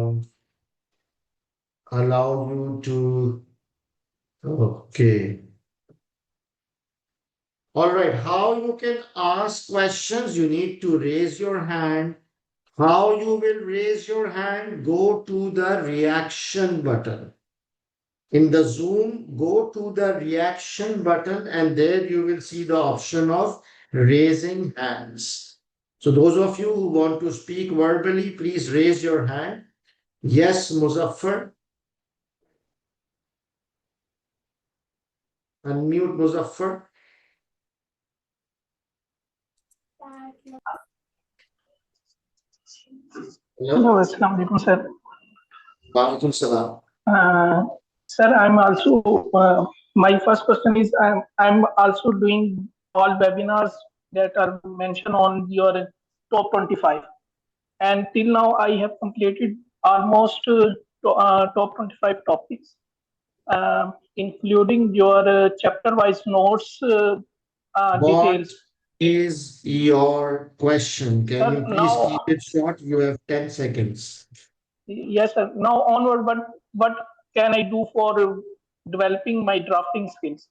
you to. Okay. All right. How you can ask questions? You need to raise your hand. How you will raise your hand? Go to the reaction button. In the Zoom, go to the reaction button and there you will see the option of raising hands. So those of you who want to speak verbally, please raise your hand. Yes, Muzaffar. Unmute Muzaffar. Hello, Hello. Assalamu alaikum, sir. Walaikum salam. Uh, Sir, I'm also, my first question is I'm also doing all webinars that are mentioned on your top 25. And till now, I have completed almost top 25 topics, including your chapter-wise notes What details. is your question? Can Sir, you please keep now, it short? You have 10 seconds. yes, sir. Now onward, what can I do for developing my drafting skills?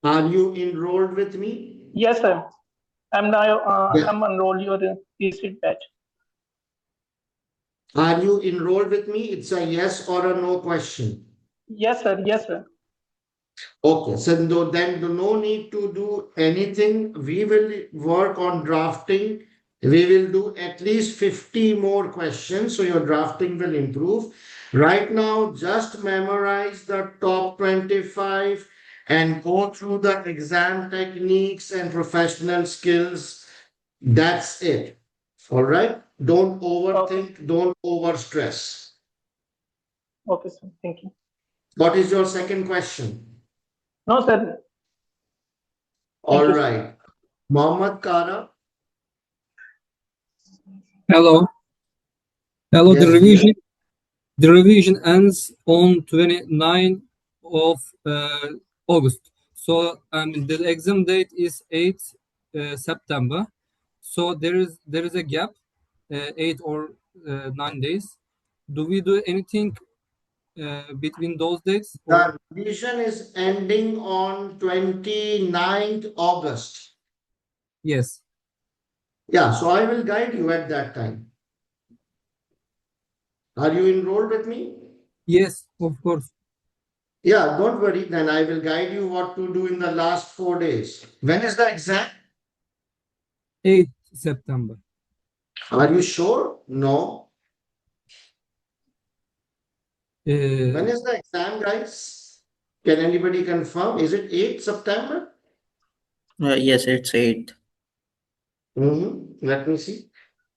Are you enrolled with me? Yes, sir. I'm now Yeah. I'm enrolled your PhD batch. Are you enrolled with me? It's a yes or a no question. Yes, sir. Yes, sir. Okay, so then no need to do anything. We will work on drafting. We will do at least 50 more questions, so your drafting will improve. Right now, just memorize the top 25 and go through the exam techniques and professional skills. That's it. All right? Don't overthink, don't overstress. Okay, sir. Thank you. What is your second question? No, sir. All Thank you, sir. right. Mohammed Kara. Hello. Hello. Yes, dear. The revision ends on 29 of August. So the exam date is 8 September. So there is a gap, 8 or 9 days. Do we do anything between those dates or The revision is ending on 29th August. yes? Yeah, so I will guide you at that time. Are you enrolled with me? Yes, of course. Yeah, don't worry. Then I will guide you what to do in the last 4 days. When is the exam? 8 September. Are you sure? No. When Uh, is the exam, guys? Can anybody confirm? Is it 8th September? Yes, it's 8. Let me see.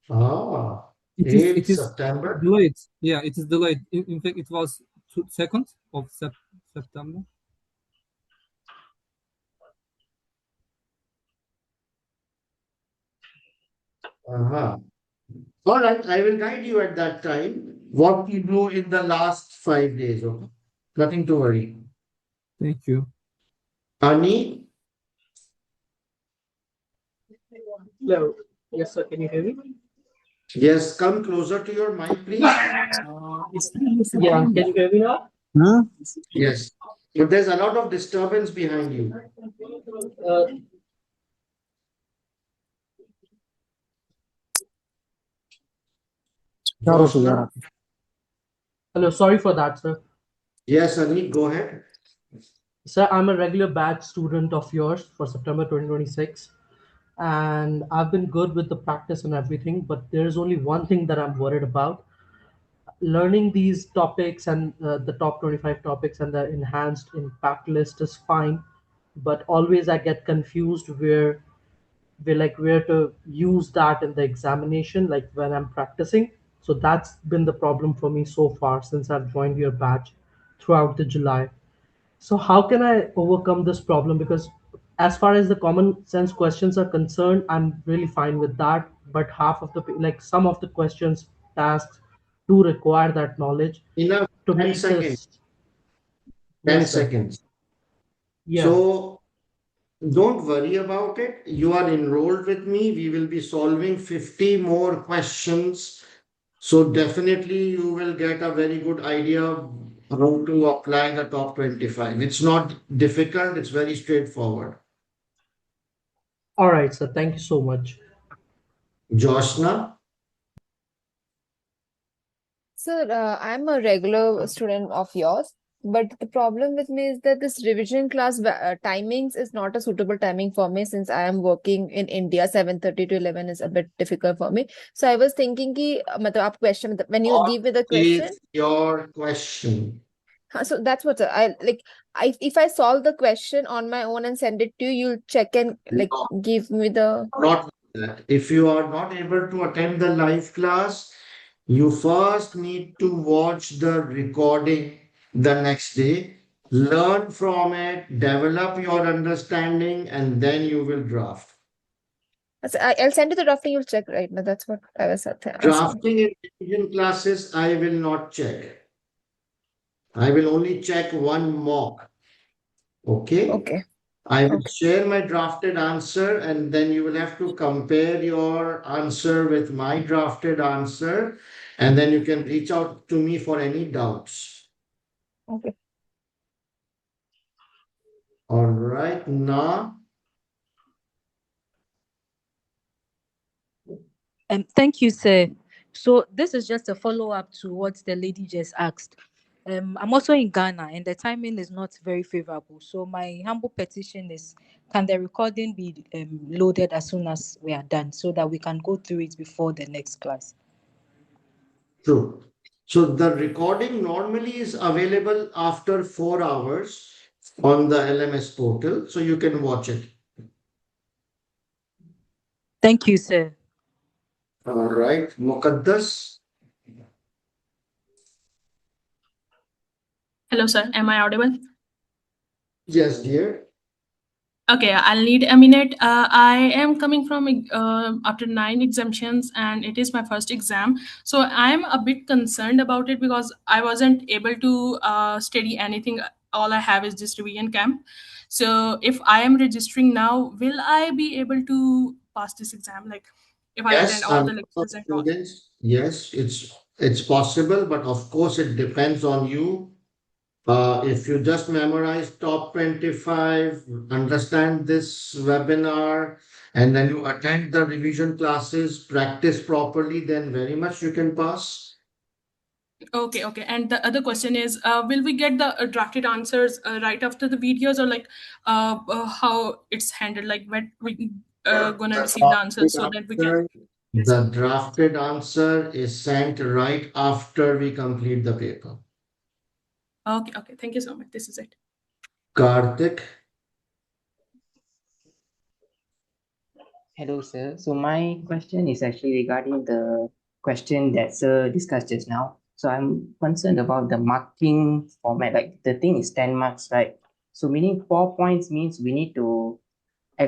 Ah, it 8th is September. delayed. Yeah, it is delayed. In fact, it was 2nd of September. Uh-huh. All right, I will guide you at that time what you do in the last 5 days. Okay, nothing to worry. Thank you. Ani, Hello. Yes, sir. Can you hear me? yes, come closer to your mic, please. Yeah. Can you hear me now? Yes, but there's a lot of disturbance behind you. Uh, Roshna, Hello. Sorry for that, sir. yes, Ani, go ahead. Sir, I'm a regular batch student of yours for September 2026, and I've been good with the practice and everything, but there's only one thing that I'm worried about. Learning these topics and the top 25 topics and the enhanced impact list is fine, but always I get confused where to use that in the examination, like when I'm practicing. So that's been the problem for me so far since I've joined your batch throughout the July. So how can I overcome this problem? Because as far as the common sense questions are concerned, I'm really fine with that. But half of the like some of the questions, tasks do require that knowledge Enough, to 10 make seconds. this. 10 Yes, sir. seconds. Yeah. So don't worry about it. You are enrolled with me. We will be solving 50 more questions. So definitely you will get a very good idea how to apply the top 25. It's not difficult, it's very straightforward. All right, sir. Thank you so much. Joshna? Sir, I'm a regular student of yours, but the problem with me is that this revision class timings is not a suitable timing for me since I am working in India. 7:30 to 11 is a bit difficult for me. So I was thinking कि मतलब आप question when you What give me the question. is your question? So that's what I like. If I solve the question on my own and send it to you, you'll check and like No, give me the. not that. If you are not able to attend the live class, you first need to watch the recording the next day, learn from it, develop your understanding, and then you will draft. I'll send you the drafting. You'll check right now. That's what I was asking. Drafting in revision classes, I will not check. I will only check one mock. Okay? Okay. I will Okay. share my drafted answer and then you will have to compare your answer with my drafted answer and then you can reach out to me for any doubts. Okay. All right, now. Thank you, sir. So this is just a follow-up to what the lady just asked. I'm also in Ghana and the timing is not very favorable. So my humble petition is, can the recording be loaded as soon as we are done so that we can go through it before the next class? True. So the recording normally is available after 4 hours on the LMS portal, so you can watch it. Thank you, sir. All right, Muqaddas. Hello, sir. Am I audible? Yes, dear. Okay, I'll need a minute. I am coming from after 9 exemptions, and it is my first exam. So I'm a bit concerned about it because I wasn't able to study anything. All I have is this revision camp. So if I am registering now, will I be able to pass this exam? Like, if I attend Yes, all the for lectures and all. students, yes, it's possible, but of course it depends on you. If you just memorize top 25, understand this webinar, and then you attend the revision classes, practice properly, then very much you can pass. Okay, okay. And the other question is, will we get the drafted answers right after the videos, or like how it's handled? Like when we gonna receive the answers so that we can. The drafted answer is sent right after we complete the paper. Okay, okay. Thank you so much. This is it. Karthik. Hello, sir. So my question is actually regarding the question that sir discussed just now. So I'm concerned about the marking format. Like the thing is 10 marks, right? So meaning 4 points means we need to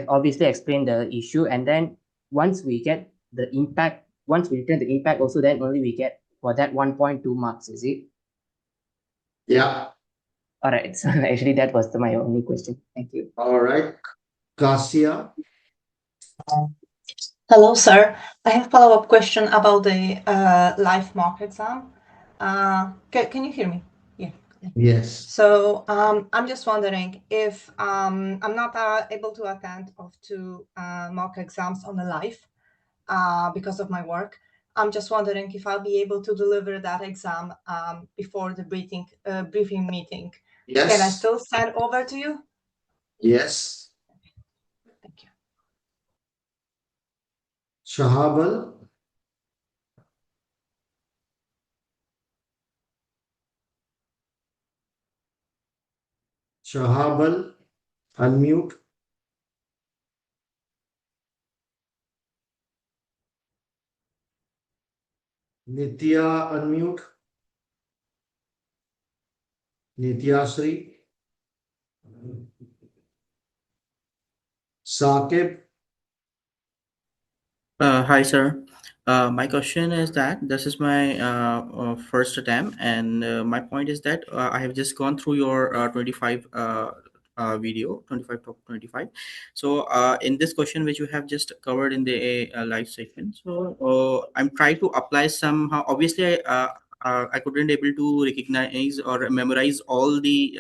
obviously explain the issue, and then once we get the impact, once we return the impact also, then only we get for that 1.2 marks, is it? Yeah. All right. So actually that was my only question. Thank you. All right. Kasia. Hello, sir. I have a follow-up question about the live mock exam. Can you hear me? Yeah. Yes. So I'm just wondering if I'm not able to attend of 2 mock exams on the live because of my work. I'm just wondering if I'll be able to deliver that exam before the briefing meeting. Yes. Can I still send over to you? Yes. Thank you. Shahabal. Shahabal, unmute. Nitya, unmute. Nityasri. Saqib. Hi, sir. My question is that this is my first attempt, and my point is that I have just gone through your 25 video, 25 top 25. So in this question, which you have just covered in the live session, so I'm trying to apply somehow. Obviously, I couldn't able to recognize or memorize all the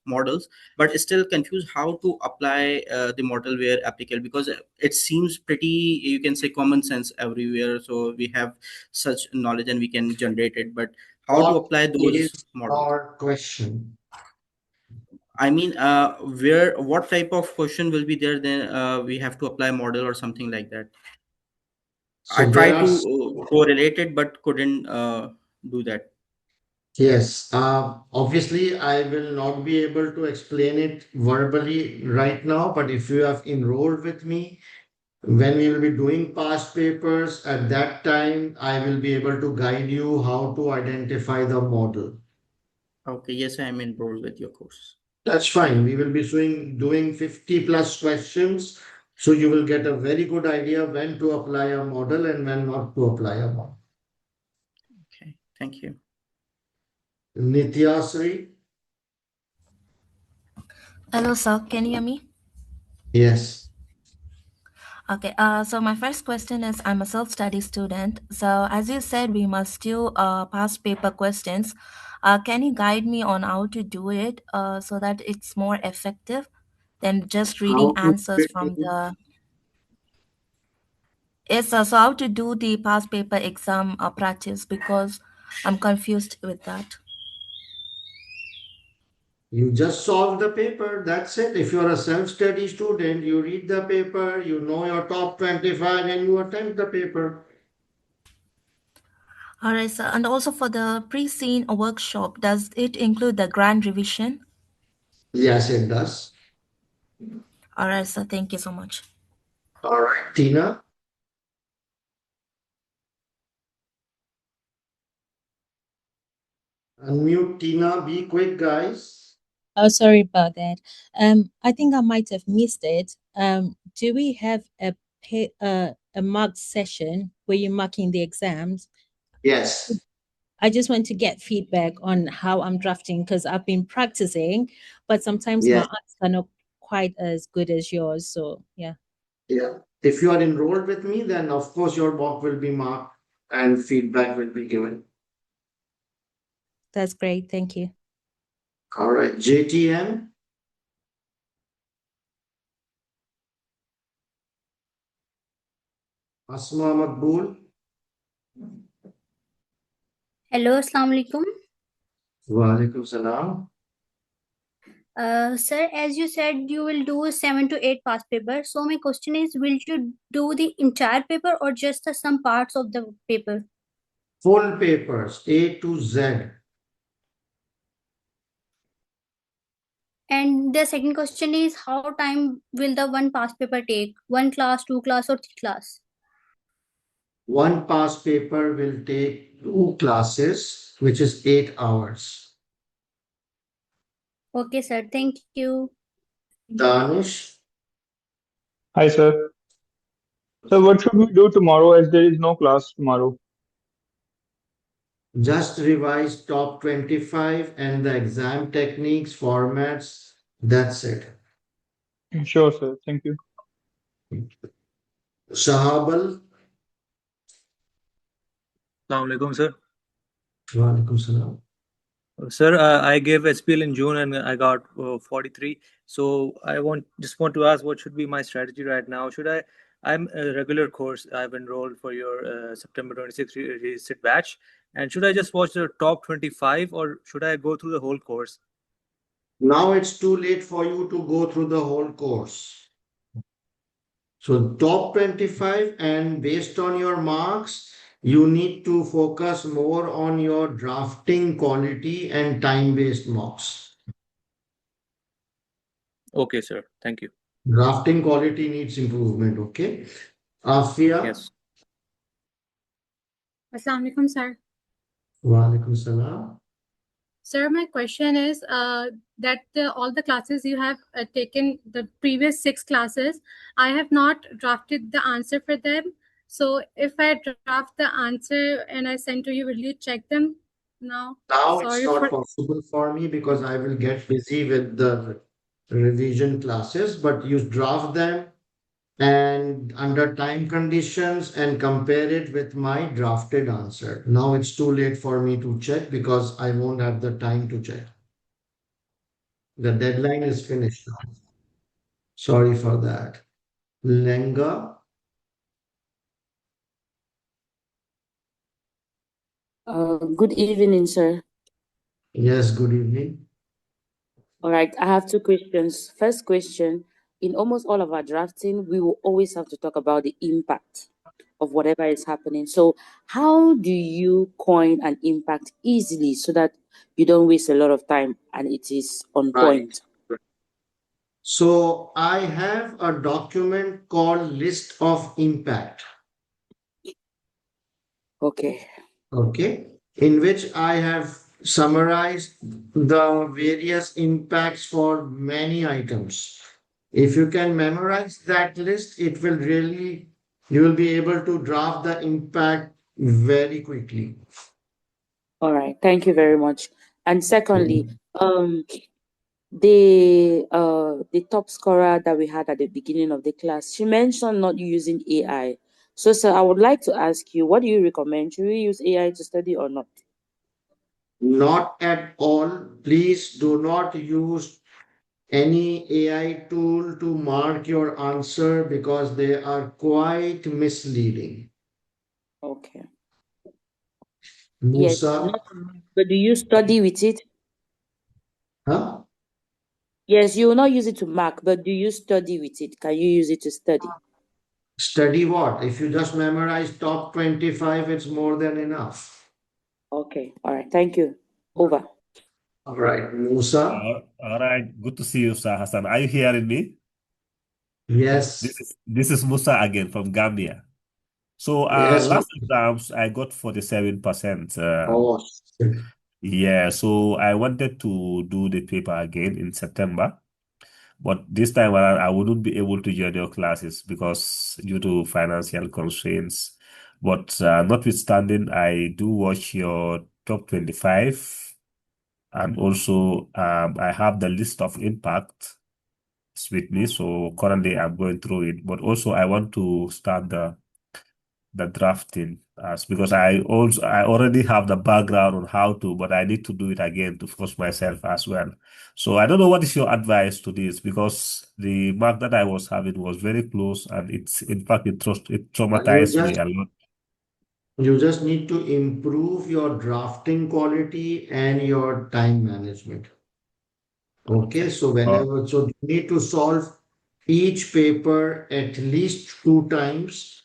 models, but still confused how to apply the model where applicable, because it seems pretty, you can say, common sense everywhere. So we have such knowledge and we can generate it, but how to What apply those is models? your question? I mean, where, what type of question will be there? Then we have to apply model or something like that. I So there tried are, to correlate it, but couldn't do that. yes, obviously I will not be able to explain it verbally right now, but if you have enrolled with me, when we will be doing past papers, at that time, I will be able to guide you how to identify the model. Okay, yes, I am enrolled with your course. That's fine. We will be doing 50 plus questions. So you will get a very good idea when to apply a model and when not to apply a model. Okay, thank you. Nityasri? Hello, sir. Can you hear me? Yes. Okay. So my first question is, I'm a self-study student. So as you said, we must do past paper questions. Can you guide me on how to do it so that it's more effective than just reading How to answers do from it? the... Yes, so how to do the past paper exam practice, because I'm confused with that. You just solve the paper. That's it. If you're a self-study student, you read the paper, you know your top 25 and you attempt the paper. All right, sir. And also for the pre-scene workshop, does it include the grand revision? Yes, it does. All right, sir. Thank you so much. All right, Tina. Unmute Tina. Be quick, guys. Oh, sorry about that. I think I might have missed it. Do we have a marked session where you're marking the exams? Yes. I just want to get feedback on how I'm drafting, because I've been practicing, but sometimes my Yes. answers are not quite as good as yours. So yeah, Yeah. If you are enrolled with me, then of course your mock will be marked and feedback will be given. that's great. Thank you. All right. JTM. Asma Makbul. Hello, Assalamu alaikum. Wa alaikum salam. Sir, as you said, you will do 7 to 8 past paper. So my question is, will you do the entire paper or just some parts of the paper? Full papers, A to Z. And the second question is, how time will the one past paper take? One class, two class, or three class? One past paper will take 2 classes, which is 8 hours. Okay, sir. Thank you. Danish. Hi, sir. So, what should we do tomorrow as there is no class tomorrow? Just revise top 25 and the exam techniques, formats. That's it. Sure, sir. Thank you. Shahabal. Assalamu alaikum, sir. Wa alaikum salam. Sir, I gave SPL in June and I got 43. So I just want to ask, what should be my strategy right now? Should I'm a regular course. I've enrolled for your September 26th resit batch. And should I just watch the top 25 or should I go through the whole course? Now it's too late for you to go through the whole course. So top 25, and based on your marks, you need to focus more on your drafting quality and time-based mocks. Okay, sir. Thank you. Drafting quality needs improvement, okay? Afia. Yes. Assalamu alaikum, sir. Wa alaikum salam. Sir, my question is that all the classes you have taken, the previous 6 classes, I have not drafted the answer for them. So if I draft the answer and I send to you, will you check them now? Now it's Sorry not for... possible for me because I will get busy with the revision classes, but you draft them and under time conditions and compare it with my drafted answer. Now it's too late for me to check because I won't have the time to check. The deadline is finished now. Sorry for that. Lenga, Good evening, sir. yes, good evening. All right, I have two questions. First question, in almost all of our drafting, we will always have to talk about the impact of whatever is happening. So how do you coin an impact easily so that you don't waste a lot of time and it is on point? So I have a document called List of Impact. Okay. Okay, in which I have summarized the various impacts for many items. If you can memorize that list, it will really, you will be able to draft the impact very quickly. All right, thank you very much. And secondly, the top scorer that we had at the beginning of the class, she mentioned not using AI. So, sir, I would like to ask you, what do you recommend? Should we use AI to study or not? Not at all. Please do not use any AI tool to mark your answer because they are quite misleading. Okay. Yes, Musa, but do you study with it? huh? Yes, you will not use it to mark, but do you study with it? Can you use it to study? Study what? If you just memorize top 25, it's more than enough. Okay, all right, thank you. Over. All right, Musa. All right, good to see you, Sir Hassan. Are you hearing me? Yes. This is Musa again from Gambia. So Yes. last exams I got 47%. Oh, Yeah, so I wanted to do the paper again in September, but this time around I wouldn't be able to join your classes because due to financial constraints. But notwithstanding, I do watch your top 25, and also I have the list of impact with me. So currently I'm going through it, but also I want to start the drafting as because I already have the background on how to, but I need to do it again to force myself as well. So I don't know what is your advice to this because the mark that I was having was very close, and it's in fact it traumatized me a lot. You just need to improve your drafting quality and your time management. Okay, so so you need to solve each paper at least 2 times.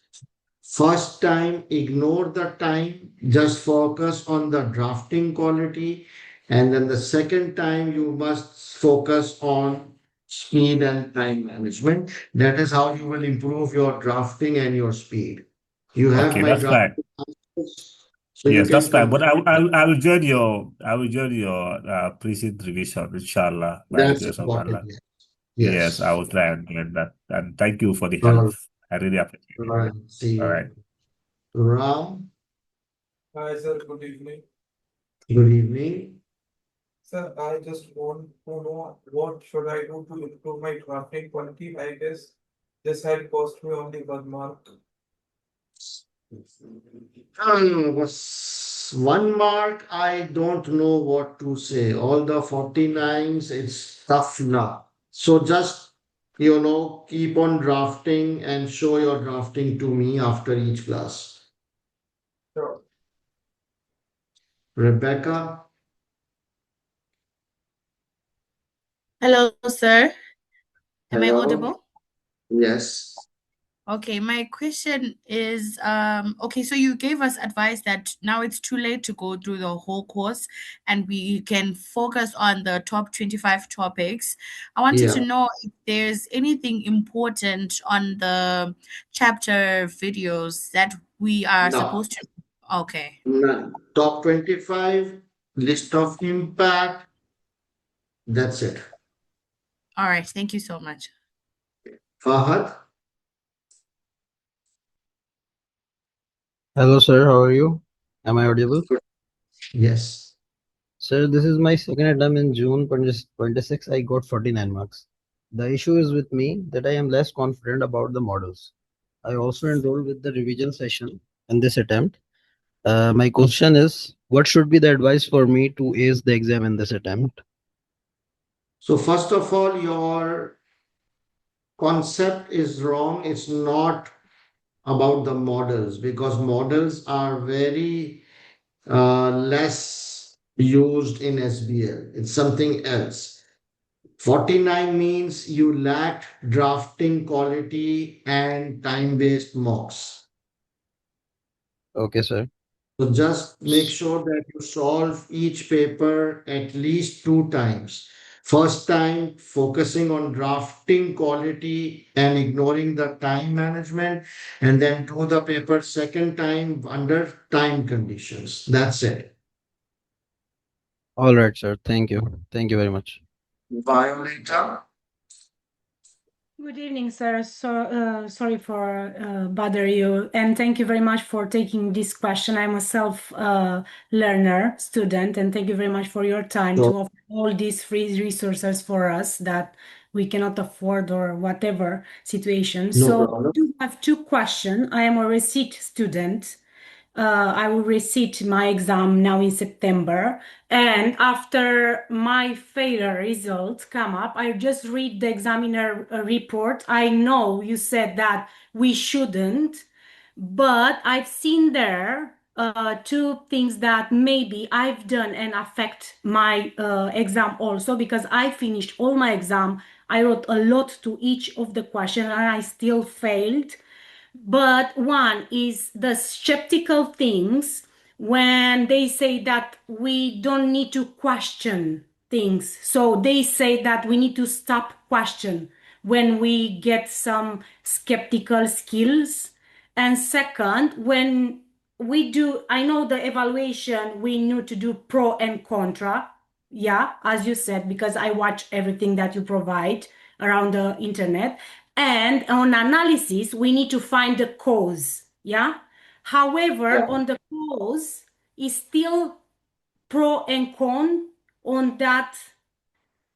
First time, ignore the time, just focus on the drafting quality. And then the second time, you must focus on speed and time management. That is how you will improve your drafting and your speed. You have Okay, my that's fine. drafting answers, so you Yes, that's can fine. But compare. I will join your precinct revision, inshallah, by the That's grace of important. Allah. Yes, I Yes. will try and get that. And thank you for the All help. right. I really appreciate All it. right. See All you. right. Ram, Hi, sir. Good evening. good evening. Sir, I just want to know what should I do to improve my drafting quality. I guess this had cost me only 1 mark. Was 1 mark, I don't know what to say. All the 49s, it's tough now. So just, keep on drafting and show your drafting to me after each class. Sure. Rebecca, Hello, sir. Am I hello. audible? Yes. Okay, my question is, okay, so you gave us advice that now it's too late to go through the whole course and we can focus on the top 25 topics. I wanted to Yeah. know if there's anything important on the chapter videos that we are No, supposed to. Okay. none. Top 25, list of impact. That's it. All right. Thank you so much. Fahad, Hello, sir. How are you? Am I audible? yes. Sir, this is my second attempt in June 26. I got 49 marks. The issue is with me that I am less confident about the models. I also enrolled with the revision session in this attempt. My question is, what should be the advice for me to ace the exam in this attempt? So first of all, your concept is wrong. It's not about the models because models are very less used in SBL. It's something else. 49 means you lacked drafting quality and time-based mocks. Okay, sir. So just make sure that you solve each paper at least 2 times. First time focusing on drafting quality and ignoring the time management, and then do the paper second time under time conditions. That's it. All right, sir. Thank you. Thank you very much. Violator. Good evening, sir. Sorry for bother you, and thank you very much for taking this question. I'm a self-learner student, and thank you very much for your time to offer all these free resources for us that we cannot afford or whatever situation. No So problem. I do have two questions. I am a receipt student. I will receipt my exam now in September. And after my failure results come up, I just read the examiner report. I know you said that we shouldn't, but I've seen there two things that maybe I've done and affect my exam also because I finished all my exam. I wrote a lot to each of the questions and I still failed. But one is the skeptical things when they say that we don't need to question things. So they say that we need to stop question when we get some skeptical skills. And second, when we do, I know the evaluation, we need to do pro and contra. Yeah, as you said, because I watch everything that you provide around the internet. And on analysis, we need to find the cause. Yeah. However, on the cause is still pro and con on that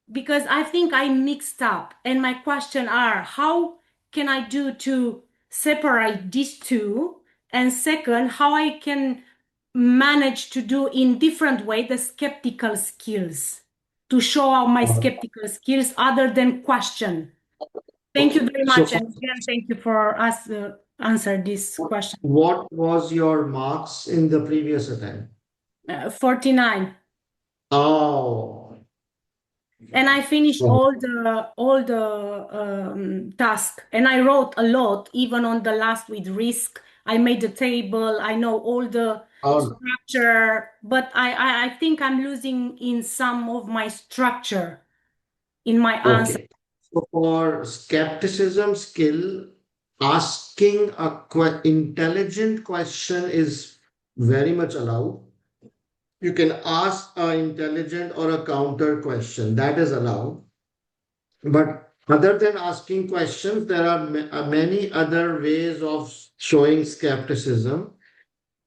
because I think I mixed up. And my question are, how can I do to separate these two? And second, how I can manage to do in different way the skeptical skills to show out my skeptical skills other than question. Thank you very So much. And again, thank you for us answer this question. what was your marks in the previous attempt? 49. Oh, And I finished all the task, and I wrote a lot, even on the last with risk. I made the table. I know all the structure, but I think I'm losing in some of my structure in my answer. okay. So for skepticism skill, asking a intelligent question is very much allowed. You can ask an intelligent or a counter question. That is allowed. But other than asking questions, there are many other ways of showing skepticism.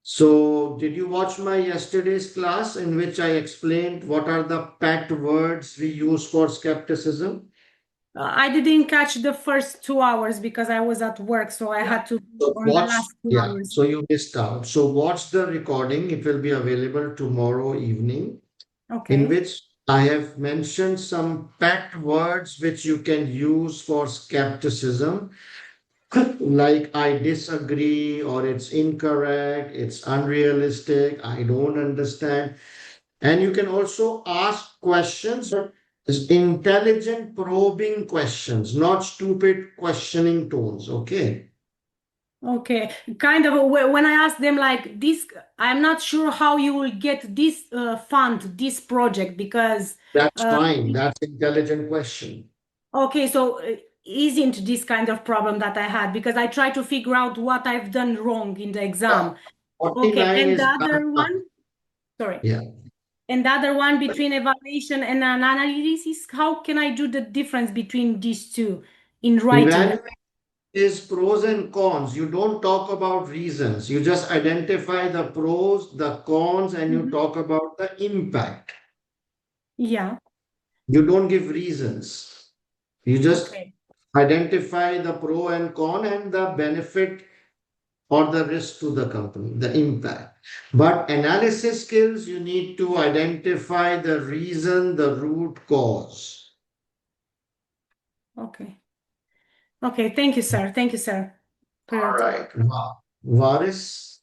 So, did you watch my yesterday's class in which I explained what are the packed words we use for skepticism? I didn't catch the first 2 hours because I was at work, so I had to So on the watch, last 2 yeah, hours. so you missed out. So watch the recording. It will be available tomorrow evening, in Okay. which I have mentioned some packed words which you can use for skepticism, like I disagree, or it's incorrect, it's unrealistic, I don't understand. And you can also ask questions, but intelligent probing questions, not stupid questioning tones. Okay. Okay, kind of when I ask them like this, I'm not sure how you will get this fund, this project, because That's fine. That's intelligent question. okay, so isn't this kind of problem that I had because I try to figure out what I've done wrong in the exam. Okay, 49 and the is other one, sorry, yeah. and the other one between evaluation and an analysis, how can I do the difference between these two in writing? Evaluation is pros and cons. You don't talk about reasons. You just identify the pros, the cons, and you talk about the impact. Yeah. You don't give reasons. You just Okay. identify the pro and con and the benefit or the risk to the company, the impact. But analysis skills, you need to identify the reason, the root cause. Okay. Okay. Thank you, sir. Thank you, sir. For your All time. right. Varis?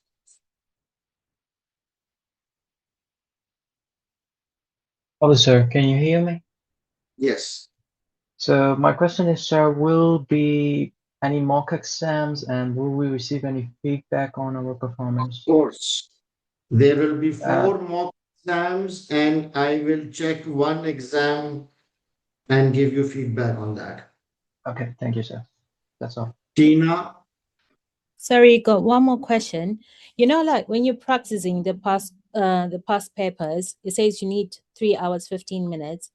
Hello, sir. Can you hear me? Yes. So my question is, sir, will be any mock exams and will we receive any feedback on our performance? Of course. There will be Uh, 4 mock exams, and I will check one exam and give you feedback on that. okay, thank you, sir. That's all. Tina? Sorry, got one more question. You know, like when you're practicing the past papers, it says you need 3 hours, 15 minutes,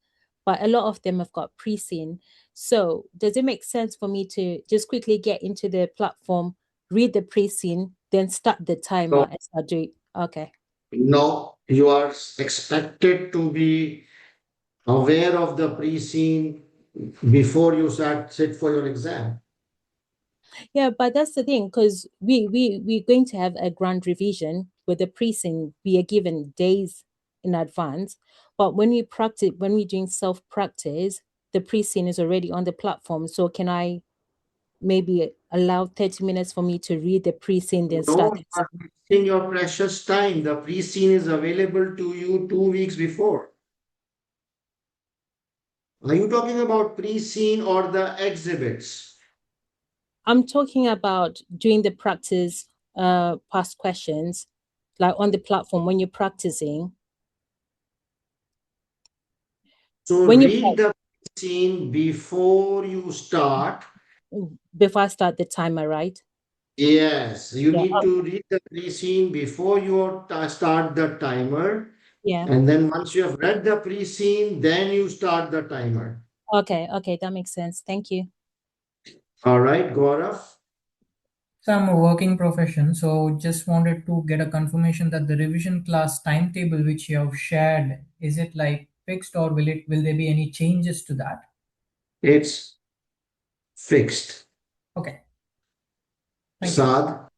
but a lot of them have got pre-seen. So does it make sense for me to just quickly get into the platform, read the pre-seen, then start the timer No. and start doing? Okay. No, you are expected to be aware of the pre-scene before you sit for your exam. Yeah, but that's the thing, because we're going to have a grand revision with the pre-seen we are given days in advance. But when we're doing self-practice, the pre-seen is already on the platform. So can I maybe allow 30 minutes for me to read the pre-seen, then No, start you the are wasting your precious time. The pre-scene is available to you 2 weeks before. Are you talking about pre-scene or the exhibits? I'm talking about doing the practice past questions, like on the platform when you're practicing. So When you read the scene before you start. before I start the timer, right? Yes, you Yeah. need to read the pre-scene before you start the timer. Yeah. And then once you have read the pre-scene, then you start the timer. Okay, that makes sense. Thank you. All right, Gaurav. So I'm a working profession, so just wanted to get a confirmation that the revision class timetable which you have shared, is it like fixed or will there be any changes to that? It's fixed. Okay. Thank you. Saad,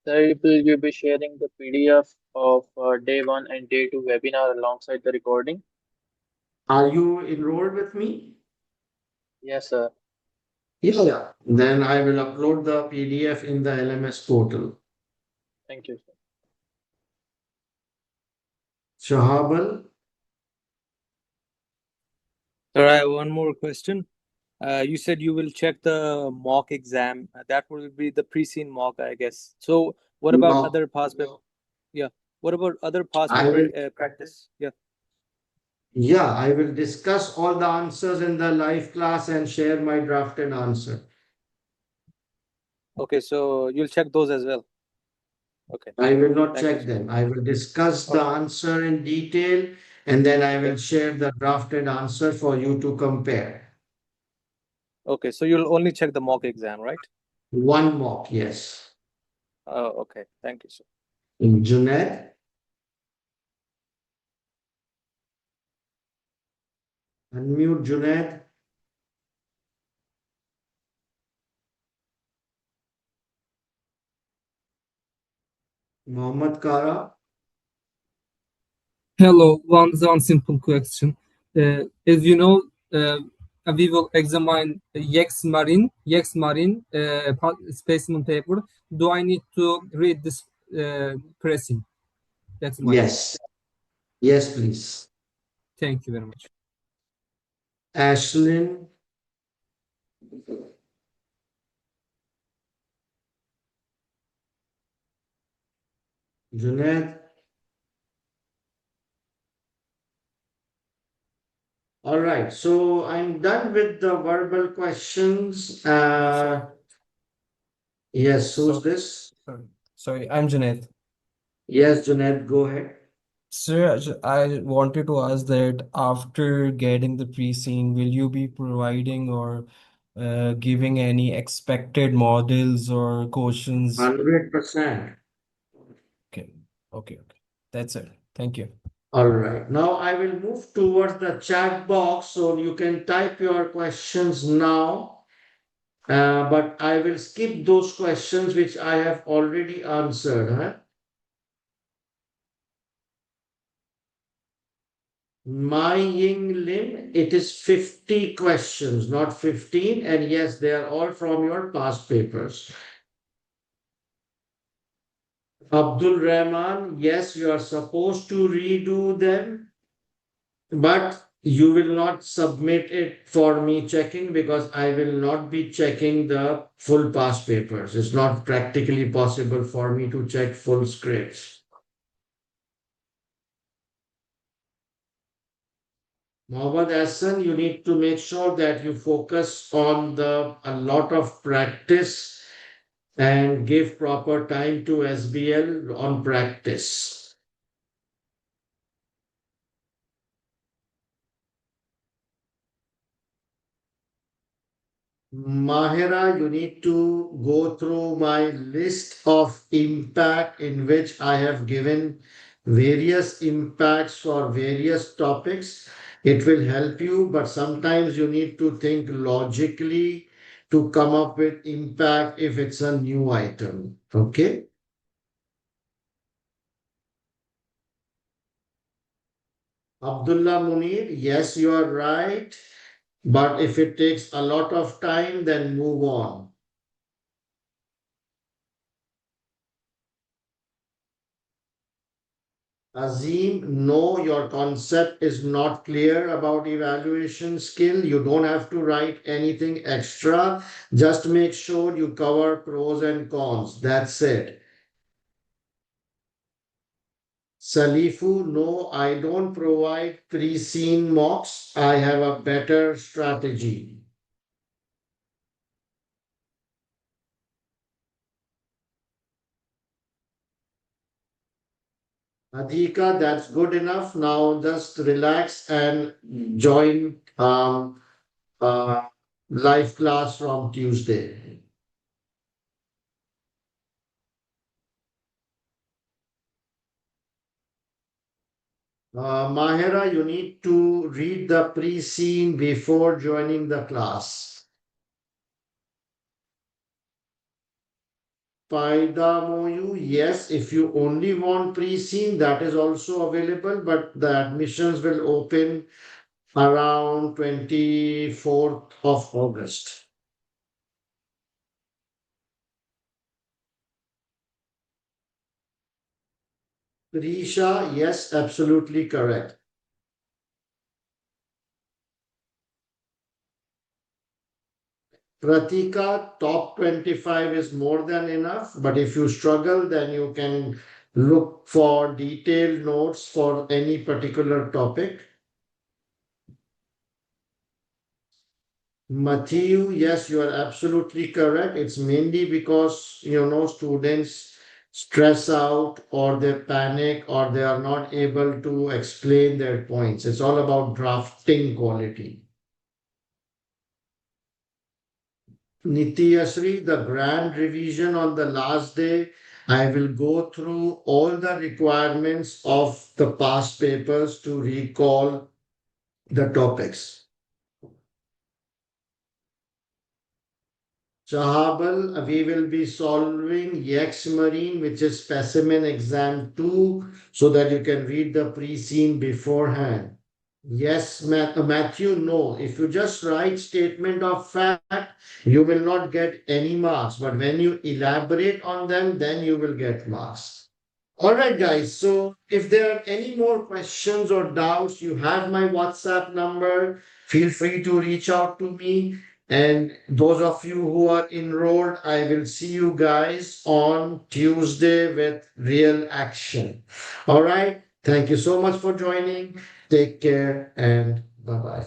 Sir, will you be sharing the PDF of day 1 and day 2 webinar alongside the recording? are you enrolled with me? Yes, sir. Yeah. Then I will upload the PDF in the LMS portal. Thank you, sir. Shahabal, Sir, I have one more question. You said you will check the mock exam. That will be the pre-seen mock, I guess. So what about no, other past paper? Yeah. What about other past I paper will. practice? Yeah. Yeah, I will discuss all the answers in the live class and share my drafted answer. Okay, so you'll check those as well. Okay. I will not Thank you, check sir. them. I will discuss the Okay. answer in detail and then I will Okay. share the drafted answer for you to compare. Okay, so you'll only check the mock exam, right? One mock, yes. Oh, okay. Thank you, sir. Junaid, unmute Junaid. Mohammed Kara. Hello, one simple question. As you know, we will examine Yex Marine specimen paper. Do I need to read this pressing? That's my question. Yes. Yes, please. Thank you very much. Ashlyn. Junaid. All right, so I'm done with the verbal questions. Yes, who's this? Sorry, I'm Junaid. Yes, Junaid, go ahead. Sir, I wanted to ask that after getting the pre-scene, will you be providing or giving any expected models or questions? 100%. Okay, okay. That's it. Thank you. All right. Now I will move towards the chat box so you can type your questions now. But I will skip those questions which I have already answered. Huh? My Ying Lim, it is 50 questions, not 15. And yes, they are all from your past papers. Abdul Rahman, yes, you are supposed to redo them, but you will not submit it for me checking because I will not be checking the full past papers. It's not practically possible for me to check full scripts. Mohammad Hassan, you need to make sure that you focus on a lot of practice and give proper time to SBL on practice. Mahira, you need to go through my list of impact in which I have given various impacts for various topics. It will help you, but sometimes you need to think logically to come up with impact if it's a new item. Okay? Abdullah Munir, yes, you are right. But if it takes a lot of time, then move on. Azim, no, your concept is not clear about evaluation skill. You don't have to write anything extra. Just make sure you cover pros and cons. That's it. Salifu, no, I don't provide pre-seen mocks. I have a better strategy. Adhika, that's good enough. Now just relax and join live class from Tuesday. Mahira, you need to read the pre-scene before joining the class. Paida Moyu, yes, if you only want pre-scene, that is also available, but the admissions will open around 24th of August. Prisha, yes, absolutely correct. Pratika, top 25 is more than enough, but if you struggle, then you can look for detailed notes for any particular topic. Matthew, yes, you are absolutely correct. It's mainly because, students stress out or they panic or they are not able to explain their points. It's all about drafting quality. Nityasri, the grand revision on the last day, I will go through all the requirements of the past papers to recall the topics. Shahabal, we will be solving Yex Marine, which is specimen exam 2, so that you can read the pre-scene beforehand. Yes, Matthew, no. If you just write statement of fact, you will not get any marks. But when you elaborate on them, then you will get marks. All right, guys. So if there are any more questions or doubts, you have my WhatsApp number. Feel free to reach out to me. And those of you who are enrolled, I will see you guys on Tuesday with real action. All right. Thank you so much for joining. Take care and bye bye.